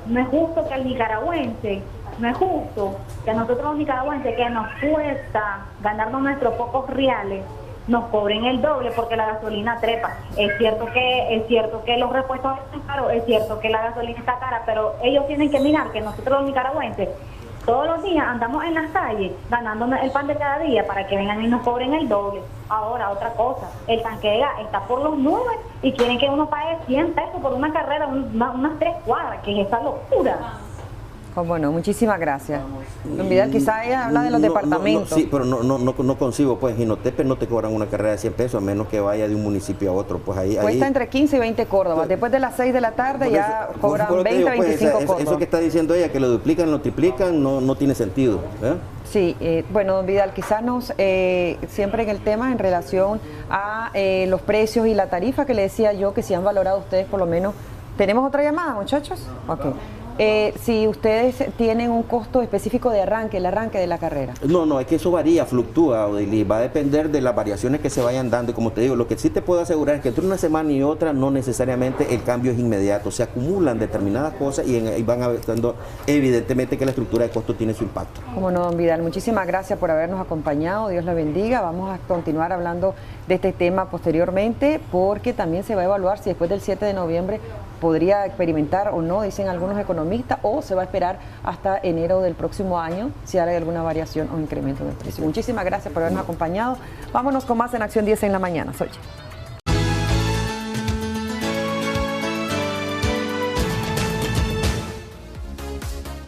No es justo que al nicaragüense, no es justo que a nosotros los nicaragüenses, que nos cuesta ganarnos nuestros pocos reales, nos cobren el doble porque la gasolina trepa. Es cierto que los repuestos están caros, es cierto que la gasolina está cara, pero ellos tienen que mirar que nosotros los nicaragüenses todos los días andamos en las calles ganándonos el pan de cada día para que vengan y nos cobren el doble. Ahora, otra cosa, el tanque de gas está por los nubes y quieren que uno pague 100 pesos por una carrera, unas 3 cuadras, que es esa locura. Cómo no, muchísimas gracias. Don Vidal, quizá ella habla de los departamentos. Sí, pero no concibo, pues en Jinotepe no te cobran una carrera de 100 pesos, a menos que vaya de un municipio a otro. Pues ahí cuesta entre 15 y 20 córdobas. Después de las 6 de la tarde ya cobran 20, 25 córdobas. Eso que está diciendo ella, que lo duplican, lo triplican, no tiene sentido. Sí, bueno, don Vidal, quizás siempre en el tema en relación a los precios y la tarifa que le decía yo, que si han valorado ustedes por lo menos. ¿Tenemos otra llamada, muchachos? Ok. Si ustedes tienen un costo específico de arranque, el arranque de la carrera. No, es que eso varía, fluctúa, Odilí, va a depender de las variaciones que se vayan dando. Y como te digo, lo que sí te puedo asegurar es que entre una semana y otra no necesariamente el cambio es inmediato, se acumulan determinadas cosas y van afectando evidentemente que la estructura de costo tiene su impacto. Como no, don Vidal, muchísimas gracias por habernos acompañado, Dios la bendiga. Vamos a continuar hablando de este tema posteriormente, porque también se va a evaluar si después del 7 de noviembre podría experimentar o no, dicen algunos economistas, o se va a esperar hasta enero del próximo año si hay alguna variación o incremento del precio. Muchísimas gracias por habernos acompañado. Vámonos con más en Acción 10 en la mañana. Soy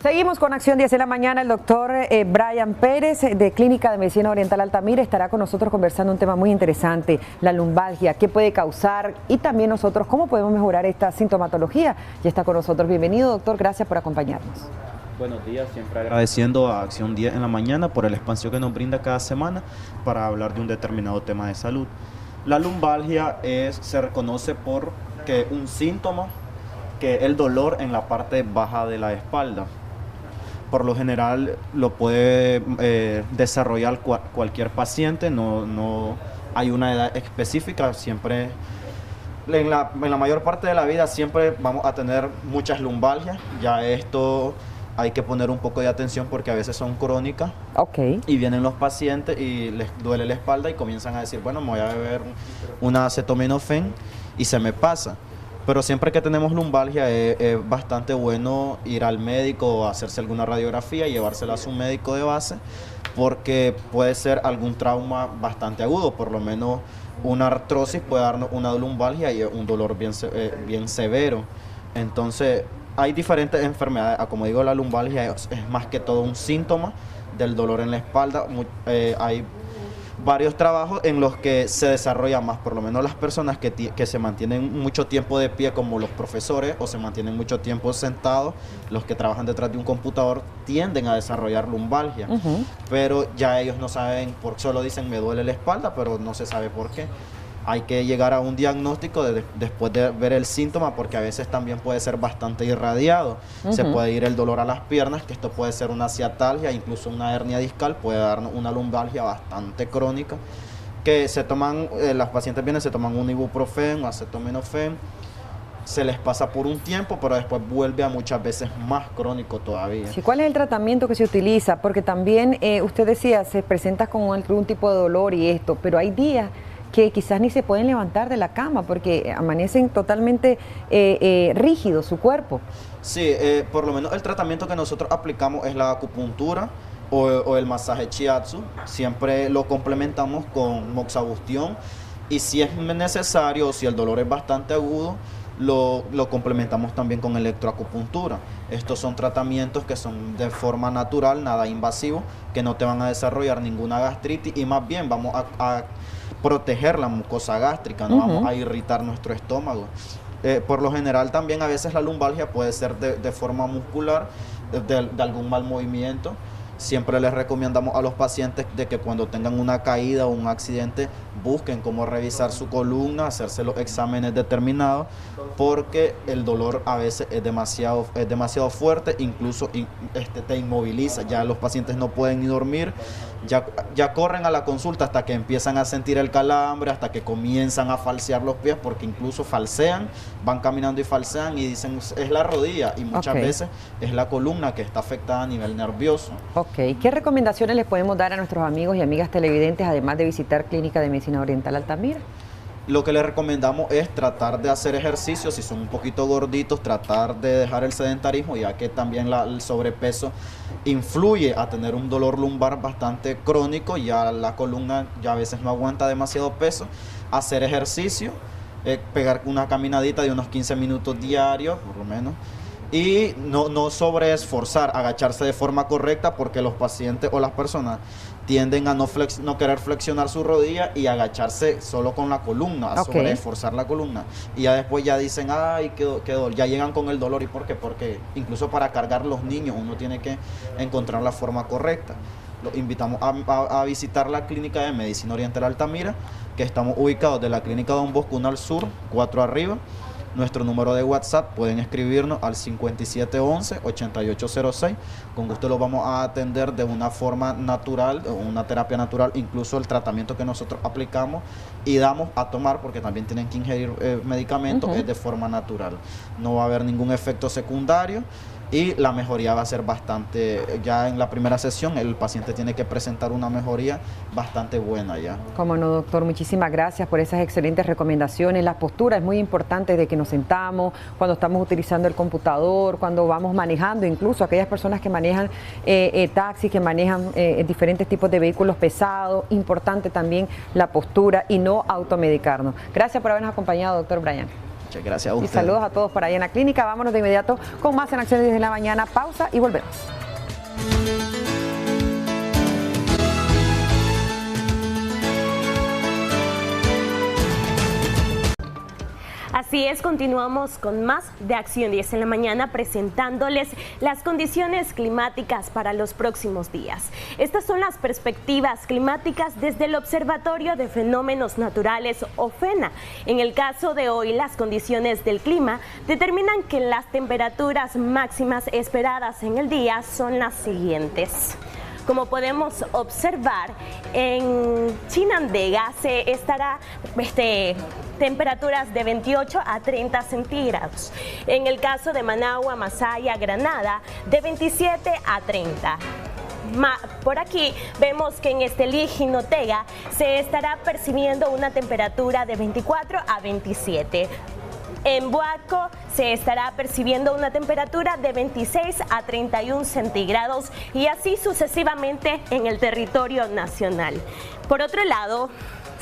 Seguimos con Acción 10 en la mañana. El doctor Brian Pérez de Clínica de Medicina Oriental Altamira estará con nosotros conversando un tema muy interesante, la lumbalgia, qué puede causar y también nosotros cómo podemos mejorar esta sintomatología. Ya está con nosotros. Bienvenido, doctor. Gracias por acompañarnos. Buenos días, siempre agradeciendo a Acción 10 en la mañana por el espacio que nos brinda cada semana para hablar de un determinado tema de salud. La lumbalgia se reconoce por que un síntoma que es el dolor en la parte baja de la espalda. Por lo general lo puede desarrollar cualquier paciente, no hay una edad específica, siempre en la mayor parte de la vida siempre vamos a tener muchas lumbalgias. Ya esto hay que poner un poco de atención porque a veces son crónicas. Y vienen los pacientes y les duele la espalda y comienzan a decir, bueno, me voy a beber una acetaminofén y se me pasa. Pero siempre que tenemos lumbalgia es bastante bueno ir al médico o hacerse alguna radiografía y llevársela a su médico de base, porque puede ser algún trauma bastante agudo, por lo menos una artrosis puede darnos una lumbalgia y un dolor bien severo. Entonces hay diferentes enfermedades, como digo, la lumbalgia es más que todo un síntoma del dolor en la espalda. Hay varios trabajos en los que se desarrolla más, por lo menos las personas que se mantienen mucho tiempo de pie, como los profesores, o se mantienen mucho tiempo sentados, los que trabajan detrás de un computador, tienden a desarrollar lumbalgia. Pero ya ellos no saben, solo dicen me duele la espalda, pero no se sabe por qué. Hay que llegar a un diagnóstico después de ver el síntoma, porque a veces también puede ser bastante irradiado. Se puede ir el dolor a las piernas, que esto puede ser una ciatalgia, incluso una hernia discal, puede darnos una lumbalgia bastante crónica, que se toman, las pacientes vienen, se toman un ibuprofeno, acetaminofén, se les pasa por un tiempo, pero después vuelve a muchas veces más crónico todavía. Sí, ¿cuál es el tratamiento que se utiliza? Porque también usted decía, se presenta con algún tipo de dolor y esto, pero hay días que quizás ni se pueden levantar de la cama porque amanecen totalmente rígidos su cuerpo. Sí, por lo menos el tratamiento que nosotros aplicamos es la acupuntura o el masaje shiatsu. Siempre lo complementamos con moxabustión y si es necesario o si el dolor es bastante agudo, lo complementamos también con electroacupuntura. Estos son tratamientos que son de forma natural, nada invasivo, que no te van a desarrollar ninguna gastritis y más bien vamos a proteger la mucosa gástrica, no vamos a irritar nuestro estómago. Por lo general también a veces la lumbalgia puede ser de forma muscular, de algún mal movimiento. Siempre les recomendamos a los pacientes de que cuando tengan una caída o un accidente busquen cómo revisar su columna, hacerse los exámenes determinados, porque el dolor a veces es demasiado fuerte, incluso te inmoviliza. Ya los pacientes no pueden ni dormir, ya corren a la consulta hasta que empiezan a sentir el calambre, hasta que comienzan a falsear los pies, porque incluso falsean, van caminando y falsean y dicen es la rodilla y muchas veces es la columna que está afectada a nivel nervioso. ¿Qué recomendaciones les podemos dar a nuestros amigos y amigas televidentes, además de visitar Clínica de Medicina Oriental Altamira? Lo que les recomendamos es tratar de hacer ejercicio, si son un poquito gorditos, tratar de dejar el sedentarismo, ya que también el sobrepeso influye a tener un dolor lumbar bastante crónico, ya la columna ya a veces no aguanta demasiado peso. Hacer ejercicio, pegar una caminadita de unos 15 minutos diarios, por lo menos. y no sobreesforzar, agacharse de forma correcta, porque los pacientes o las personas tienden a no querer flexionar su rodilla y agacharse solo con la columna, a sobreesforzar la columna. Y ya después ya dicen, ay, qué dolor, ya llegan con el dolor. ¿Y por qué? Porque incluso para cargar los niños uno tiene que encontrar la forma correcta. Los invitamos a visitar la clínica de Medicina Oriental Altamira, que estamos ubicados de la clínica Don Bosco al sur, 4 arriba. Nuestro número de WhatsApp, pueden escribirnos al 5711-8806. Con gusto los vamos a atender de una forma natural, una terapia natural, incluso el tratamiento que nosotros aplicamos y damos a tomar, porque también tienen que ingerir medicamentos, es de forma natural. No va a haber ningún efecto secundario y la mejoría va a ser bastante, ya en la primera sesión el paciente tiene que presentar una mejoría bastante buena ya. Cómo no, doctor, muchísimas gracias por esas excelentes recomendaciones. La postura es muy importante desde que nos sentamos, cuando estamos utilizando el computador, cuando vamos manejando, incluso aquellas personas que manejan taxis, que manejan diferentes tipos de vehículos pesados. Importante también la postura y no automedicarnos. Gracias por habernos acompañado, doctor Brian. Muchas gracias a usted. Y saludos a todos por ahí en la clínica. Vámonos de inmediato con más en Acción 10 de la mañana. Pausa y volvemos. Así es, continuamos con más de Acción 10 en la mañana, presentándoles las condiciones climáticas para los próximos días. Estas son las perspectivas climáticas desde el Observatorio de Fenómenos Naturales, OFENA. En el caso de hoy, las condiciones del clima determinan que las temperaturas máximas esperadas en el día son las siguientes. Como podemos observar, en Chinandega se estará temperaturas de 28 a 30 centígrados. En el caso de Managua, Masaya, Granada, de 27 a 30. Por aquí vemos que en Estelí, Jinotega, se estará percibiendo una temperatura de 24 a 27. En Boaco se estará percibiendo una temperatura de 26 a 31 centígrados y así sucesivamente en el territorio nacional. Por otro lado,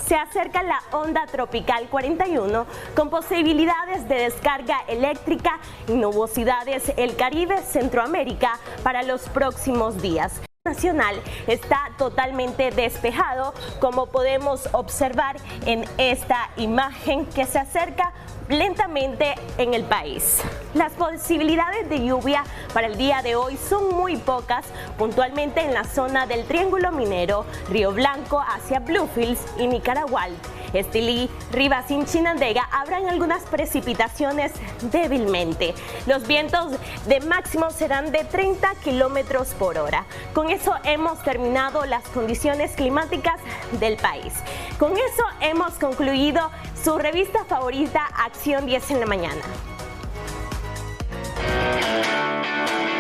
se acerca la onda tropical 41 con posibilidades de descarga eléctrica y nubosidades el Caribe, Centroamérica para los próximos días. Nacional está totalmente despejado, como podemos observar en esta imagen que se acerca lentamente en el país. Las posibilidades de lluvia para el día de hoy son muy pocas, puntualmente en la zona del Triángulo Minero, Río Blanco hacia Bluefields y Nicaragual. Estelí, Ribasín, Chinandega habrán algunas precipitaciones débilmente. Los vientos de máximo serán de 30 kilómetros por hora. Con eso hemos terminado las condiciones climáticas del país. Con eso hemos concluido su revista favorita, Acción 10 en la mañana.